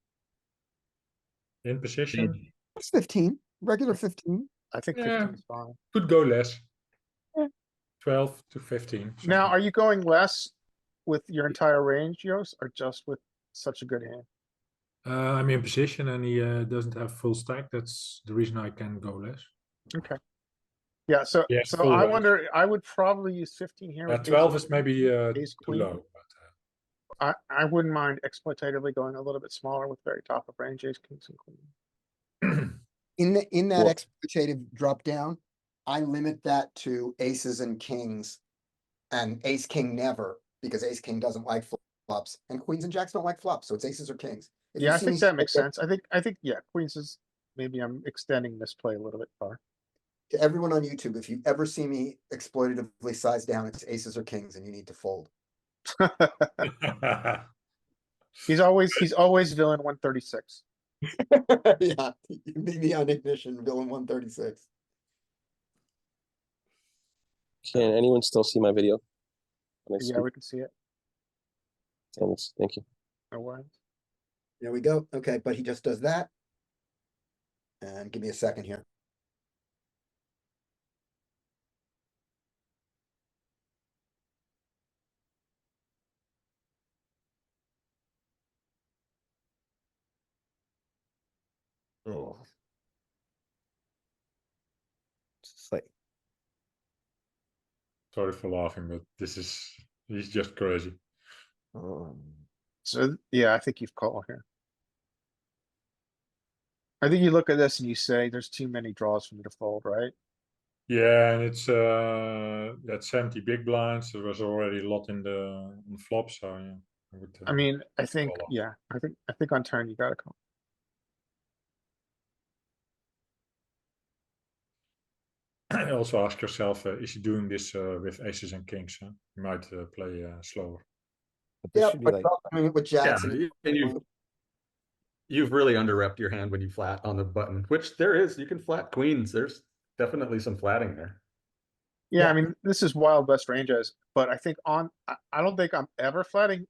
In position. it's 15, regular 15. I think Yeah. 15 is fine. Could go less. Yeah. 12 to 15. Now, something. are you going less with your entire range, Yost, or just with such a good hand? I'm in position and he doesn't have full stack. That's the reason I can go less. Okay. Yeah, so, Yes, so full I range. wonder, I would probably use 15 here. with 12 ace- is maybe ace too queen. low. I wouldn't mind exploitatively going a little bit smaller with very top of range, ace, kings and queens. In that Well- exploitative drop down, I limit that to aces and kings. And ace king never, because ace king doesn't like flops, and queens and jacks don't like flops, so it's aces or kings. If you Yeah, I see think me that makes split sense. I think, yeah, queens is, maybe I'm extending this play a little bit far. To everyone on YouTube, if you ever see me exploitatively size down, it's aces or kings, and you need to fold. He's always villain 136. Yeah, you beat me on ignition, villain 136. Can anyone still see my video? When I Yeah, speak? we can see it. Thanks. Thank you. No worries. There we go. Okay, but he just does that. And give me a second here. Oh. It's like, Sorry for laughing, but he's just crazy. So, yeah, I think you've called here. I think you look at this and you say, there's too many draws for me to fold, right? Yeah, and it's that's 70 big blinds. There was already a lot in the on flop, so yeah. I would, I mean, I think, call off. yeah, I think on turn you gotta call. Also ask yourself, is he doing this with aces and kings? Huh? You might play slower. but this Yeah, should be but like, doing it with Yeah, jacks and and you've really underrepped your hand when you flat on the button, which there is. You can flat queens. There's definitely some flatting there. Yeah, I Yeah. mean, this is wild west ranges, but I think I don't think I'm ever flatting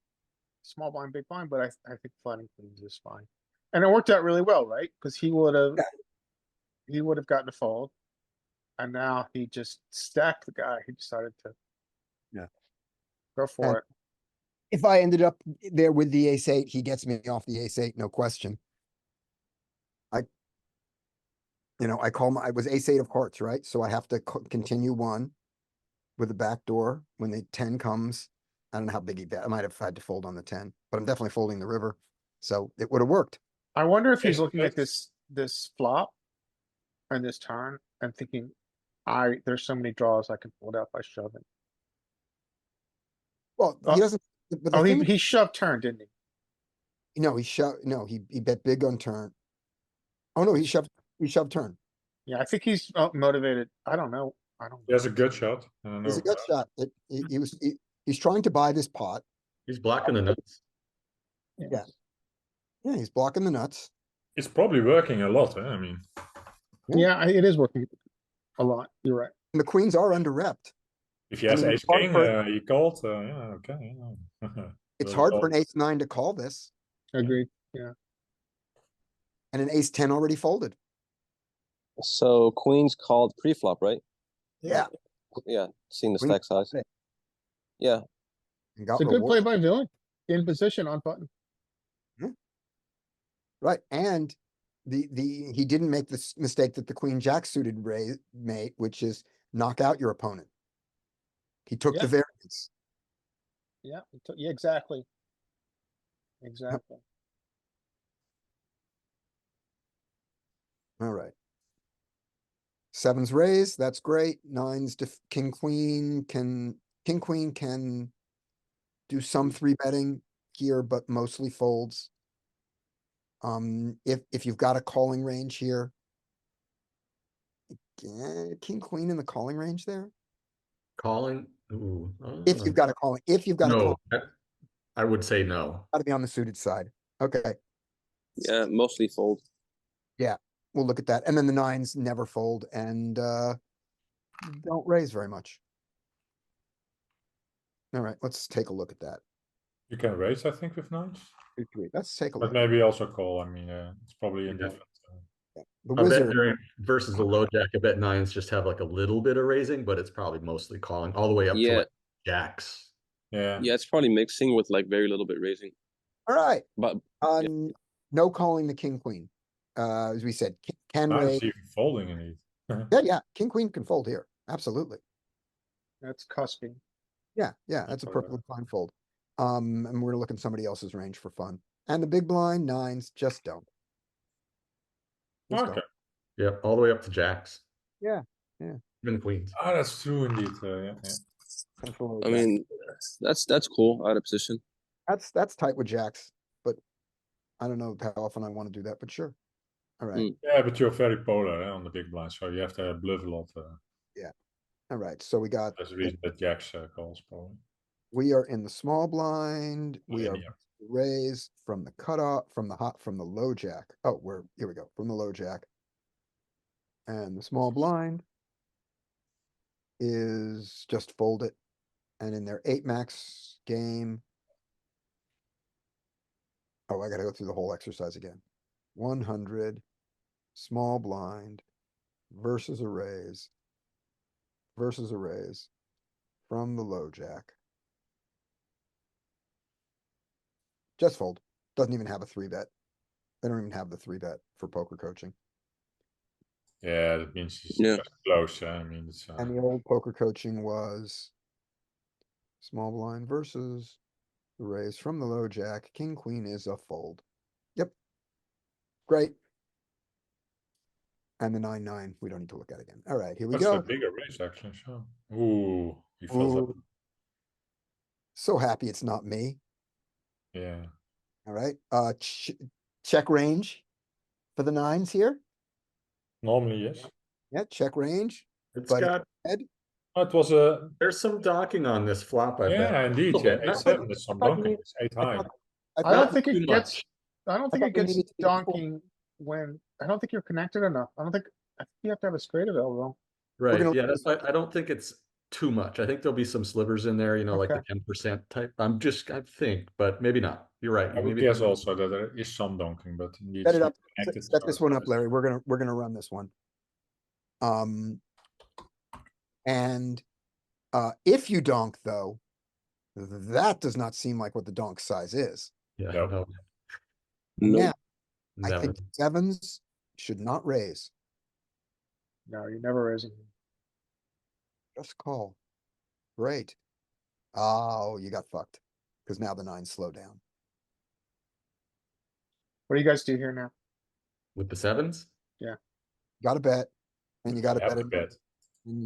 small blind, big blind, but I think flatting queens is fine. And it worked out really well, right? Cause he would have gotten a fold. And now he just stacked the guy. He decided to. Yeah. Go for it. if I ended up there with the ace-8, he gets me off the ace-8, no question. I was ace-8 of hearts, right? So I have to continue one with the back door when the 10 comes. I don't know how big he bet. I might have had to fold on the 10, but I'm definitely folding the river. So it would have worked. I wonder if he's Ace looking at six. this flop. And this turn and thinking, there's so many draws I can fold out by shoving. Well, Oh, he doesn't, but the Oh, thing, he shoved turn, didn't he? no, he bet big on turn. Oh, no, he shoved turn. Yeah, I think he's motivated. I don't know. He has a good shot. I don't It's a know. good shot. He's trying to buy this pot. He's blocking the nuts. Yeah. Yeah, he's blocking the nuts. It's probably working a lot. I mean, Yeah, it is working a lot. You're right. And the queens are under repped. if he has mean, ace it's hard king, for- he called. Yeah, okay. Yeah. It's Well, hard he for an called. ace-9 to call this, Agreed. Yeah. and an ace-10 already folded. So queens called pre-flop, right? Yeah. Yeah, seeing the Queen stack size. called it. Yeah, And got It's a good play rewarded. by villain. In position on button. Right, and he didn't make this mistake that the queen jack suited raise made, which is knock out your opponent. He took the Yeah. variance. Yeah, yeah, exactly. Exactly. All right. Sevens raise, that's great. Nines, king, queen can do some three betting here, but mostly folds. If you've got a calling range here. King, queen in the calling range there? Calling. Ooh, If you've got a calling, if you've got a no, call, I would say no. gotta be on the suited side. Okay, Yeah, mostly fold. we'll look at that. And then the nines never fold and, don't raise very much. All right, let's take a look at that. You can raise, I think, with nines, 2-3. Let's take a but look. maybe also call. I mean, it's probably Yeah. indifferent. The I bet wizard, during versus the low jack, I bet nines just have like a little bit of raising, but it's probably mostly calling all the way up to Yeah, like jacks. Yeah. yeah, it's probably mixing with like very little bit raising. all right, But no calling the king, queen. As we said, can Now raise. it's even folding indeed. Yeah, king, queen can fold here. Absolutely. That's cusping. Yeah, that's a for perfectly fine fold. And we're gonna look in somebody else's range for fun. And the big blind nines just don't. Just Okay. don't. Yep, all the way up to jacks. Yeah. Even queens. Ah, that's true indeed. Yeah. Control I jack. mean, that's cool out of position. That's tight with jacks, but I don't know how often I want to do that, but sure. All right, Yeah, but you're very polar on the big blind, so you have to bluff a lot. all right. So we got, That's the reason that Jacks calls probably. we are in the small blind. We are Yeah. raise from the cutoff, from the low jack. Oh, here we go, from the low jack. And the small blind is just fold it. And in their 8 max game. Oh, I gotta go through the whole exercise again. 100, small blind versus a raise from the low jack. Just fold. Doesn't even have a 3-bet. They don't even have the 3-bet for poker coaching. Yeah, that means it's Yeah. just close. I mean, it's And the old poker coaching was small blind versus the raise from the low jack. King, queen is a fold. Yep. Great. And the 9-9, we don't need to look at it again. All right, here we that's a go. bigger raise actually. So, ooh, he fills up. Ooh. So happy it's not me. Yeah. All right, check range for the nines here. Normally, yes. Yeah, check range. It's But got Oh, it was a there's some docking on this flop, I bet. yeah, indeed. Little Yeah, bit. 8-7. There's some I thought you donking. need- It's 8 I high. thought- I thought don't think too it gets, much. I don't think thought it we gets needed to be full. donking I don't think you're connected enough. I think you have to have a straight available. Right. gonna- Yeah, that's why I don't think it's too much. I think there'll be some slivers in there, like the Okay. 10% type. I think, but maybe not. You're right. I would Maybe guess also that there is some donking, but indeed Set it's it not up, connected. set so this it's one not up, Larry. We're gonna run this one. And if you donk though, that does not seem like what the donk size is. yeah, Nope. no, Now, I never. think sevens should not raise. No, you're never raising. Just call. Great. Oh, you got fucked. Because now the nines slow down. What do you guys do here now? With the sevens? Gotta bet. And you gotta You have bet to it. bet. And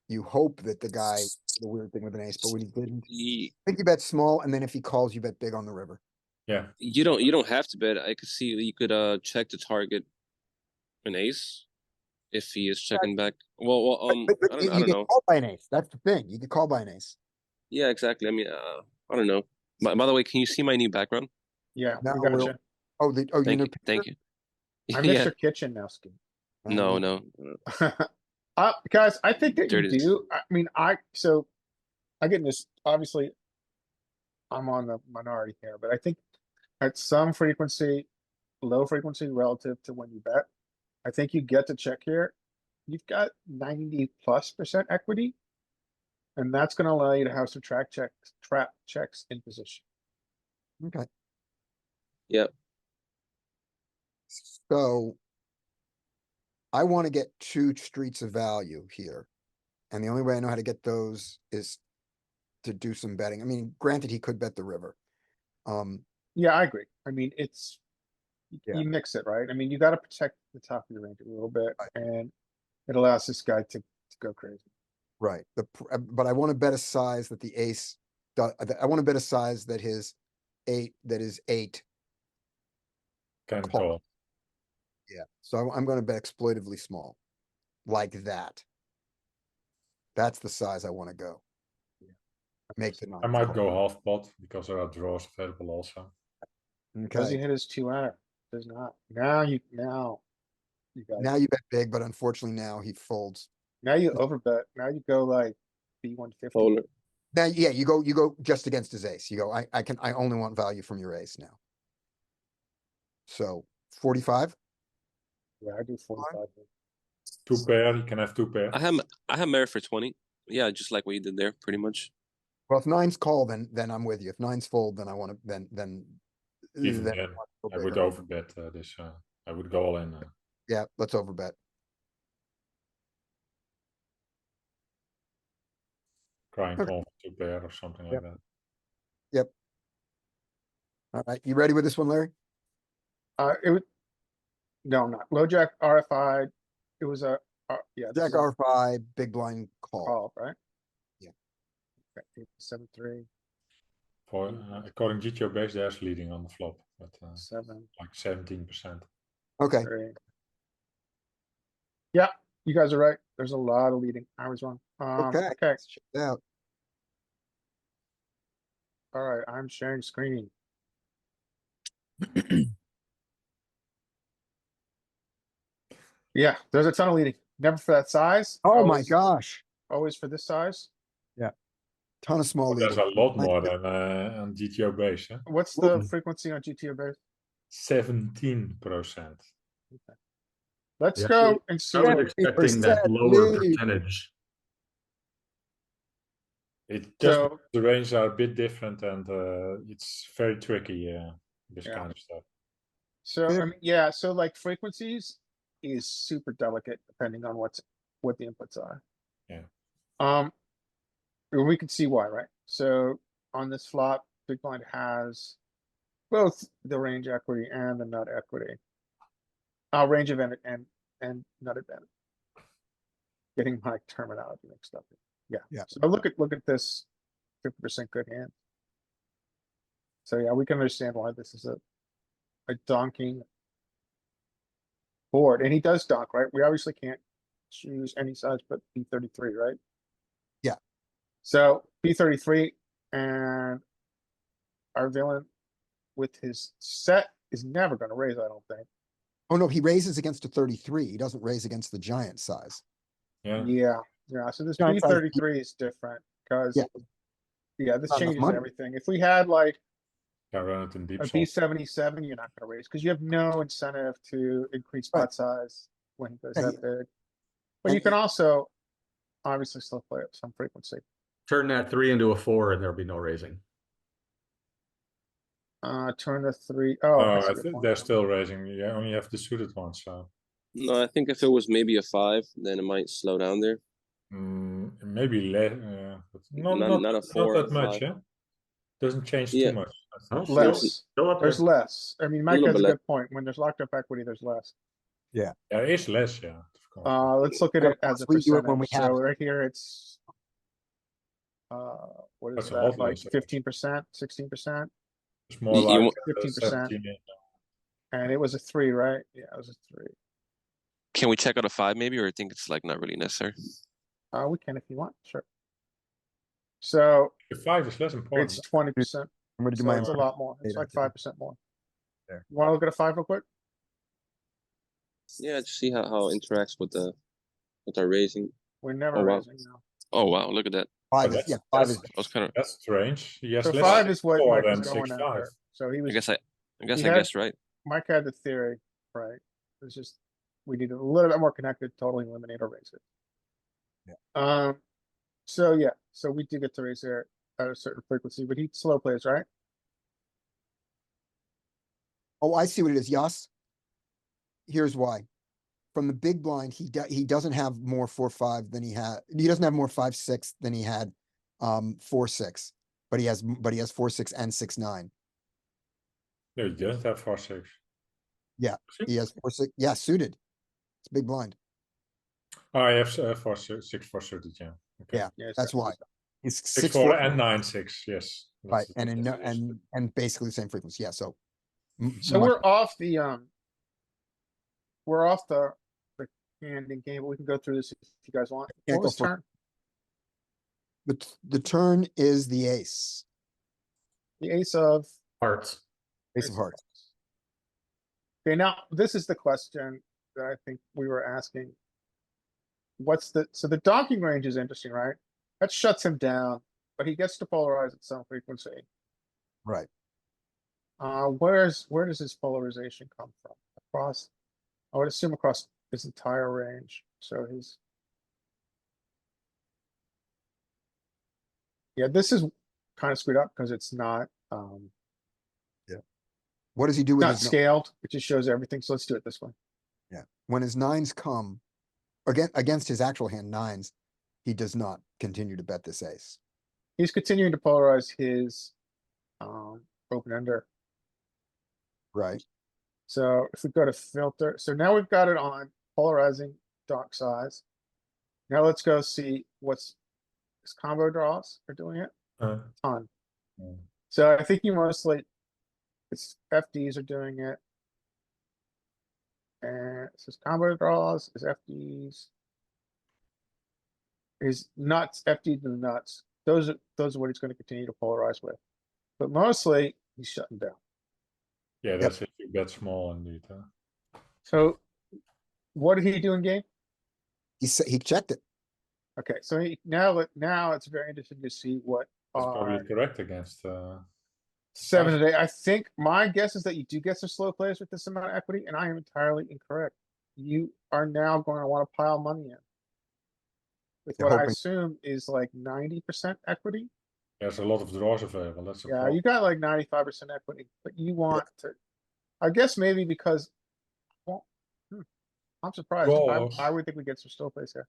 you hope that the guy did the weird thing with an ace, but when he didn't, I think you bet small, and then if he calls, you bet big on the river. Yeah. You don't have to bet. I could see you could check to target an ace if he is checking back. Well, But I you don't get know. called by an ace. That's the thing. You get called by an ace. Yeah, exactly. I mean, I don't know. By the way, can you see my new background? Yeah, Now we we'll, gotcha. you Thank know, you. Thank you. I miss Yeah. your kitchen now, Skin. No, no. Guys, I think that There you it is. do. I mean, I get in this, obviously, I'm on the minority here, but I think at some frequency, low frequency relative to when you bet, I think you get to check here. You've got 90+% equity. And that's gonna allow you to have some trap checks in position. Okay. Yep. So I want to get 2 streets of value here. And the only way I know how to get those is to do some betting. I mean, granted, he could bet the river. Yeah, I agree. I mean, it's, Yeah. you mix it, right? I mean, you gotta protect the top of your range a little bit, Right. and it allows this guy to go crazy. Right, but I wanna bet a size that the ace, I wanna bet a size that his 8, that is 8. Can Call. call. Yeah, so I'm gonna bet exploitively small, like that. That's the size I wanna go. Make the I 9. might go half pot because there are draws available also. Does he Okay, hit his 2-hour? Does not. Now you guys, now you bet big, but unfortunately now he folds. now you overbet. Now you go like B150. Polar. Now, yeah, you go just against his ace. You go, I only want value from your ace now. So 45? Yeah, I do 45. 2 pair, you can have 2 pair. I have merit for 20. Yeah, just like what you did there, pretty much. Well, if 9's call, then I'm with you. If 9's fold, then I wanna, then. Even then then, I wanna go I would bigger. overbet this. I would go all in. Yeah, let's overbet. Crying Okay. call for 2 pair or something like Yep. that. Alright, you ready with this one, Larry? It would, no, I'm not. Low jack RFI. It was a, yeah. this Jack is a R5, big blind call. Call, right? Yeah. Okay, 7-3, For according GTO base, there's leading on the flop, but 7, like 17%. Okay, 3. Yeah, you guys are right. There's a lot of leading. I was wrong. okay. Okay, Let's check it out. all right, I'm sharing screen. Yeah, there's a ton of leading. Never for that size. Oh my always- gosh, Always for this size. ton of small There's leading. a lot more than on GTO base. What's the frequency on GTO base? 17%. Let's Yeah, go and see. I was expecting that 70% lower lead. percentage. It just So, the ranges are a bit different, and it's very tricky. This Yeah. kind of stuff. so, Fair. I mean, yeah, so like frequencies is super delicate depending on what the inputs are. Yeah. We can see why, right? So on this flop, big blind has both the range equity and the nut equity. Range event and nut event. Getting my terminology mixed up. Yeah. Yeah. So look at this 50% good hand. So yeah, we can understand why this is a donking board, and he does donk, right? We obviously can't choose any size but B33, right? Yeah. So B33 and our villain with his set is never gonna raise, I don't think. Oh no, he raises against a 33. He doesn't raise against the giant size. Yeah. Yeah, so this Giant size B33 is different, cause Yeah. yeah, this Not enough changes money. everything. If we had like Can run it in deep a slot. B77, you're not gonna raise, cause you have no incentive to increase Right. pot size when he goes Yeah, that big. But And you can also obviously still play at some frequency. Turn that 3 into a 4 and there'll be no raising. Turn the 3. Oh, Oh, that's a I good think point. they're still raising. You only have the suited ones, so No, I think if it was maybe a 5, then it might slow down there. maybe less. But no, Not a 4 or that much. 5. Yeah, doesn't change Yeah. too much. I think. Oh, Less. Still up There's there. less. I mean, Mike little has a bit less. good point. When there's locked up equity, there's less. There is less. Yeah. Of course. Let's look at Yeah, it as a we do it when we percentage. have So it. right here, it's what is That's a that? lot Like less, I think. 15%, 16%, It's more You like want- 15%. 17. and it was a 3, right? Yeah, it was a 3. Can we check out a 5 maybe, or I think it's like not really necessary? We can if you want, sure. So The 5 is less important. it's 20%. I'm gonna do So my. it's a lot more. It's data like too. 5% more. There. You wanna look at a 5 real quick? Yeah, just see how it interacts with our raising. We're never Oh, wow. raising now. Oh wow, look at that. 5 is, that's- yeah, 5 is. I was kind of. That's strange. Yes, So less 5 is what 4 Mike was than going 6-5. after. So he I was, guess I He had- guessed right. Mike had the theory, right? It's just, we need a little bit more connected, totally eliminate or raise it. Yeah. So yeah, so we do get to raise there at a certain frequency, but he slow plays, right? Oh, I see what it is. Yas. here's why. From the big blind, he doesn't have more 4-5 than he had. He doesn't have more 5-6 than he had 4-6, but he has 4-6 and 6-9. No, you don't have 4-6. Yeah, he has 4-6. Yeah, suited. It's big blind. Oh, I have 4-6 for suited. Yeah. Okay. Yeah, Yeah, that's why. He's 6-4 6-4 and 9-6. Yes. right, That's- and in that's it. and basically the same frequency. Yeah, so So we're off the hand in game, but we can go through this if you guys want. Yeah, What go was for it. turn? the turn is the ace, The ace of. Hearts. ace of hearts. Okay, now this is the question that I think we were asking. So the docking range is interesting, right? That shuts him down, but he gets to polarize at some frequency. Right. Where does his polarization come from? Across, I would assume across his entire range. So yeah, this is kind of screwed up because it's not, What does he do with not his scaled. It just shows everything. So let's do it this way. Yeah, when his nines come against his actual hand nines, he does not continue to bet this ace. He's continuing to polarize his, open ender. Right. So if we go to filter, so now we've got it on polarizing dock size. Now let's go see what's his combo draws are doing it. Ton. Mm. So I think you mostly, it's FDs are doing it. And it says combo draws is FDs. Is nuts, FD to the nuts. Those are what he's gonna continue to polarize with. But mostly he's shutting down. Yeah, that's if you bet small indeed. So what did he do in game? He checked it. Okay, so now it's very interesting to see what That's probably are correct against 7 today. I think my guess is that you do get some slow plays with this amount of equity, and I am entirely incorrect. You are now going to want to pile money in. With You're what I hoping- assume is like 90% equity. There's a lot of draws available. That's a Yeah, problem. you got like 95% equity, but you want to, I guess maybe because, well, I'm surprised. Draws. I would think we get some slow plays here.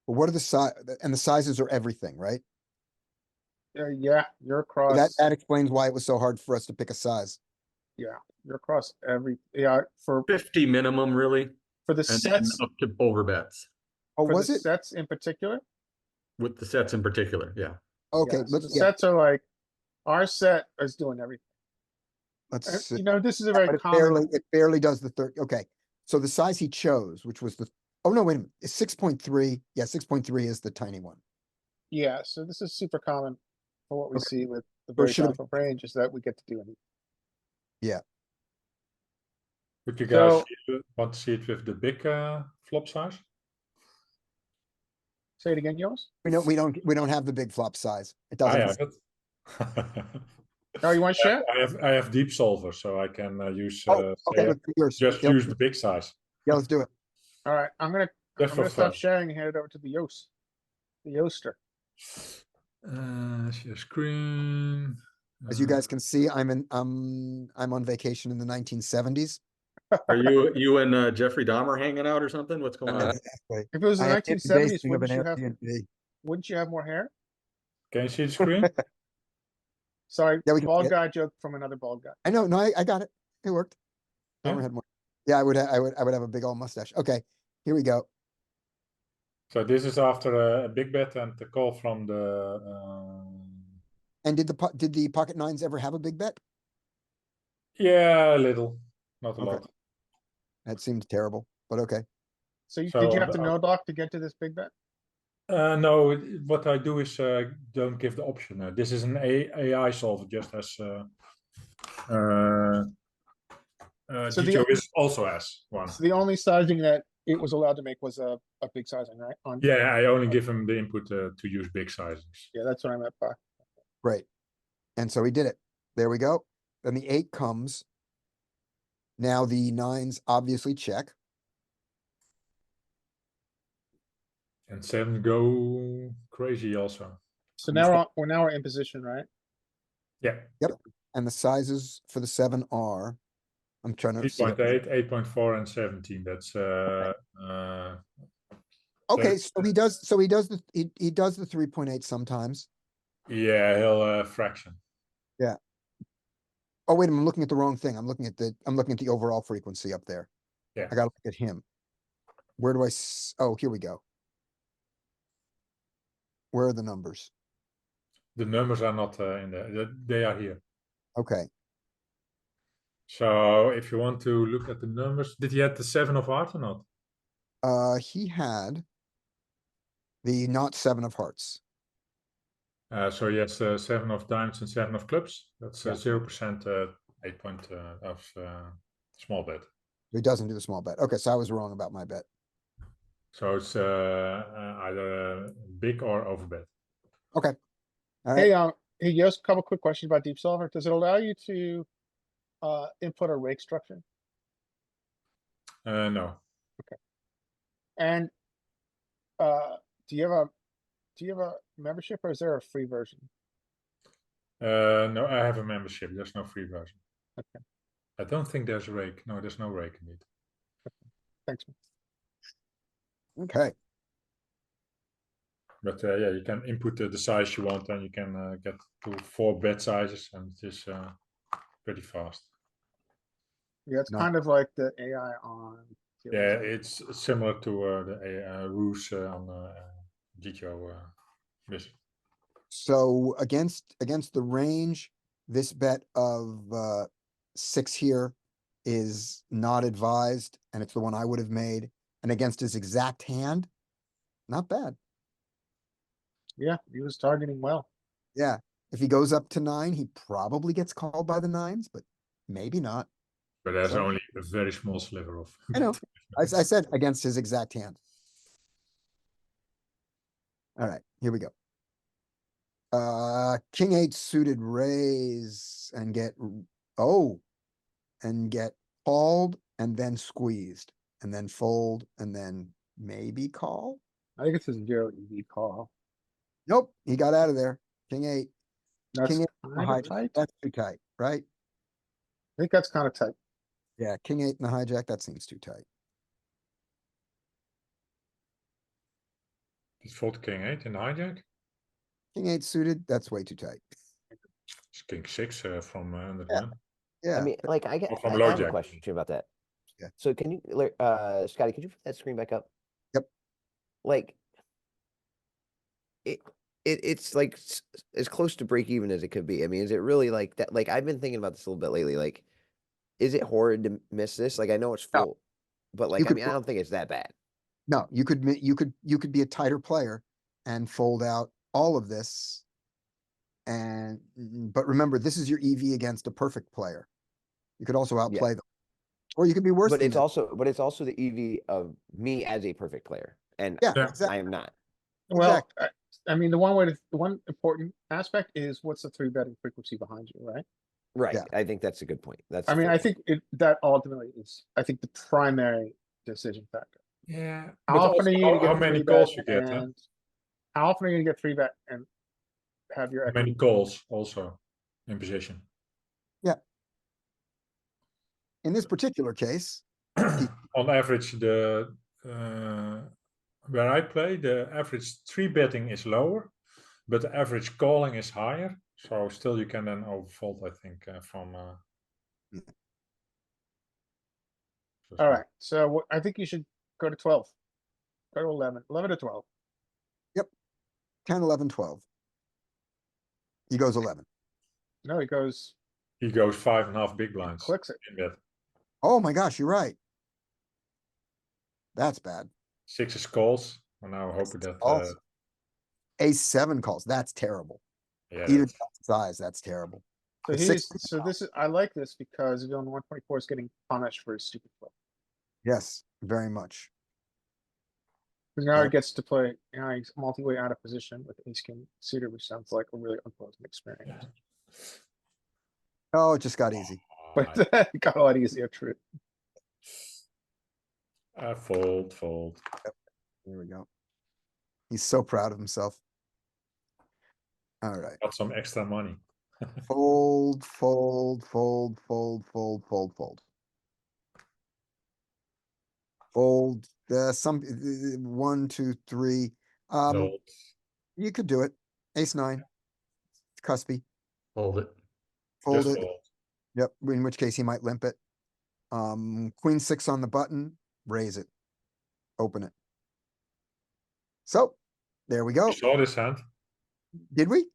But what are the size, and the sizes are everything, right? Yeah, you're across. That explains why it was so hard for us to pick a size. Yeah, you're across for 50 minimum, really, the and then sets, up to over bets Oh, for was the it? sets in particular. with the sets in particular. Yeah. Okay, Yeah, so let's, the sets are like, our set is doing everything. let's see. You know, this is a But very it common, barely does the third. Okay, so the size he chose, which was oh no, wait a minute, it's 6.3. Yeah, 6.3 is the tiny one. yeah, so this is super common for what we Okay. see with the So it very should've- powerful range is that we get to do anything. Would you guys So- want to see it with the big flop size? Say it again, Yost. We don't have the big flop size. It I doesn't. have it. Oh, you want to share? I have deep solver, so I can use Oh, okay, say, let's do yours. just Yeah, use the big size. yeah, let's do it. All right, I'm gonna Just for stop fun. sharing and hand it over to the Yost. The Yoster. Share screen. As you guys can see, I'm on vacation in the 1970s. Are you and Jeffrey Dahmer hanging out or something? What's going on? Exactly. If it was the I am 1970s, basing of an wouldn't you have more hair? Can you see the screen? Sorry, Yeah, we can see bald it. guy joke from another bald guy. I know, no, I got it. It worked. Yeah? Dahmer had more. Yeah, I would have a big old mustache. Okay, here we go. So this is after a big bet and the call from the. And did the pocket nines ever have a big bet? Yeah, a little, not a Okay. lot. That seemed terrible, but okay. So, So, did you have to no dock to get to this big bet? No, what I do is don't give the option. This is an AI solver, just as So GTO is also has one. So the only sizing that it was allowed to make was a big sizing, right? Yeah, I only give him the input to use big sizings. Yeah, that's what I meant by. Right. And so he did it. There we go. Then the 8 comes. Now the nines obviously check. And 7 go crazy also. So now we're in position, right? Yeah. And the sizes for the 7 are I'm trying to see. 3.8, 8.4, and 17. That's Okay, so he does, he does the 3.8 sometimes. yeah, he'll fraction. Oh, wait, I'm looking at the wrong thing. I'm looking at the overall frequency up there. Yeah. I gotta look at him. Where do oh, here we go. Where are the numbers? The numbers are not in there. They are here. Okay, So if you want to look at the numbers, did he have the 7 of hearts or not? he had the not 7 of hearts. So he has 7 of diamonds and 7 of clubs. That's Yeah. 0%, 8 point of small bet. He doesn't do the small bet. Okay, so I was wrong about my bet. So it's either big or overbet. Okay. All Hey, right. hey, just a couple quick questions about Deep Solver. Does it allow you to input a rake structure? No. And do you have a membership or is there a free version? No, I have a membership. There's no free version. Okay. I don't think there's a rake. No, there's no rake indeed. Thanks. Okay. But yeah, you can input the size you want, and you can get to 4 bet sizes, and it is pretty fast. Yeah, it's No. kind of like the AI on. Yeah, it's similar to the rules on GTO business. So against the range, this bet of 6 here is not advised, and it's the one I would have made. And against his exact hand, not bad. Yeah, he was targeting well. Yeah, if he goes up to 9, he probably gets called by the 9s, but maybe not. But there's So- only a very small sliver of. I know. I said against his exact hand. All right, here we go. King 8 suited raise and get, and get called and then squeezed and then fold and then maybe call. I think it's a 0 EV call. Nope, he got out of there. King 8. That's King 8 kind of tight. That's too tight, right? I think that's kind of tight. Yeah, King 8 and the hijack, that seems too tight. It's fold King 8 in the hijack. King 8 suited, that's way too tight. It's King 6 from under the Yeah. gun. Yeah. I mean, like I Or from I low have a jack. question about that. Yeah. So can you, Scotty, could you put that screen back up? Yep. Like it's like as close to break even as it could be. I mean, is it really like that? Like I've been thinking about this a little bit lately. Like, is it horrid to miss this? Like I know it's No. full, but like You I could mean, I don't think it's that bad. No, you could be a tighter player and fold out all of this. And but remember, this is your EV against a perfect player. You could also outplay them. Or you could be worse But than it's that. also the EV of me as a perfect player, and Yeah, Yeah. I exactly. am not. Well, I mean, the one important aspect is what's the 3-betting frequency behind you, right? Right. Yeah. I think that's a good point. That's I a mean, fair I point. think that ultimately is, I think the primary decision factor. Yeah. How But often also are you gonna get how many 3-bet calls you get? Huh? and how often are you gonna get 3-bet and have your How many equity? calls also in position? In this particular case, On average, the where I play, the average 3-betting is lower, but the average calling is higher. So still, you can then overfold. I think from. All right, so I think you should go to 12. Go to 11, 11 to 12. 10, 11, 12. He goes 11. No, he goes, He goes 5.5 big blinds clicks it. in bet. Oh my gosh, you're right. That's bad. 6 is calls. And now hoping that. Also, A7 calls. That's terrible. Yeah. Even That's, size, that's terrible. So But six- this is, I like this because he's on 124 is getting punished for his stupid play. Yes, very much. Because now Yeah. he gets to play, now he's multi-way out of position with ace king suited, which sounds like a really unpleasant experience. Oh, it just got easy. But it got a lot easier, true. fold, fold. There we go. He's so proud of himself. All right. Got some extra money. Fold, fold, fold, fold, fold, fold, fold. Fold, one, two, three. Fold. You could do it. Ace nine. Cuspy. Hold it. Fold Just it. fold. Yep, in which case he might limp it. Queen six on the button, raise it. Open it. So, there we go. You saw this hand. Did we?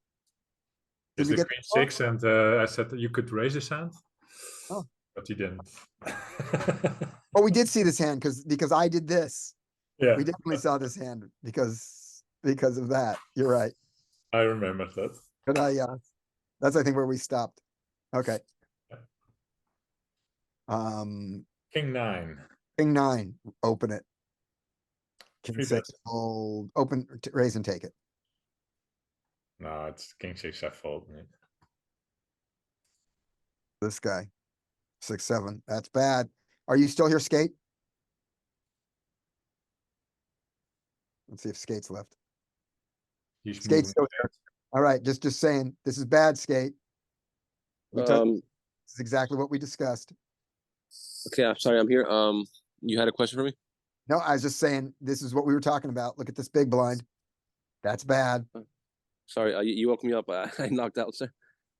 It's we the get queen the call? six, and I said that you could raise this hand. Oh. But you didn't. Oh, we did see this hand because I did this. Yeah, We definitely saw this hand because of that. You're right. I remember that. But that's I think where we stopped. Okay. King nine. King nine, open it. King Three six, bet. fold, open, raise and take it. No, it's king six. I fold. Mate. This guy, 6-7. That's bad. Are you still here, Skate? Let's see if Skate's left. He's Skate's moving. still here. All right, just saying, this is bad, Skate. This is exactly what we discussed. Okay, I'm sorry, I'm here. You had a question for me? No, I was just saying, this is what we were talking about. Look at this big blind. That's bad. Sorry, you woke me up. I knocked out, sir.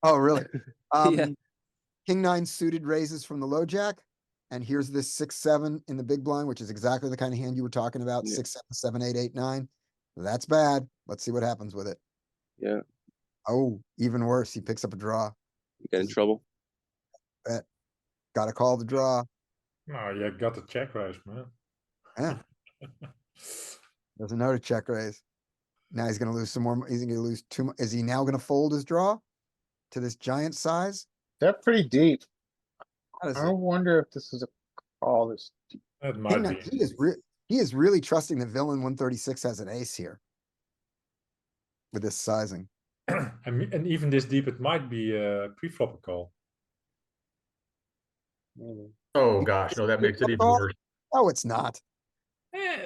Oh, really? Yeah. King nine suited raises from the low jack. And here's this 6-7 in the big blind, which is exactly the kind of hand you were talking about. Yeah. 6-7, 7-8, 8-9. That's bad. Let's see what happens with it. Yeah. Oh, even worse. He picks up a draw. You get in trouble. Bet. Gotta call the draw. No, you got the check raise, man. Yeah. Doesn't know to check raise. Now he's gonna lose some more. He's gonna lose too much. Is he now gonna fold his draw to this giant size? They're pretty deep. How does I wonder if this is a call this deep. That King might nine, be. he is really trusting that villain 136 has an ace here. With this sizing. And even this deep, it might be a pre-flop call. Oh gosh, no, that makes it even worse. Oh, it's not.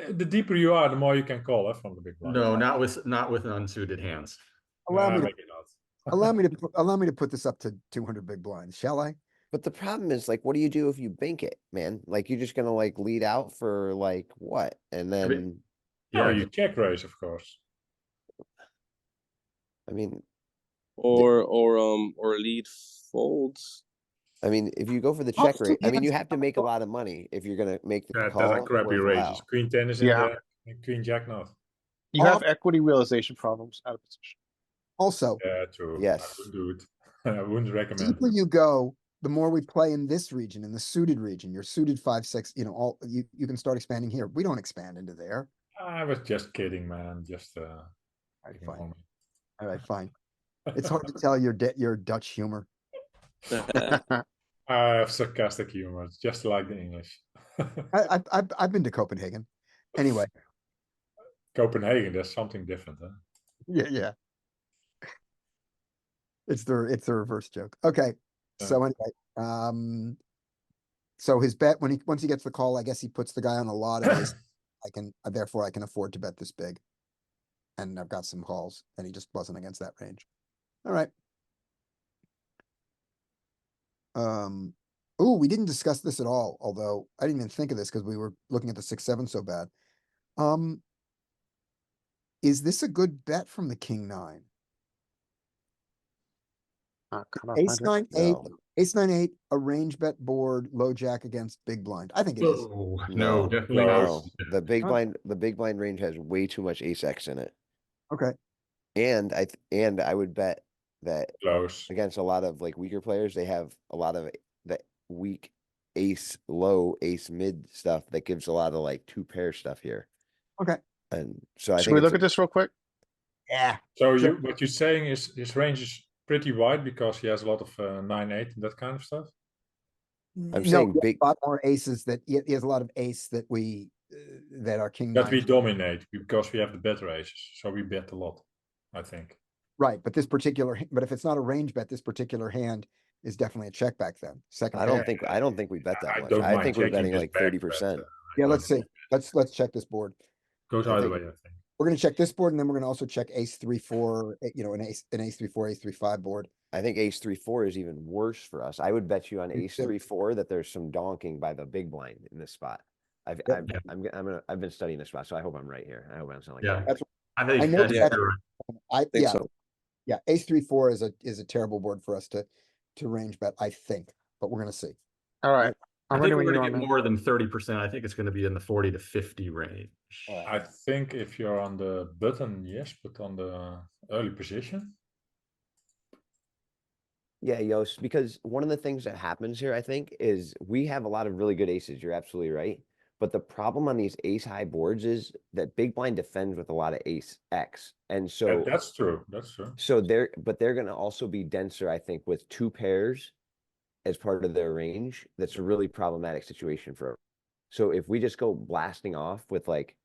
The deeper you are, the more you can call from the big blind. No, not with unsuited hands. Allow me to maybe not. allow me to put this up to 200 big blinds, shall I? But the problem is, like, what do you do if you bank it, man? Like, you're just gonna like lead out for like what? And then, No, Yeah, you check raise, of course. I mean, Or lead folds. if you go for the How check do rate, you you have to make a lot of money if you're gonna make the That call are crappy raises. worthwhile. Queen 10 is in Yeah. there, and queen jack not. You have equity realization problems out of position. Also, Yeah, true. Yes. I wouldn't do it. I wouldn't recommend deeper it. you go, the more we play in this region, in the suited region. You're suited 5-6. You can start expanding here. We don't expand into there. I was just kidding, man. Just All right, ignore fine. me. All right, fine. It's hard to tell your Dutch humor. I have sarcastic humor, just like the English. I've been to Copenhagen. Anyway, Copenhagen, there's something different, huh? yeah. It's the reverse joke. Okay. So anyway, so his bet once he gets the call, I guess he puts the guy on a lot of ace. Therefore I can afford to bet this big. And I've got some calls, and he just wasn't against that range. All right. Oh, we didn't discuss this at all, although I didn't even think of this because we were looking at the 6-7 so bad. Is this a good bet from the king nine? Ace 9-8, No. ace 9-8, a range bet board, low jack against big blind. I think it is. Oh, no, No, definitely Close. not. The big Huh? blind, range has way too much ace X in it. Okay. And I would bet that Close. against a lot of like weaker players, they have a lot of that weak ace low, ace mid stuff that gives a lot of like two pair stuff here. Okay. And so I Should think we it's look at this real quick? Yeah. So Sure. what you're saying is his range is pretty wide because he has a lot of 9-8 and that kind of stuff. I'm No, saying he has big. a lot more aces he has a lot of ace that that are king That we nine. dominate because we have the better aces, so we bet a lot, I think. Right, but but if it's not a range bet, this particular hand is definitely a check back then. Second I pair. don't think we bet that I much. don't I mind think we're checking betting this like back, 30%. but, Yeah, I let's don't- see. Let's check this board. Goes I either think- way, I think. We're gonna check this board, and then we're gonna also check ace 3-4, an ace 3-4, ace 3-5 board. I think ace 3-4 is even worse for us. I would bet you on Me ace too. 3-4 that there's some donking by the big blind in this spot. Yep. I've been studying this spot, so I hope I'm right here. I hope I'm not like Yeah. That's, I think, I know I think that- you're right. Think yeah, so. yeah, ace 3-4 is a terrible board for us to range bet, I think, but we're gonna see. Alright. I I'm think ready we're when you gonna are, get man. more than 30%. I think it's gonna be in the 40 to 50 range. I think if you're on the button, yes, but on the early position, Yeah, Yost, because one of the things that happens here, I think, is we have a lot of really good aces. You're absolutely right. But the problem on these ace high boards is that big blind defends with a lot of ace X. And so, that's true. That's true. but they're gonna also be denser, I think, with two pairs as part of their range. That's a really problematic situation for. So if we just go blasting off with like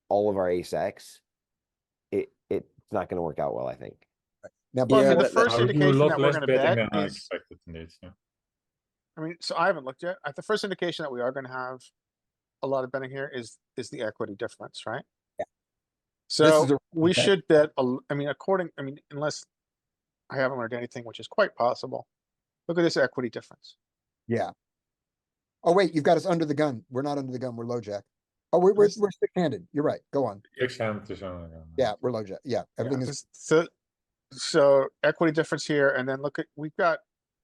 all of our ace X, it's not gonna work out well, I think. Now, Well, I before, mean, the that- first I would do a indication lot that we're less gonna betting bet than I is, expected indeed. Yeah. I mean, so I haven't looked yet. The first indication that we are gonna have a lot of betting here is the equity difference, right? Yeah. This is So a we bet. should bet, I mean, unless I haven't learned anything, which is quite possible. Look at this equity difference. yeah. Oh, wait, you've got us under the gun. We're not under the gun, we're low jack. Oh, we're Yes. stick-handed. You're right. Go on. X-hand is on. Yeah, we're low jack. Yeah, everything Yeah, is, so equity difference here, and then look at, we've got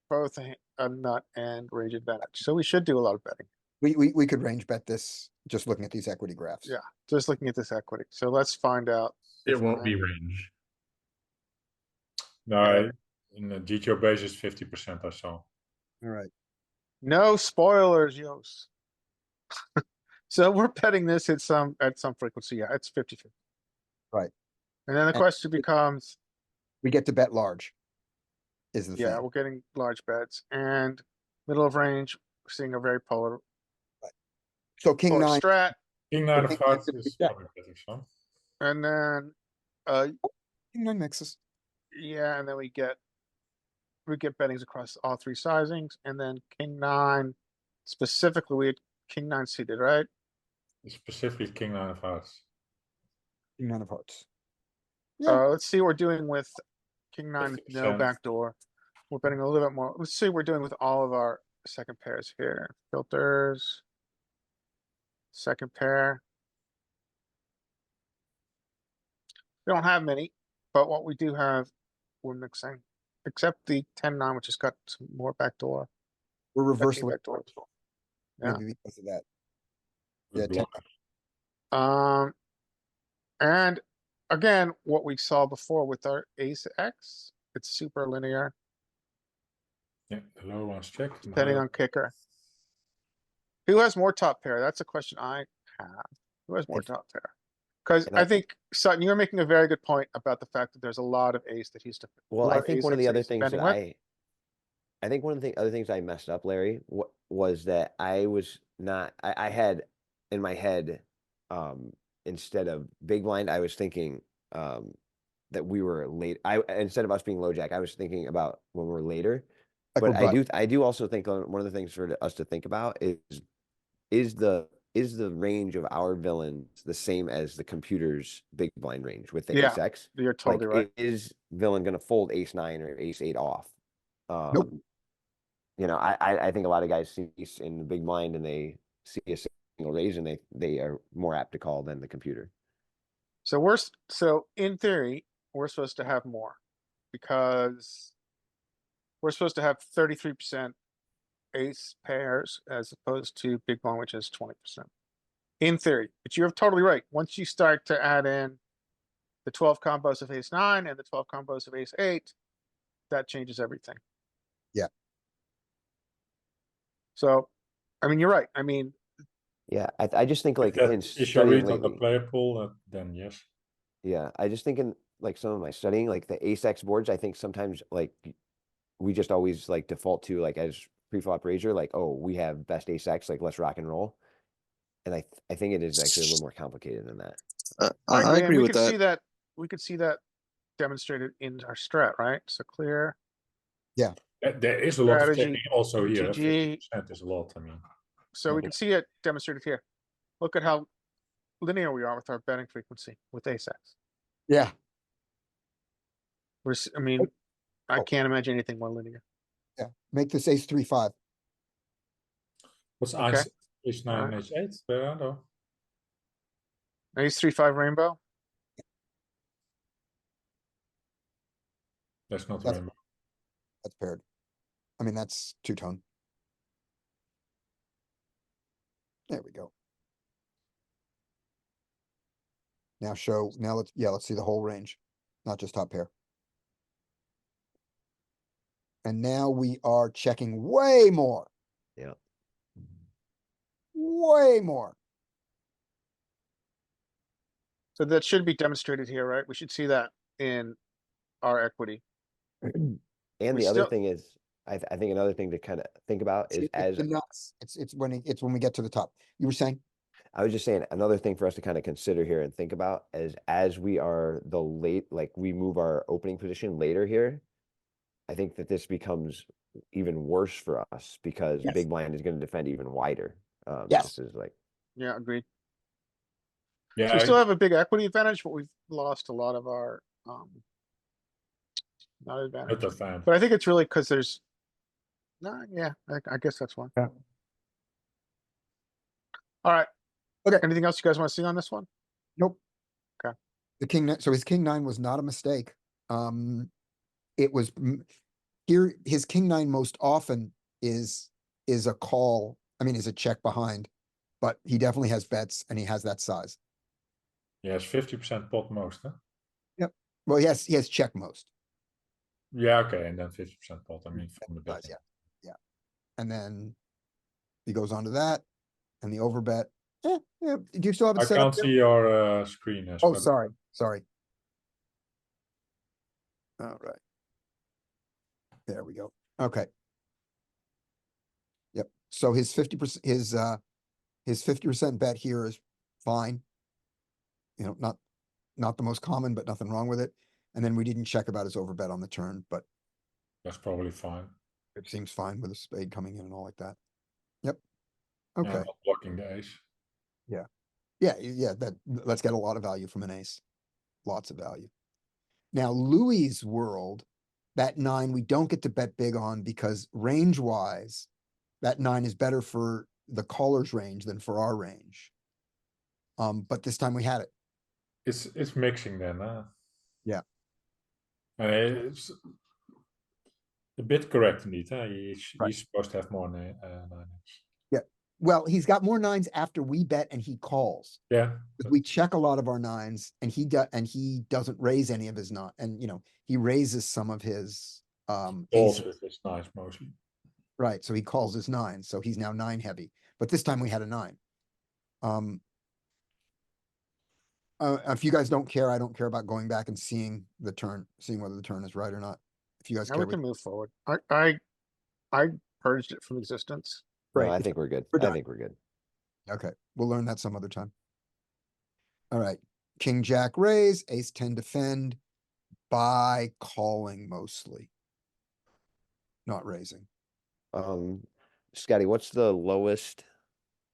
both a nut and range advantage, so we should do a lot of betting. we could range bet this just looking at these equity graphs. Yeah. Just looking at this equity, so let's find out. It if won't I- be range. No, in the GTO base is 50%, I saw. All right. No spoilers, Yos. So we're betting this at some frequency, yeah, it's 50-50. Right. And then the And- question becomes, We get to bet large. Is the yeah, thing. we're getting large bets, and middle of range, we're seeing a very polar So king polar 9, strat, King 9 of think hearts that's a is big probably better, so. and then, king 9 mixes. yeah, and then we get bettings across all three sizings, and then king 9, specifically, we had king 9 seated, right? Specifically King 9 of hearts. King 9 of hearts. Yeah. Let's see what we're doing with king 9, with no 50%. backdoor. We're betting a little bit more. Let's see what we're doing with all of our second pairs here. Filters. Second pair. We don't have many, but what we do have, we're mixing. Except the 10-9, which has got some more backdoor. We're reversing backdoor. Yeah. maybe because of that. Good Yeah, block. And again, what we saw before with our ace X, it's super linear, Yeah, the low one's checked. and depending high- on kicker. Who has more top pair? That's a question I have. Who has more top pair? Cause And I think Sutton, you're making a very good point about the fact that there's a lot of ace that he's. Well, I think one of the other things defending that with. I think one of the other things I messed up, Larry, was that I was not, I had in my head, instead of big blind, I was thinking, that we were late. Instead of us being low jack, I was thinking about when we're later. Like But we're I do also think one of the things for us to think about is the range of our villains the same as the computer's big blind range with the Yeah, ace X? You're totally right. Is villain gonna fold ace 9 or ace 8 off? Nope. You know, I think a lot of guys see ace in the big blind and they see a single raise and they are more apt to call than the computer. So in theory, we're supposed to have more. Because we're supposed to have 33% ace pairs as opposed to big blind, which is 20%. In theory, but you're totally right. Once you start to add in the 12 combos of ace 9 and the 12 combos of ace 8, that changes everything. Yeah. So, I mean, you're right. I mean, Yeah, I just think like If that in is your studying read on the lately, player pool, then yes. yeah, I just think in like some of my studying, like the ace X boards, I think sometimes like we just always like default to like as pre-flop raiser, like, oh, we have best ace X, like let's rock and roll. And I think it is actually a little more complicated than that. I I agree, and agree we with could see that. that, we could see that demonstrated in our strat, right? So clear, There is a lot of Strategy, checking also here. GG. 50% is a lot, I mean. so we can see it demonstrated here. Look at how linear we are with our betting frequency with ace X. Yeah. I mean, I Oh. can't imagine anything more linear. Yeah. Make this ace 3-5. What's Okay. Ace nine, Alright. ace eight. There are though. Ace 3-5 rainbow. That's not That's- rainbow. That's paired. I mean, that's two-tone. There we go. Now let's see the whole range, not just top pair. And now we are checking way more, Yeah. way more. So that should be demonstrated here, right? We should see that in our equity. And We the other still- thing is, I think another thing to kind of think about is It's as the nuts. It's when we get to the top. You were saying? I was just saying, another thing for us to kind of consider here and think about is as we are like we move our opening position later here, I think that this becomes even worse for us because Yes. big blind is going to defend even wider. Yes. This is like, Yeah, agreed. Yeah, So we still have a big equity advantage, but we've lost a lot of our, not not advantage. that fan. But I think it's really because there's, no, yeah, I guess that's one. Yeah. Alright. Okay. Anything else you guys want to see on this one? Nope. Okay. So his king nine was not a mistake. It was here, his king nine most often is a call. I mean, is a check behind, but he definitely has bets and he has that size. Yeah, it's 50% pot most, huh? Well, he has check most. Yeah, okay, and then 50% pot. I mean, from the Size, bet. yeah. And then he goes on to that and the overbet. Yeah. Do you still have it I set up can't there? see your screen. Oh, Scotty. sorry. All right. There we go. Okay. Yep. So his 50%, his 50% bet here is fine. You know, not the most common, but nothing wrong with it. And then we didn't check about his overbet on the turn, but That's probably fine. it seems fine with a spade coming in and all like that. Yep. Yeah, Okay. not blocking the ace. Yeah, let's get a lot of value from an ace. Lots of value. Now, Louis's world, that 9, we don't get to bet big on because range-wise, that 9 is better for the caller's range than for our range. But this time we had it. It's mixing then, huh? Yeah. It's a bit correct indeed, huh? Right. He's supposed to have more nines. Well, he's got more 9s after we bet and he calls. Yeah. We check a lot of our 9s and he doesn't raise any of his 9, and he raises some of his Also, aces. it's nice mostly. Right, so he calls his 9, so he's now 9 heavy. But this time we had a 9. If you guys don't care, I don't care about going back and seeing the turn, seeing whether the turn is right or not. If you guys Now care, we can move forward. I purged it from existence. no, Right, I it's- think we're good. we're I done. think we're good. Okay, we'll learn that some other time. All right, king, jack, raise, ace 10 defend by calling mostly. Not raising. Scotty, what's the lowest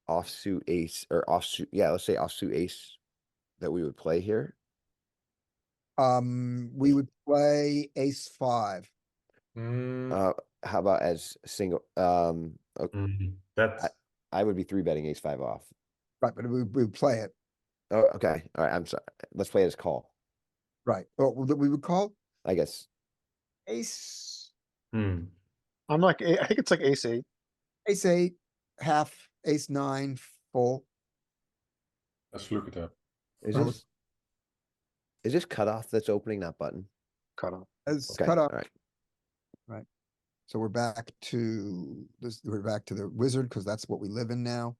offsuit ace or offsuit? Yeah, let's say offsuit ace that we would play here. We would play ace 5. Mm, How about as single? That's I would be 3-betting ace 5 off. Right, but we would play it. Oh, okay. All right. I'm sorry. Let's play it as call, Right. Oh, we would call I guess. ace, hmm. I'm like, I think it's like ace 8. ace 8, half, ace 9, full. Let's look it up. Is Well, this cutoff that's opening, not button? Cut off. As Okay. cut All off. right. So we're back to this, we're back to the wizard because that's what we live in now.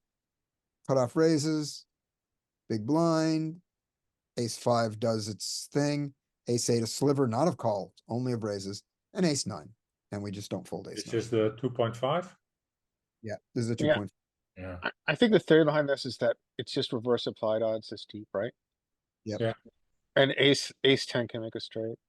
Cutoff raises, big blind, ace 5 does its thing, ace 8 a sliver, not of call, only of raises, and ace 9. And we just don't fold ace It's 9. just the 2.5. Yeah, this is a 2 Yeah. point. Yeah. I think the theory behind this is that it's just reverse applied odds this deep, right? Yep. Yeah. And ace 10 can make a straight.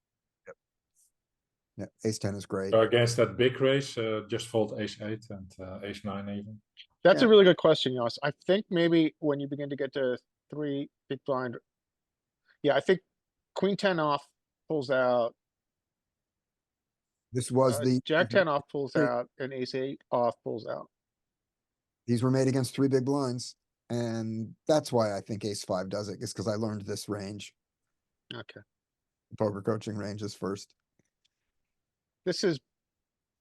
Yeah, ace 10 is great. So against that big race, just fold ace 8 and ace 9 even. That's Yeah. a really good question, Yoss. I think maybe when you begin to get to 3 big blind. Yeah, I think queen 10 off pulls out, This was the jack 10 off pulls Great. out, and ace 8 off pulls out. These were made against 3 big blinds. And that's why I think ace five does it, is because I learned this range. Okay, Poker coaching ranges first. this is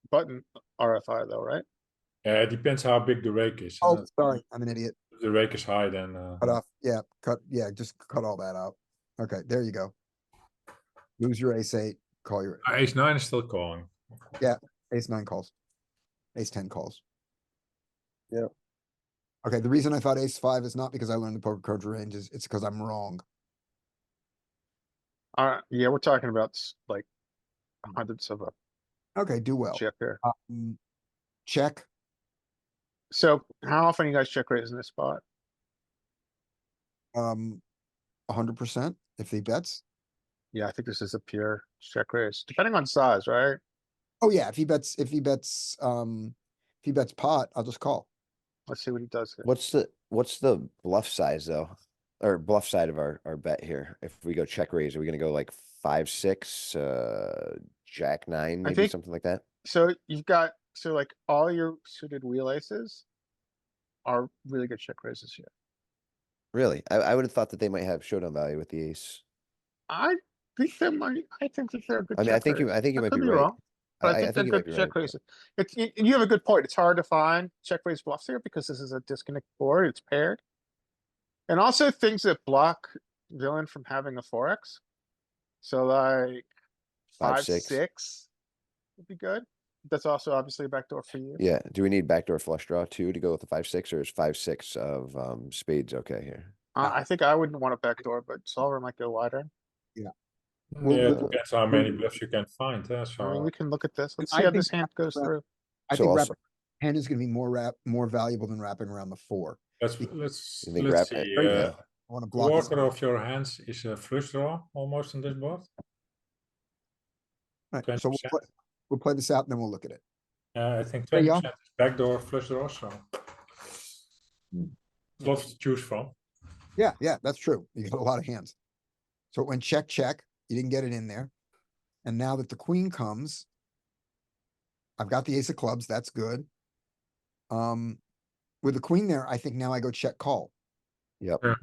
button RFI though, right? Yeah, it depends how big the rake is. Oh, sorry, I'm an idiot. If the rake is high, then Cut off, yeah, just cut all that out. Okay, there you go. Lose your ace eight, call your ace nine is still calling. ace nine calls. Ace 10 calls. Yeah. Okay, the reason I thought ace five is not because I learned the poker coach range, is it's because I'm wrong. Yeah, we're talking about like hundreds of a Okay, do well. chip here. Check. So how often you guys check raise in this spot? 100% if he bets. Yeah, I think this is a pure check raise, depending on size, right? Oh yeah, if he bets pot, I'll just call. Let's see what he does here. What's the bluff size though? Or bluff side of our bet here? If we go check raise, are we gonna go like 5-6, jack nine, maybe think- something like that? So you've got, so like all your suited wheel aces are really good check raises here. Really? I would have thought that they might have showdown value with the ace. I think that they're a good I mean, I check think you raise. think you might could be right. wrong, but I think they're think you might good be check right. raises. You have a good point. It's hard to find check raise bluffs here because this is a disconnect board. It's paired. And also things that block villain from having a 4x. So like 5, 5, 6. 6 would be good. That's also obviously a backdoor for you. Yeah. Do we need backdoor flush draw too to go with the 5-6, or is 5-6 of spades okay here? I think I wouldn't want a backdoor, but solver might go wider. Well, Yeah, it well, depends how many bluffs you can find. I mean, So we can look at this. Let's I see how think this hand goes wrap- through. I So think also- hand is gonna be more valuable than wrapping around the 4. let's You think let's wrap- see. yeah. I wanna block his. Quarter of your hands is a flush draw almost on this board. Right, so 20%. we'll play this out and then we'll look at it. I think There you 20% is backdoor flush draw. So lots to choose from. Yeah, that's true. You got a lot of hands. So it went check, check. You didn't get it in there. And now that the queen comes, I've got the ace of clubs. That's good. With the queen there, I think now I go check call. Yep. Yeah.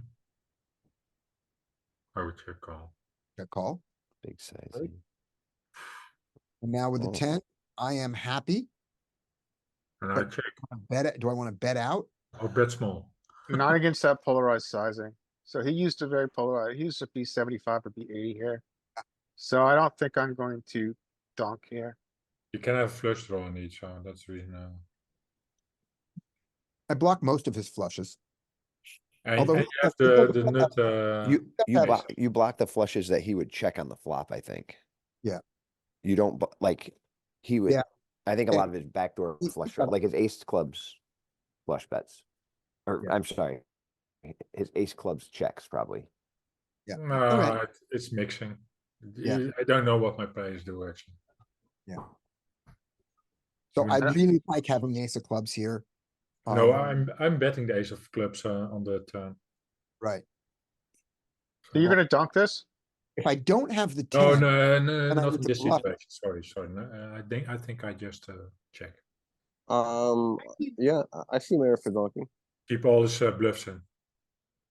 I would check call. Check call. Big size. Right. And now with the Oh. 10, I am happy. And I But- check. Do I want to bet out? Or bet small. Not against that polarized sizing. So he used a very polarized, he used a B75 or B80 here. So I don't think I'm going to dunk here. You can have flush draw in each, so that's the reason. I block most of his flushes. And, Although and you have he doesn't the have nut. You block the flushes that he would check on the flop, I think. Yeah. You don't like he would. Yeah. I think a Yeah. lot of his backdoor He- flush he draw, got- like his ace clubs flush bets. Or Yeah. I'm sorry, his ace clubs checks probably. Yeah. No, Alright. it's mixing. Yeah. I don't know what my players do actually. So I I mean- really like having the ace of clubs here. No, Um, I'm betting the ace of clubs on the turn. Right. So you're gonna dunk this? If I don't have the No, 10, no, I not would in this bluff it. situation. Sorry. No, I think I just check. Yeah, I see merit for donking. Keep all his bluffs in.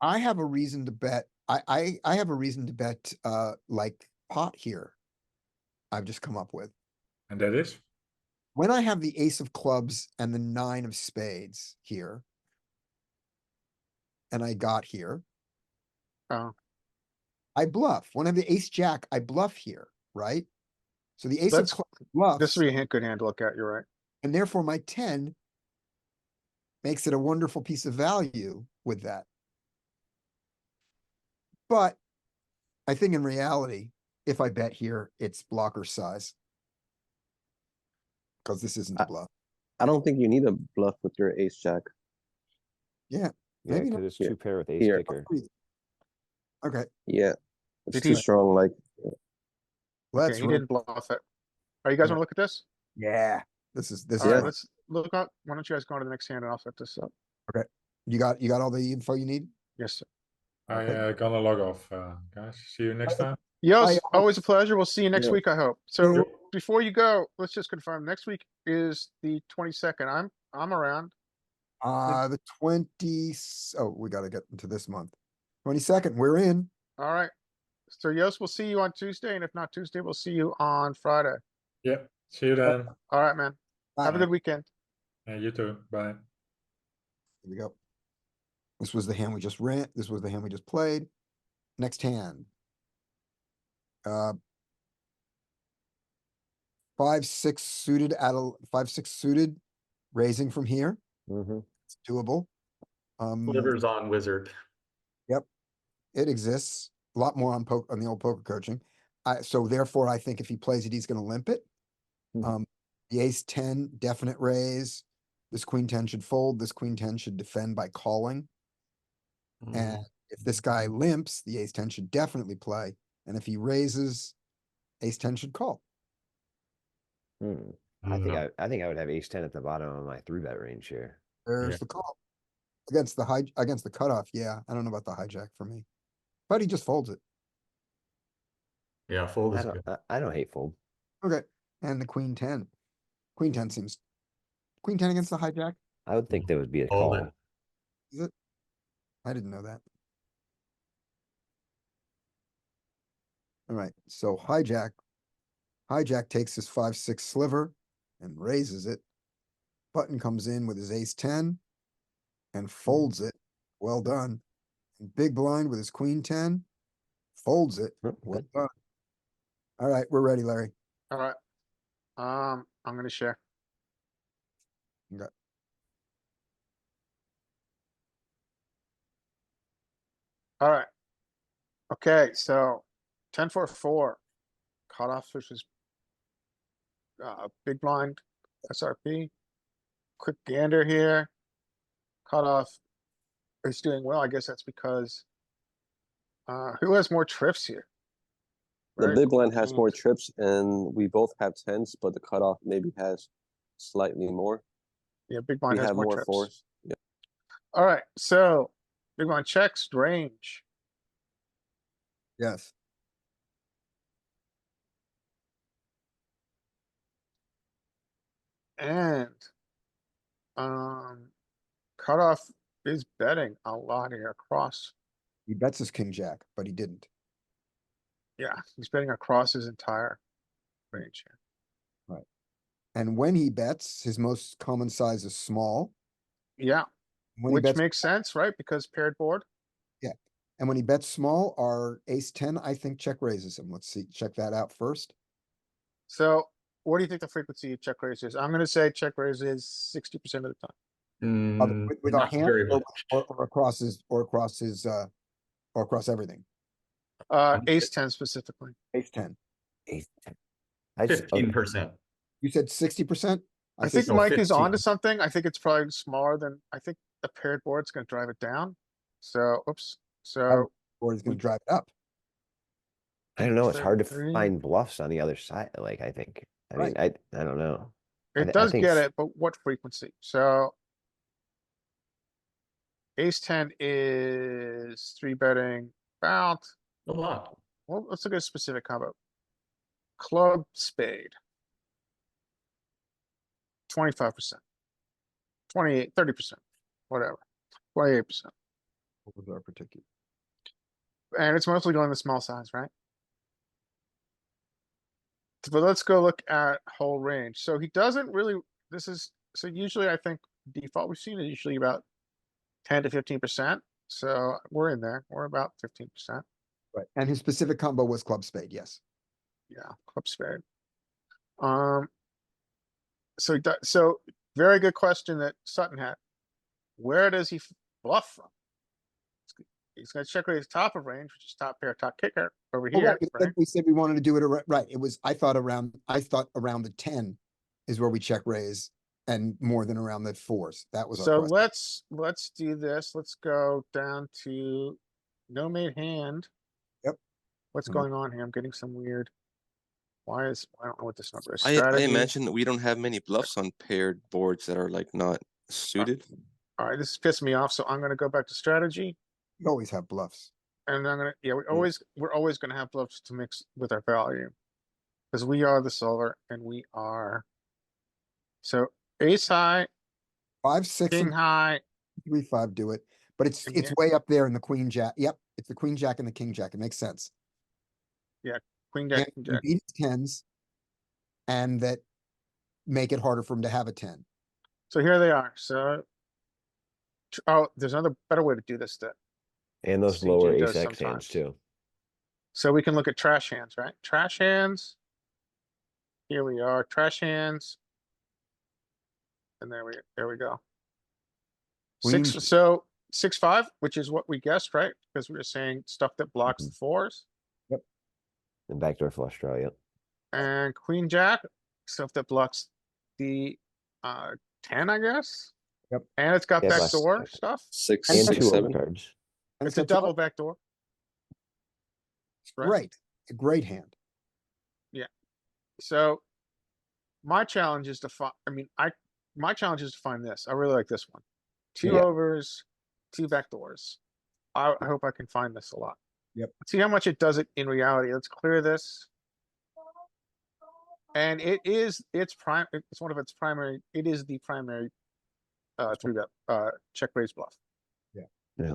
I have a reason to bet. I have a reason to bet like pot here. I've just come up with. And that is? When I have the ace of clubs and the 9 of spades here. And I got here, Oh, I bluff. When I have the ace jack, I bluff here, right? So the ace of Let's- clubs this bluffs, would be a good hand to look at, you're right. and therefore my 10 makes it a wonderful piece of value with that. But I think in reality, if I bet here, it's blocker size. Because this isn't a bluff. I don't think you need a bluff with your ace jack. Yeah, Maybe because not. it's two pair with ace Here. kicker. Okay, Yeah, it's Did too he- strong. Like let's, Okay, he roll. didn't bluff it. Are you guys wanna look at this? Yeah, this is Alright, fun. let's look up. Why don't you guys go on to the next hand and I'll set this up? You got all the info you need? Yes, sir. I gonna log off, guys. See you next time. Yes, Bye. always a pleasure. We'll see you next Yeah. week, I hope. So Yep. before you go, let's just confirm, next week is the 22nd. I'm around. The 20, oh, we gotta get into this month. 22nd, we're in. All right. So Yost, we'll see you on Tuesday, and if not Tuesday, we'll see you on Friday. Yep. See you then. All right, man. Have a Bye. good weekend. And you too. Bye. Here we go. This was the hand we just ran. This was the hand we just played. Next hand. 5-6 suited at a 5-6 suited, raising from here. Mm-hmm. It's doable. Slivers on wizard. Yep, it exists. A lot more on the old poker coaching. So therefore, I think if he plays it, he's going to limp it. Mhm. The ace 10 definite raise. This queen 10 should fold. This queen 10 should defend by calling. And if this guy limps, the ace 10 should definitely play. And if he raises, ace 10 should call. I think No. I think I would have ace 10 at the bottom of my 3-bet range here. There's Yeah. the call. Against the cutoff, yeah. I don't know about the hijack for me. But he just folds it. Yeah, fold I is don't good. I don't hate fold. Okay. And the queen 10. Queen 10 seems queen 10 against the hijack. I would think there would be a Fold call. it. Is it? I didn't know that. All right. So hijack takes his 5-6 sliver and raises it. Button comes in with his ace 10 and folds it. Well done. And big blind with his queen 10 folds it. Oh, Well good. done. All right, we're ready, Larry. All right. I'm gonna share. Okay. All right. Okay, so 10-4-4 cutoff fishes. Big blind SRP. Quick gander here. Cutoff is doing well. I guess that's because who has more trips here? The Very big blind quick has more hand. trips, and we both have tens, but the cutoff maybe has slightly more. Yeah, big We blind has have more more trips. fours. Yeah. All right, so big blind checks range. Yes. And cutoff is betting a lot here across. He bets his king jack, but he didn't. Yeah, he's betting across his entire range here. And when he bets, his most common size is small. Yeah, When he which bets, makes sense, right? Because paired board. and when he bets small, our ace 10, I think check raises him. Let's see, check that out first. So what do you think the frequency of check raise is? I'm gonna say check raise is 60% of the time. With our Not hand very or, much. or across everything. Ace 10 specifically. Ace 10. Ace 10. I just, okay. 15%. You said 60%? I think so Mike is 15. onto something. I think it's probably smaller than, I think the paired board's gonna drive it down. So, oops, so Or he's gonna drive it up. I don't know. It's hard to 33. find bluffs on the other side. Like I think. I mean, I don't know. it I does think get it, but what frequency? So ace 10 is 3-betting about, A lot. well, let's look at a specific combo. Club spade. 25%. 28, 30%, whatever. 28%. What was our particular? And it's mostly going the small size, right? But let's go look at whole range. So he doesn't really, so usually I think default we've seen is usually about 10 to 15%. So we're in there. We're about 15%. Right. And his specific combo was club spade, yes. Yeah, club spade. So very good question that Sutton had. Where does he bluff from? He's gonna check raise top of range, which is top pair, top kicker over Oh, here, right, right? we said we wanted to do it, right, it was, I thought around the 10 is where we check raise and more than around the 4s. That was our So question. let's do this. Let's go down to no made hand. Yep. What's Mhm. going on here? I'm getting some weird. I don't know what this number is. I Strategy. imagine that we don't have many bluffs on paired boards that are like not suited. All right, this is pissing me off, so I'm gonna go back to strategy. We always have bluffs. And I'm gonna, yeah, Hmm. we're always gonna have bluffs to mix with our value. Because we are the solver and we are. So ace high 5, 6, king and high. 3, 5 do it, but it's And yeah. way up there in the queen jack. Yep, it's the queen jack and the king jack. It makes sense. Queen And jack, king we jack. beat his tens, and that make it harder for him to have a 10. So here they are. So, oh, there's another better way to do this that And those CG lower does ace X sometimes. hands too. So we can look at trash hands, right? Trash hands. Here we are, trash hands. And there we go. Queen- So 6-5, which is what we guessed, right? Because we were saying stuff that blocks the fours. And backdoor flush draw, yep. And queen jack, stuff that blocks the 10, I guess. Yep. And it's got Yeah, backdoor blocks- stuff. Six, And And six, two seven. overcards. And It's a got two double up- backdoor. right? Great, a great hand. So my challenge is to find, my challenge is to find this. I really like this one. Two Yeah. overs, two backdoors. I hope I can find this a lot. Yep. Let's see how much it does it in reality. Let's clear this. And it's one of its primary, it is the primary three bet, check raise bluff. Yeah. Yeah.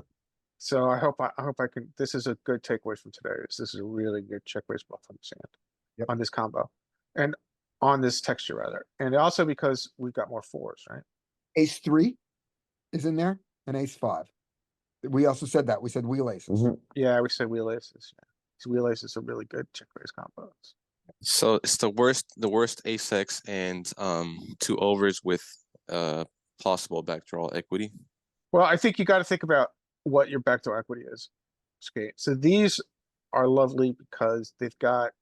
So I hope I can, this is a good takeaway from today. This is a really good check raise bluff on this hand. Yep. On this combo. And on this texture rather. And also because we've got more fours, right? Ace 3 is in there, and ace 5. We also said that, we said wheel aces. Mhm. Yeah, we said wheel aces. Yeah. These wheel aces are really good check raise combos. So it's the worst ace X and two overs with possible backdoor equity. Well, I think you got to think about what your backdoor equity is. Okay, so these are lovely because they've got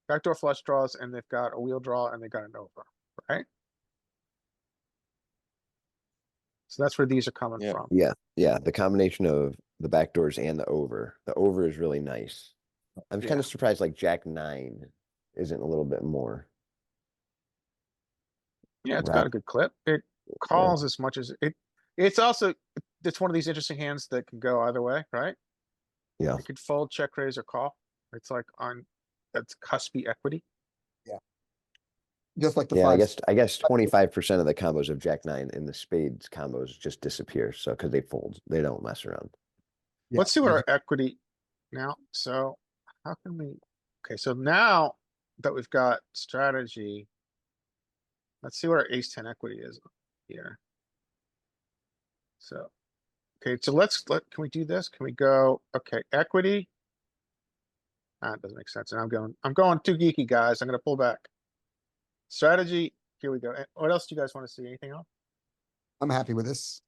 backdoor flush draws and they've got a wheel draw and they got an over, right? So that's where these are coming Yeah. from. Yeah, the combination of the backdoors and the over. The over is really nice. I'm Yeah. kind of surprised like Jack 9 isn't a little bit more. Yeah, it's Right. got a good clip. It calls as much as it's also, it's one of these interesting hands that can go either way, right? Yeah. It could fold, check raise or call. It's like on, that's cuspy equity. Just like the Yeah, 5. I guess 25% of the combos of Jack 9 in the spades combos just disappear. So because they fold, they don't mess around. Yeah, Let's see what there's our equity now. So how can we, okay, so now that we've got strategy. Let's see what our ace 10 equity is here. So, okay, so can we do this? Can we go, okay, equity? Ah, it doesn't make sense. And I'm going too geeky, guys. I'm gonna pull back. Strategy, here we go. What else do you guys want to see? Anything else? I'm happy with this.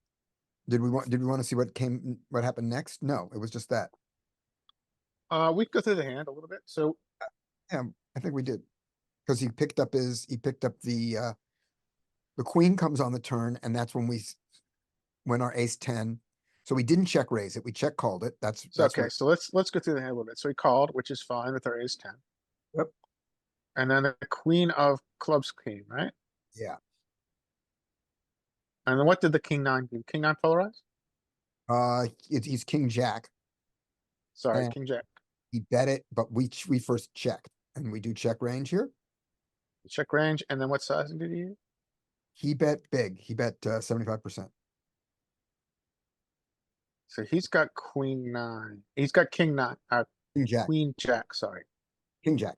Did we want to see what happened next? No, it was just that. We can go through the hand a little bit. So Yeah, I think we did. Because he picked up the queen comes on the turn, and that's when our ace 10. So we didn't check raise it. We check called it. That's okay, what- so let's go through the hand a little bit. So he called, which is fine with our ace 10. Yep. And then the queen of clubs came, right? Yeah. And then what did the king 9 do? King 9 polarize? He's king jack. Sorry, And- king jack. He bet it, but we first checked, and we do check range here. Check range, and then what sizing did he use? He bet big. He bet 75%. So he's got queen 9. He's got king 9, King jack, queen jack, sorry. king jack.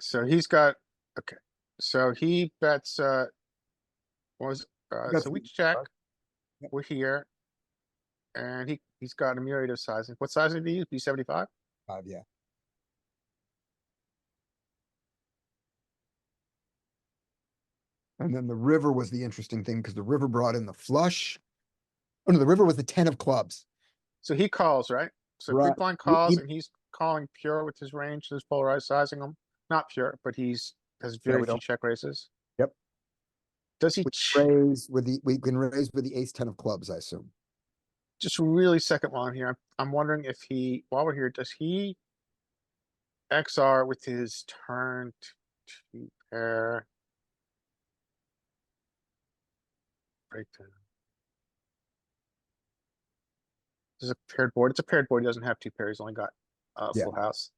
So he's got, okay, so he bets, so we check, Yep. we're here. And he's got a myriad of sizing. What sizing do you use? B75? 5, yeah. And then the river was the interesting thing, because the river brought in the flush. Oh no, the river was the 10 of clubs. So he calls, right? So Right. big blind He- calls he- and he's calling pure with his range, his polarized sizing him. Not pure, but has very we few don't- check raises. Yep. Does he We can raise with the ace 10 of clubs, I assume. just really second while I'm here? I'm wondering if while we're here, does he XR with his turn to pair? Breakdown. This is a paired board. It's a paired board. He doesn't have two pairs. He's only got Yeah. full house.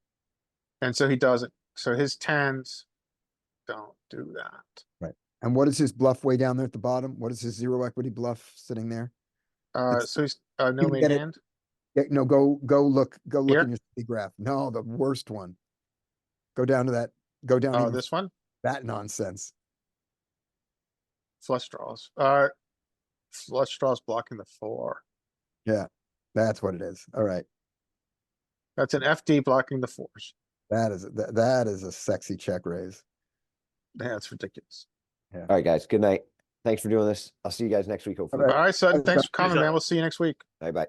And so he doesn't. So his tens don't do that. And what is his bluff way down there at the bottom? What is his zero equity bluff sitting there? It's- So he's, no you can main get it. hand. Yeah, no, go look Here? in your city graph. No, the worst one. Go down to that, go down Oh, even this one, that nonsense. flush draws. Flush draws blocking the 4. Yeah, that's what it is. All right. That's an FD blocking the 4s. That is a sexy check raise. Yeah, that's ridiculous. All right, guys. Good night. Thanks for doing this. I'll see you guys next week, hopefully. right. All right, Sutton, thanks for coming, Peace man. out. We'll see you next week. Bye bye.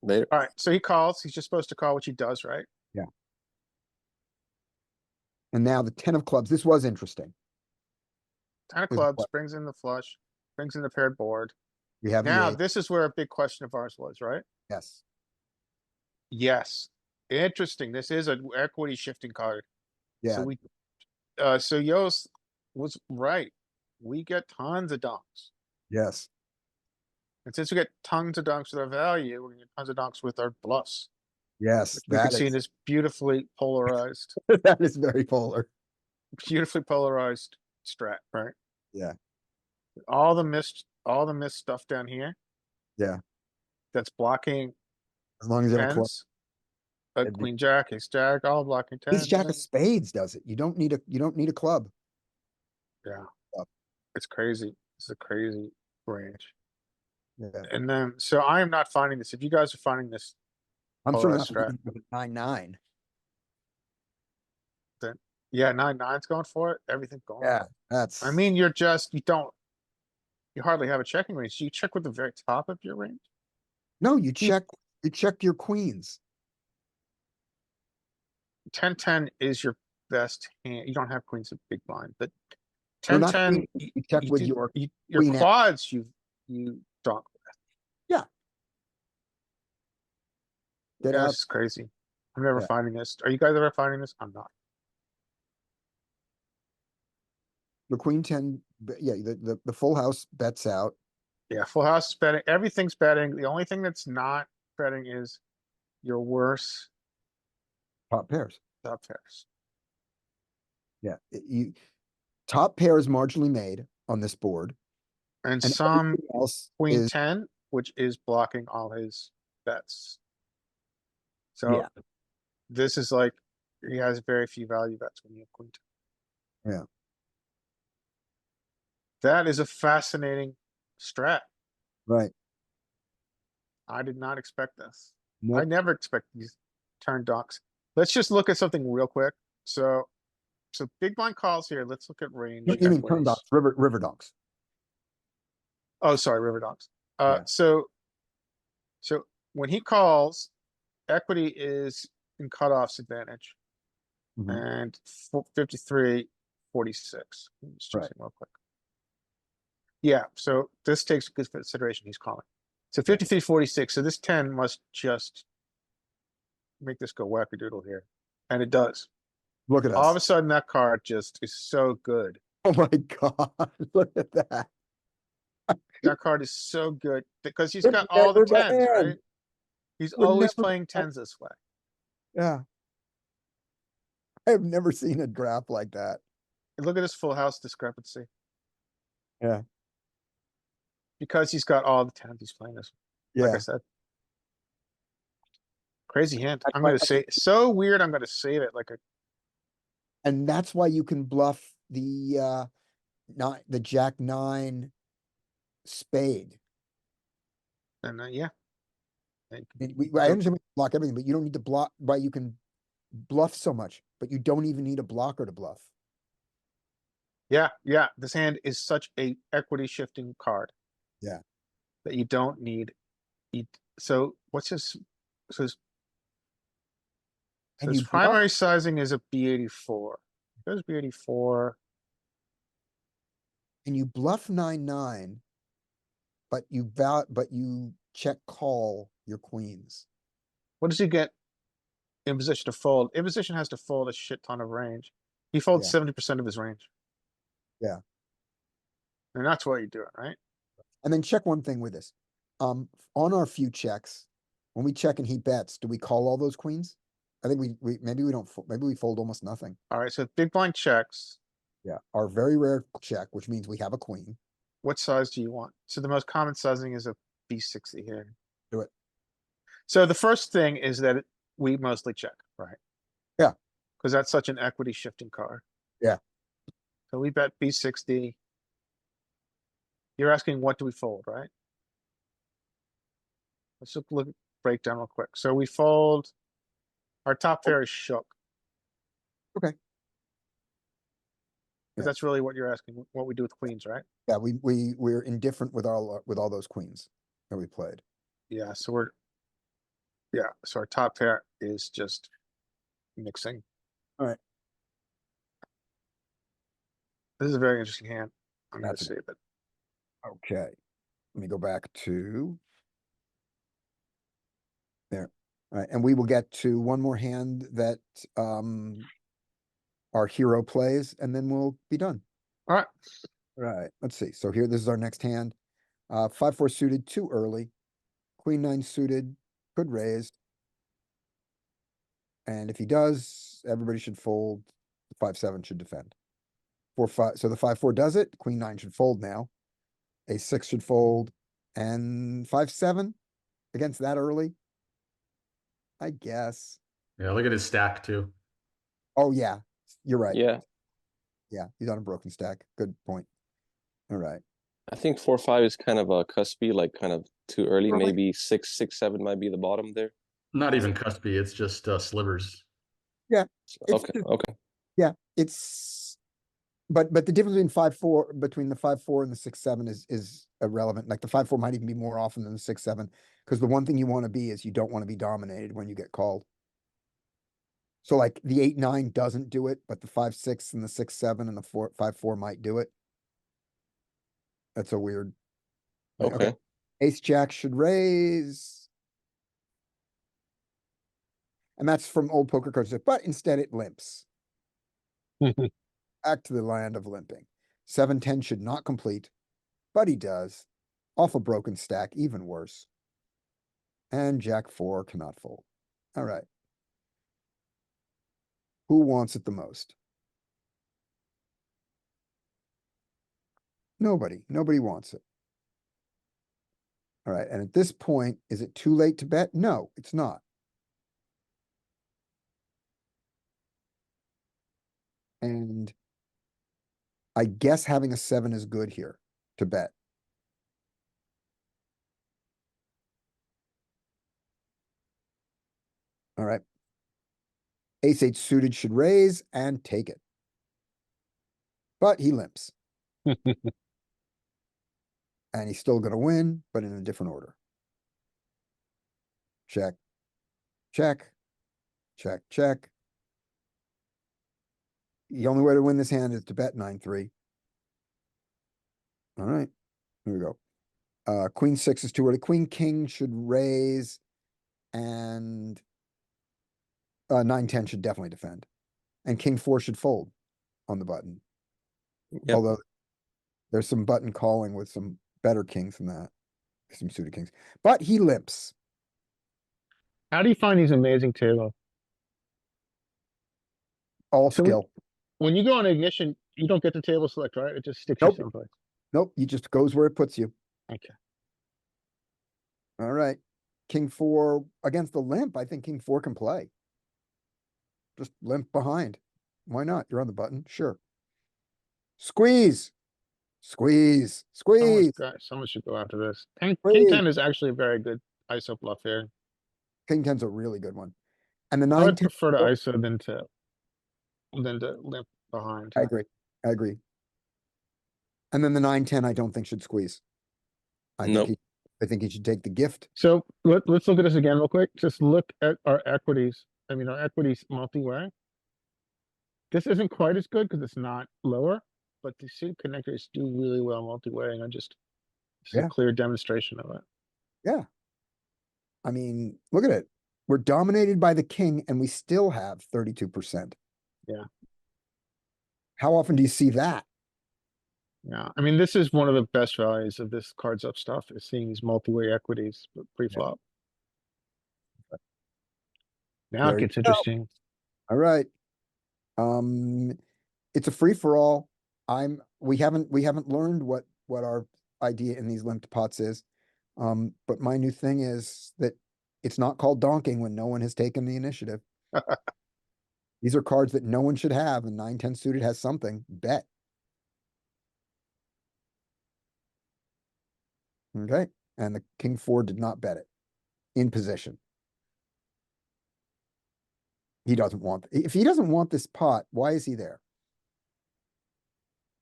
Later. All right, so he calls. He's just supposed to call, which he does, right? And now the 10 of clubs. This was interesting. 10 of Is clubs what? brings in the flush, brings in the paired board. We have the Now, eight. this is where a big question of ours was, right? Yes. Yes. Interesting. This is an equity shifting card. Yeah. So so Yost was right. We get tons of donks. Yes. And since we get tons of donks with our value, we're gonna get tons of donks with our bluffs. Yes. We can That see in is, this beautifully polarized, that is very polar. beautifully polarized strat, right? Yeah. All the missed stuff down here. Yeah. That's blocking As long as you have a club. tens. A It'd be- queen, jack, ace, jack, all blocking tens. Ace jack of spades does it. You don't need a club. Yeah. It's crazy. It's a crazy range. Yeah. And then, so I am not finding this. If you guys are finding this, I'm certainly Polarized not strat. looking at 9-9. yeah, 9-9's going for it. Everything going. Yeah, that's. I mean, you hardly have a checking range. Do you check with the very top of your range? No, you check your queens. 10-10 is your best hand. You don't have queens of big blind, but No, not 10-10, queen. You check with your your queen X. quads, you donk. Get Yeah, out. this is crazy. I'm never Yeah. finding this. Are you guys ever finding this? I'm not. The queen 10, yeah, the full house bets out. Yeah, full house is betting. Everything's betting. The only thing that's not betting is your worst Top pairs. top pairs. Yeah, top pair is marginally made on this board, And and some everything else queen is 10, which is blocking all his bets. So Yeah. this is like, he has very few value bets when you have queen 10. Yeah. That is a fascinating strat. right. I did not expect this. I Nope. never expect these turn donks. Let's just look at something real quick. So big blind calls here. Let's look at range. You mean turn equities. donks, river donks. Oh, sorry, river donks. Yeah. So when he calls, equity is in cutoffs advantage. Mhm. And 53-46. Let me just check Right. something real quick. Yeah, so this takes good consideration. He's calling. So 53-46. So this 10 must just make this go wackadoodle here. And it does. Look at All of a us. sudden, that card just is so good. Oh my God, look at that. That card is so good because he's It got all the never tens, ends. right? He's Would always never playing end. tens this way. Yeah. I've never seen a draft like that. And look at this full house discrepancy. Yeah. Because he's got all the tens, he's playing this. Like I Yeah. said. Crazy hand. That's I'm why- gonna say, so weird, I'm gonna save it like a, And that's why you can bluff the jack 9 spade. and yeah. And I So- understand we can block everything, but you don't need to block, right? You can bluff so much, but you don't even need a blocker to bluff. Yeah, this hand is such a equity shifting card. Yeah. That you don't need, so what's his, so his And his you bluff- primary sizing is a B84. Goes B84. And you bluff 9-9, but you check call your queens. What does he get in position to fold? In position has to fold a shit ton of range. He folds Yeah. 70% of his range. Yeah. And that's why you do it, right? And then check one thing with this. On our few checks, when we check and he bets, do we call all those queens? I think maybe we don't, maybe we fold almost nothing. Alright, so big blind checks. Yeah, our very rare check, which means we have a queen. What size do you want? So the most common sizing is a B60 here. Do it. So the first thing is that we mostly check, right? Yeah. Because that's such an equity shifting card. Yeah. So we bet B60. You're asking what do we fold, right? Let's look break down real quick. So we fold. Our top pair is shook. Okay. Because Yeah. that's really what you're asking, what we do with queens, right? Yeah, we're indifferent with all those queens that we played. Yeah, so so our top pair is just mixing. All right. This is a very interesting hand. I'm gonna That's save it. Okay. Let me go back to there. All right, and we will get to one more hand that our hero plays, and then we'll be done. All right. Right, let's see. So here, this is our next hand. 5-4 suited, too early. Queen 9 suited, could raise. And if he does, everybody should fold. The 5-7 should defend. 4-5, so the 5-4 does it. Queen 9 should fold now. A6 should fold. And 5-7 against that early, I guess. Yeah, look at his stack too. Oh, yeah, you're right. Yeah, Yeah, he's on a broken stack. Good point. All right. I think 4-5 is kind of a cuspy, like kind of too early. Early. Maybe 6-7 might be the bottom there. Not even cuspy, it's just slivers. It's Okay, just- okay. Yeah, it's, but the difference between 5-4, between the 5-4 and the 6-7 is irrelevant. Like the 5-4 might even be more often than the 6-7, because the one thing you want to be is you don't want to be dominated when you get called. So like the 8-9 doesn't do it, but the 5-6 and the 6-7 and the 5-4 might do it. That's a weird. Right, Okay. Ace Jack should raise. And that's from old poker cards, but instead it limps. Back to the land of limping. 7-10 should not complete, but he does. Off a broken stack, even worse. And Jack 4 cannot fold. All right. Who wants it the most? Nobody. Nobody wants it. All right. And at this point, is it too late to bet? No, it's not. And I guess having a 7 is good here to bet. All right. Ace-8 suited should raise and take it. But he limps. And he's still going to win, but in a different order. Check. Check. Check, check. The only way to win this hand is to bet 9-3. All right. Here we go. Queen 6 is too early. Queen King should raise. And 9-10 should definitely defend. And King 4 should fold on the button. Yep. Although there's some button calling with some better kings than that. Some suited kings. But he limps. How do you find these amazing tables? All So we- skill. When you go on ignition, you don't get the table select, right? It just sticks you Nope. someplace. Nope, he just goes where it puts you. Okay. All right. King 4 against the limp. I think King 4 can play. Just limp behind. Why not? You're on the button. Sure. Squeeze. Squeeze. Squeeze. Someone should go after this. King Squeeze. 10 is actually a very good ISO bluff here. King 10's a really good one. And the I would 9-10. prefer to ISO than to limp behind. I agree. I agree. And then the 9-10, I don't think should squeeze. Nope. I think he should take the gift. So let's look at this again real quick. Just look at our equities. I mean, our equities multi-way. This isn't quite as good because it's not lower, but the suit connectors do really well multi-way, and this is Yeah. a clear demonstration of it. Yeah. I mean, look at it. We're dominated by the king and we still have 32%. Yeah. How often do you see that? Yeah, I mean, this is one of the best values of this cards up stuff, is seeing these multi-way equities pre-flop. Now There it you gets go. interesting. All right. It's a free for all. we haven't learned what our idea in these limped pots is. But my new thing is that it's not called donking when no one has taken the initiative. These are cards that no one should have, and 9-10 suited has something. Bet. Okay, and the king 4 did not bet it in position. He doesn't want, if he doesn't want this pot, why is he there?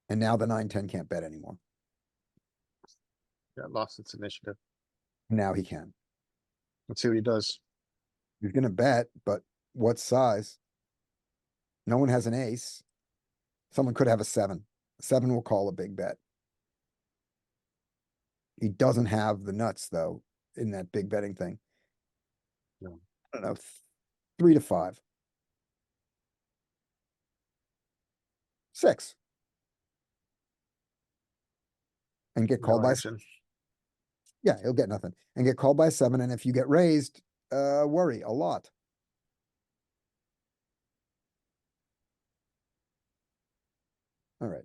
And now the 9-10 can't bet anymore. Yeah, lost its initiative. Now he can. Let's see what he does. He's gonna bet, but what size? No one has an ace. Someone could have a 7. 7 will call a big bet. He doesn't have the nuts though in that big betting thing. No. I don't know, 3 to 5. 6. And get No called by, action. yeah, he'll get nothing. And get called by 7, and if you get raised, worry a lot. All right.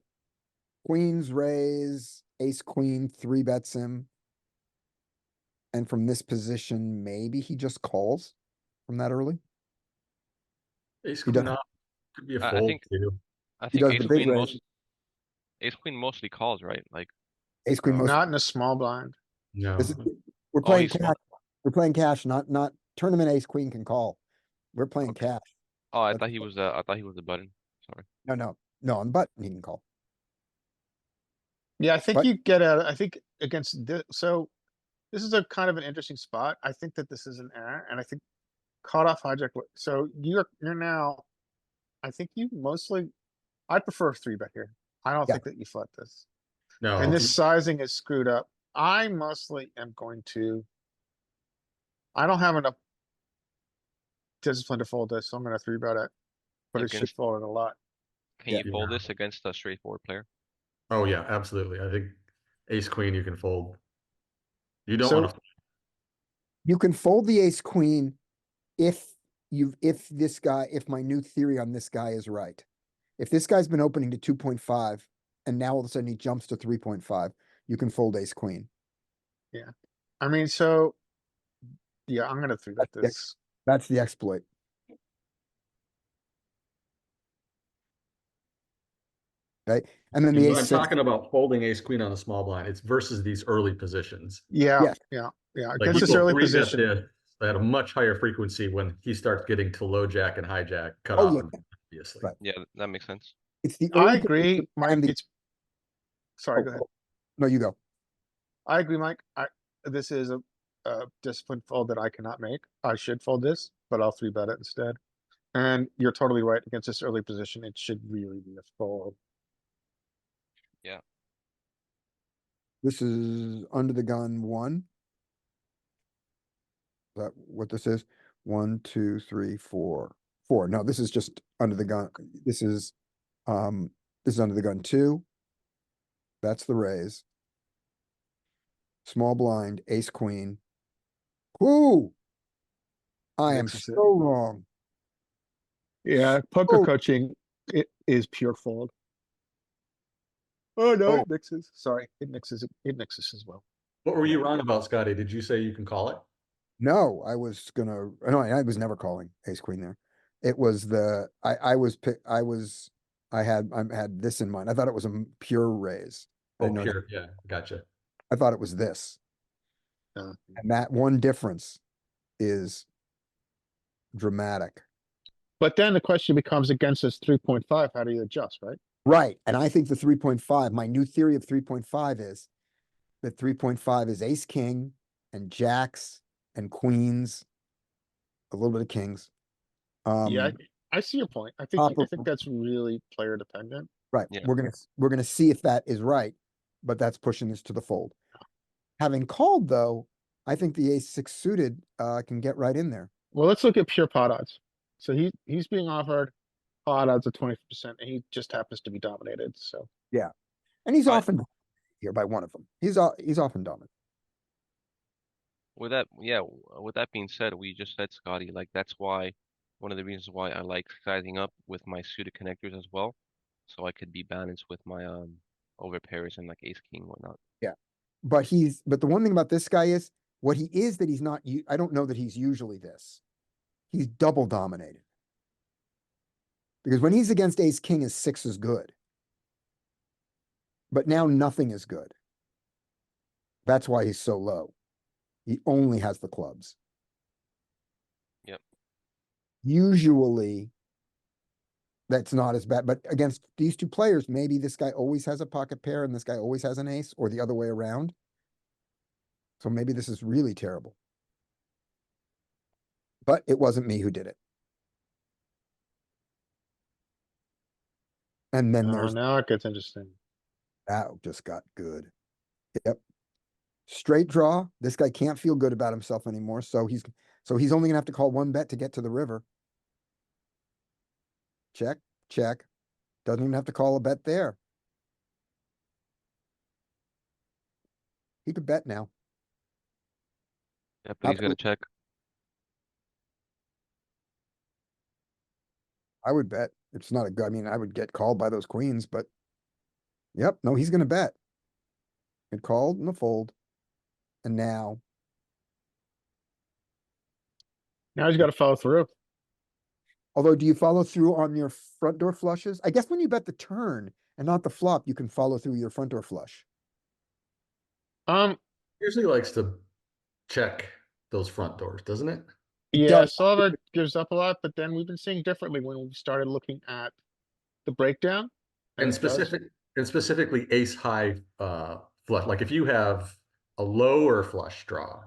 Queens raise, ace queen 3 bets him. And from this position, maybe he just calls from that early. Ace He queen does, off could be a I fold think too. I he think does the big raise. ace queen mostly calls, right? Like, Ace queen most, Not in a small blind. No. this is, we're oh, playing he's small. cash. We're playing cash, not tournament ace queen can call. We're playing Okay. cash. Oh, I That's- thought he was the button. Sorry. No, on the button he can call. Yeah, I think But- you get out, I think against this, so this is a kind of an interesting spot. I think that this is an error, and I think caught off hijack. So you're now, I think you mostly, I prefer 3-bet here. I don't Yeah. think that you flat this. No. And this sizing is screwed up. I mostly am going to, I don't have enough discipline to fold this, so I'm gonna 3-bet it. But it should Against, fold it a lot. can Yeah. you fold this against a straightforward player? Oh yeah, absolutely. I think ace queen you can fold. You don't So- want to. You can fold the ace queen if if my new theory on this guy is right. If this guy's been opening to 2.5 and now all of a sudden he jumps to 3.5, you can fold ace queen. I mean, so, yeah, I'm gonna 3-bet Yeah. this. That's the exploit. Right? And then the I'm ace six, talking about folding ace queen on the small blind. It's versus these early positions. Yeah, Yes. yeah. Like Against this people early 3-bet position. this at a much higher frequency when he starts getting to low jack and hijack cut Oh, off. yeah. Obviously. Right. Yeah, that makes sense. it's the I early agree, position Mike, and the, it's, sorry, oh, go ahead. no, you go. I agree, Mike. This is a disciplined fold that I cannot make. I should fold this, but I'll 3-bet it instead. And you're totally right. Against this early position, it should really be a fold. This is under the gun 1. Is that what this is? 1, 2, 3, 4. 4. No, this is just under the gun. This is under the gun 2. That's the raise. Small blind, ace queen. Whoo! I am Mixes it. so wrong. Yeah, poker Oh. coaching, it is pure fold. Oh, no, Oh. it mixes. Sorry, it mixes as well. What were you wrong about, Scotty? Did you say you can call it? No, I was gonna, no, I was never calling ace queen there. It was I had this in mind. I thought it was a pure raise. I Oh, didn't know that. pure. Yeah, gotcha. I thought it was this. Yeah. And that one difference is dramatic. But then the question becomes against this 3.5, how do you adjust, right? Right. And I think the 3.5, my new theory of 3.5 is that 3.5 is ace king and jacks and queens, a little bit of kings. Yeah, I see your point. I think that's really player dependent. Right. Yeah. We're gonna see if that is right, but that's pushing this to the fold. Having called though, I think the ace 6 suited can get right in there. Well, let's look at pure pot odds. So he's being offered pot odds of 20%, and he just happens to be dominated, so. And he's Right. often here by one of them. He's often dominant. With that being said, we just said, Scotty, like that's why one of the reasons why I like sizing up with my suited connectors as well. so I could be balanced with my overpairs and like ace king whatnot. But the one thing about this guy is what he is that he's not, I don't know that he's usually this. He's double dominated. Because when he's against ace king, his 6 is good. But now nothing is good. That's why he's so low. He only has the clubs. Yep. Usually that's not as bad, but against these two players, maybe this guy always has a pocket pair and this guy always has an ace, or the other way around. So maybe this is really terrible. But it wasn't me who did it. And then there's Now it gets interesting. that just got good. Yep. Straight draw. This guy can't feel good about himself anymore. So he's only gonna have to call one bet to get to the river. Check, check. Doesn't even have to call a bet there. He could bet now. Yeah, but he's gonna check. I would bet. It's not a good, I mean, I would get called by those queens, but yep, no, he's gonna bet. It called in the fold. And now, Now he's got to follow through. although do you follow through on your front door flushes? I guess when you bet the turn and not the flop, you can follow through your front door flush. Usually likes to check those front doors, doesn't it? It Yeah, does. solver gives up a lot, but then we've been seeing differently when we started looking at the breakdown. And it does- specifically ace high flush. Like if you have a lower flush draw,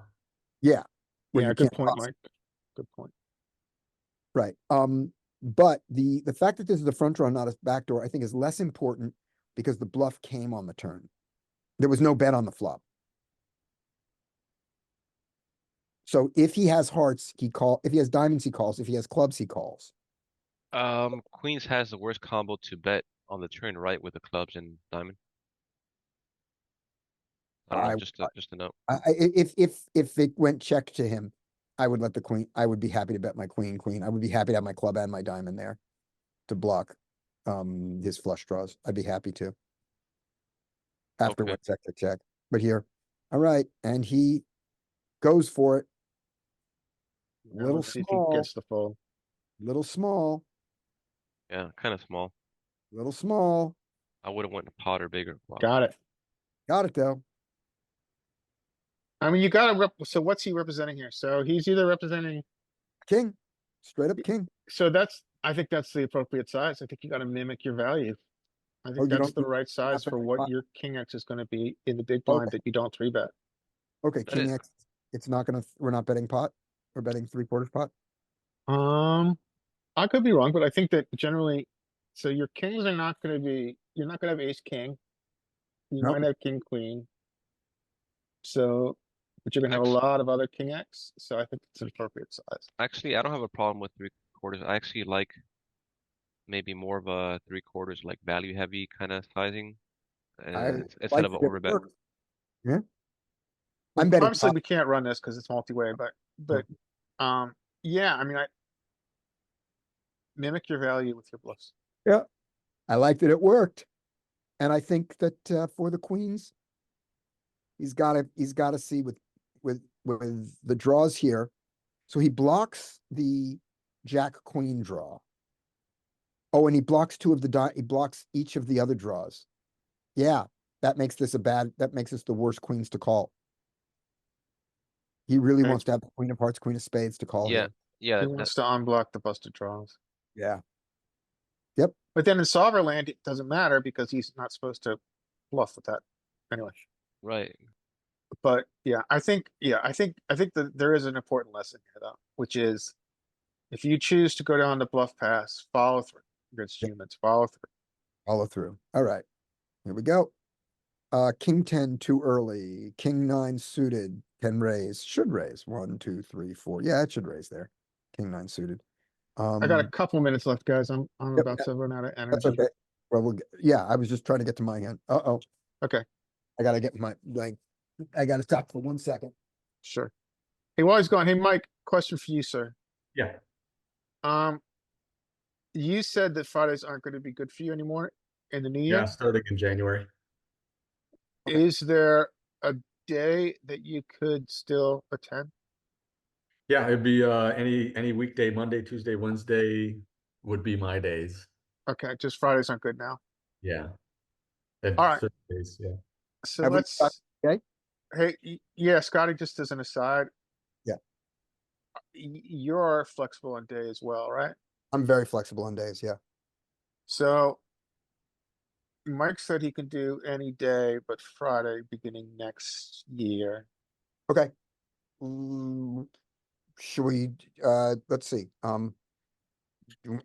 Yeah. where Yeah, you good can't point, cross. Mike. Good point. Right. But the fact that this is the front door, not a back door, I think is less important because the bluff came on the turn. There was no bet on the flop. So if he has hearts, if he has diamonds, he calls. If he has clubs, he calls. Queens has the worst combo to bet on the turn, right, with the clubs and diamond. I don't know, just a note. If it went check to him, I would let the queen, I would be happy to bet my queen. I would be happy to have my club and my diamond there to block his flush draws. I'd be happy to. After Okay. what check to check. But here, all right, and he goes for it. Now Little let's see if he small, gets the fold. little small, Yeah, kind of small. little small. I would have went a pot or bigger. Wow. Got it. Got it though. I mean, you gotta so what's he representing here? So he's either representing, King, straight up king. so I think that's the appropriate size. I think you gotta mimic your value. I Oh, think you that's don't- the right size bet for the what pot. your king X is gonna be in the big blind Okay. that you don't three bet. Okay, That king is- X, it's not gonna, we're not betting pot. We're betting 3/4 pot. I could be wrong, but I think that generally, so your kings are not gonna be, you're not gonna have ace king. You Nope. might have king queen. So, but you're gonna have a Actually- lot of other king X, so I think it's an appropriate size. Actually, I don't have a problem with 3/4. I actually like maybe more of a 3/4, like value heavy kind of sizing. Instead like of an that it overbet. works. Yeah. Well, I'm betting obviously pot. we can't run this because it's multi-way, but, yeah, I mean, mimic your value with your bluffs. Yeah. I like that it worked. And I think that for the queens, he's gotta see with the draws here. So he blocks the jack queen draw. Oh, and he blocks he blocks each of the other draws. Yeah, that makes this that makes this the worst queens to call. He really Okay. wants to have the queen of hearts, queen of spades to call Yeah, here. yeah. He that- wants to unblock the busted draws. Yeah. But then in solver land, it doesn't matter because he's not supposed to bluff with that anyway. right. But yeah, I think that there is an important lesson here though, which is if you choose to go down the bluff pass, follow through against Yep. humans, follow through. Follow through. All right. Here we go. King 10 too early. King 9 suited can raise. Should raise. 1, 2, 3, 4. Yeah, it should raise there. King 9 suited. I got a couple minutes left, guys. I'm Yep, about to run out of That's energy. okay. Well, yeah, I was just trying to get to my hand. Uh-oh. Okay, I gotta get I gotta stop for 1 second. sure. Hey, while he's gone, hey, Mike, question for you, sir. yeah. You said that Fridays aren't gonna be good for you anymore. in the new Yeah, year? starting in January. Is there a day that you could still attend? Yeah, it'd be any weekday, Monday, Tuesday, Wednesday would be my days. Okay, just Fridays aren't good now. Yeah. And All right. Thursdays, yeah. So Have we got- let's, okay? hey, yeah, Scotty, just as an aside. Yeah. You're flexible on day as well, right? I'm very flexible on days, yeah. So Mike said he can do any day but Friday beginning next year. Okay. Should we, let's see, you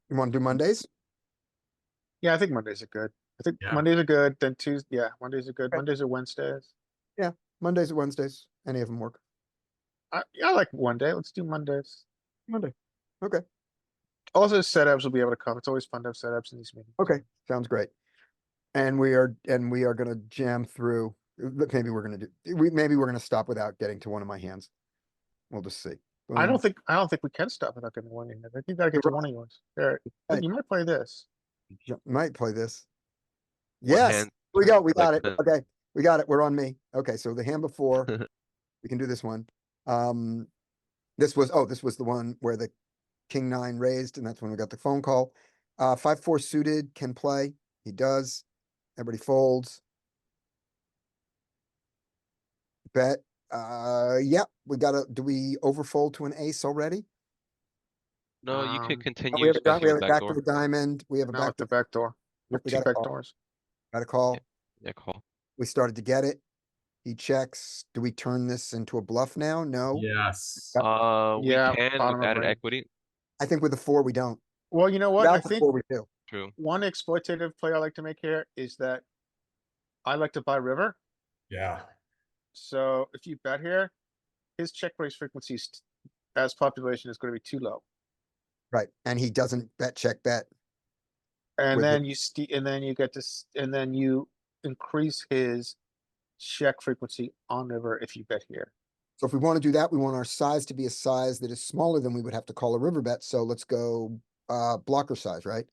want to do Mondays? Yeah, I think Mondays are good. I think Yeah. Mondays are good, then Tuesday, yeah, Mondays are good. Okay. Mondays or Wednesdays. Mondays or Wednesdays, any of them work. I like one day. Let's do Mondays. Monday. Okay, Also, setups will be able to come. It's always fun to have setups in these meetings. okay, sounds great. And we are gonna jam through, maybe we're gonna stop without getting to one of my hands. We'll just see. I Boom. don't think we can stop without getting one in. I think you gotta get to one of yours. There, Right. you might play this. Might play this. What Yes, hand we go, we got it. selected? Okay, we got it. We're on me. Okay, so the hand before, we can do this one. This was the one where the king nine raised, and that's when we got the phone call. 5-4 suited can play. He does. Everybody folds. Bet. Yeah, do we overfold to an ace already? No, you Um, could Oh, continue, we have a especially with back to backdoor. the diamond. We have a Not back with the to, back door. We have we two got a back call. doors. Got a call. Yeah, call. We started to get it. He checks. Do we turn this into a bluff now? No. Yes. We Yeah, can bottom with of added range. equity. I think with the 4, we don't. Well, you know what? I Without the think 4, we do. True. one exploitative play I like to make here is that I like to buy river. Yeah. So if you bet here, his check raise frequency as population is going to be too low. Right, and he doesn't bet, check, bet. And With then and then you get this, and then you increase his check frequency on river if you bet here. So if we want to do that, we want our size to be a size that is smaller than we would have to call a river bet. So let's go blocker size, right?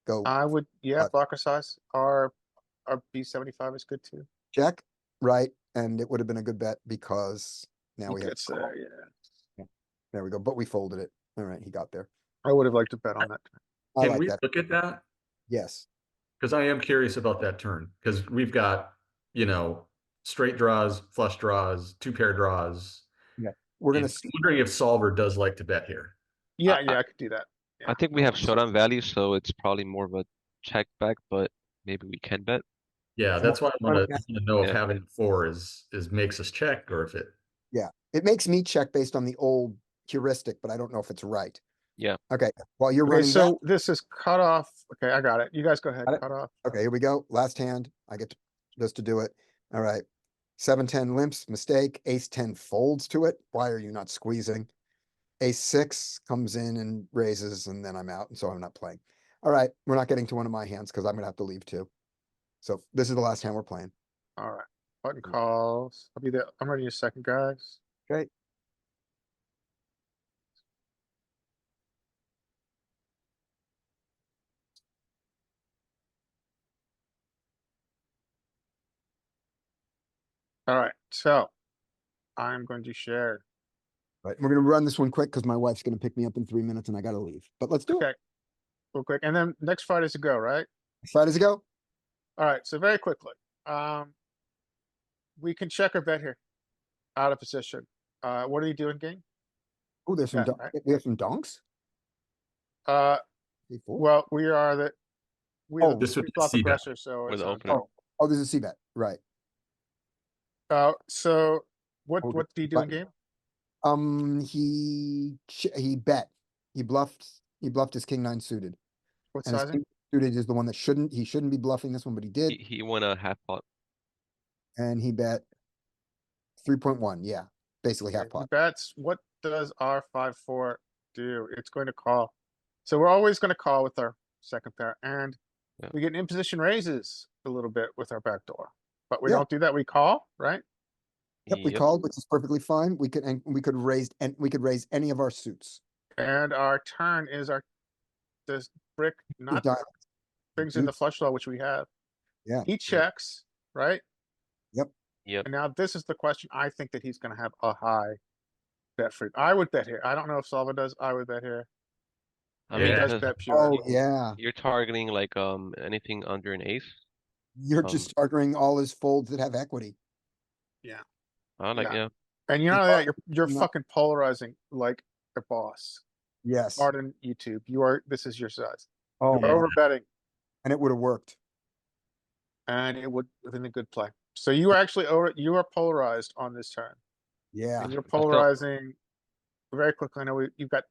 Go I would, yeah, But- blocker size, our B75 is good too. check, right? And it would have been a good bet because now He we have. gets there, yeah. There we go, but we folded it. All right, he got there. I would have liked to bet on that. I Can like we that. look at that? Yes, Because I am curious about that turn. Because we've got, straight draws, flush draws, 2-pair draws. we're And gonna I'm see. wondering if solver does like to bet here. Yeah, I could do that. I think we have showdown value, so it's probably more of a check back, but maybe we can bet. Yeah, that's why I want Yeah. to know if Yeah. having 4 is makes us check or if it. Yeah, it makes me check based on the old heuristic, but I don't know if it's right. Yeah. Okay, while you're Okay, running that, so this is cut off. Okay, I got it. You guys go ahead, Got it? cut off. okay, here we go. Last hand. I get just to do it. All right. 7-10 limps, mistake. Ace-10 folds to it. Why are you not squeezing? Ace-6 comes in and raises, and then I'm out, and so I'm not playing. All right, we're not getting to one of my hands because I'm gonna have to leave too. So this is the last hand we're playing. All right, button calls. I'll be there. I'm ready in a second, guys. Okay. All right, so I'm going to share. Right, we're gonna run this one quick because my wife's gonna pick me up in 3 minutes and I gotta leave. But let's do it. Okay, real quick, and then next Friday's to go, right? Friday's ago. All right, so very quickly, we can check or bet here, out of position. What are you doing, game? Oh, there's some. Yeah, right. We have some donks. Uh, Before? well, we are the. We are Oh, the this would be pre-flop C bet. aggressor, so We're it's the on. opener. Oh, there's a C bet. Right. So what Hold do you do in game? He bet. He bluffed his king nine suited. What And his sizing? king suited is the one that he shouldn't be bluffing this one, but he did. He won a half pot. And he bet 3.1. Yeah, basically half Okay, pot. bets. What does our 5-4 do? It's going to call. So we're always going to call with our second pair, and Yeah. we get in position raises a little bit with our back door, but we Yeah. don't do that. We call, right? Yep, we called, which is perfectly fine. We could raise any of our suits. And our turn is this brick not Diamond. brings in do. the flush draw, which we have. Yeah. He checks, right? Yep. And now this is the question. I think that he's gonna have a high bet free. I would bet here. I don't know if Salva does. I would bet here. I He mean, does because bet pure. Oh, yeah. you're targeting like anything under an ace. You're just targeting all his folds that have equity. I like Yeah. yeah. And you You know are- that you're not- fucking polarizing like a boss. Yes. Pardon YouTube. This is your size. Oh, You're man. over betting And it would have worked. and it would within a good play. So you are actually you are polarized on this turn. Yeah. And you're still- polarizing very quickly. I know you've got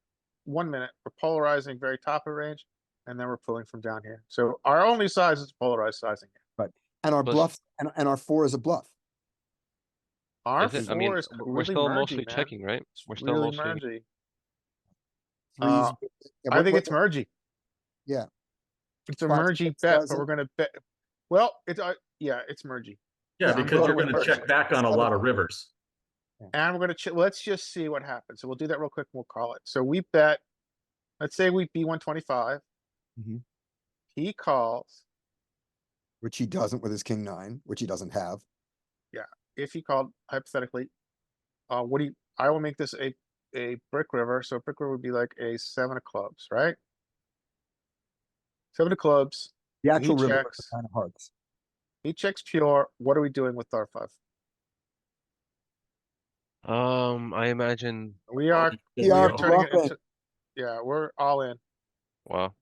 1 minute. We're polarizing very top of range, and then we're pulling from down here. So our only size is polarized sizing. And our Plus- bluff, and our 4 is a bluff. Our Is it? I mean, four is we're really still mergy, mostly man. checking, right? It's We're still really mostly. mergy. Threes. Yeah, I think it's mergy. Yeah. It's a Five, mergy six bet, but dozen. we're gonna bet. Well, it's yeah, it's mergy. Yeah, Yeah, I'm because going you're with going to merge. check back on a lot of rivers. And we're gonna let's just see what happens. So we'll do that real quick and we'll call it. So we bet, let's say we B125. Mhm. He calls. Which he doesn't with his king 9, which he doesn't have. If he called hypothetically, I will make this a brick river. So brick river would be like a 7 of clubs, right? 7 of clubs. The actual river checks. 9 of hearts. He checks pure. What are we doing with our 5? I imagine. We are We are turning it bluffing. into, yeah, we're all in. Wow.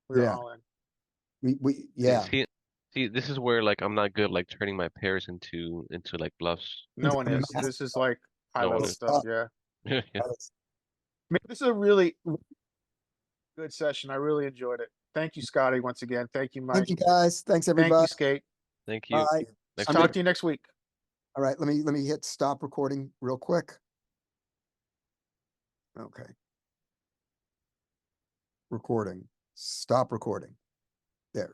We're Yeah. all in. Yeah. See, this is where like I'm not good like turning my pairs into like bluffs. No Into one a is. massive This is like high No one level is. stuff. Yeah. Yeah. I mean, this is a really good session. I really enjoyed it. Thank you, Scotty, once again. Thank you, Mike. Thank you, guys. Thanks, Thank you, everybody. Skate. Thank you. Bye. Next I'm Talk week. to you next week. All right, let me hit stop recording real quick. Okay. Recording. Stop recording. There.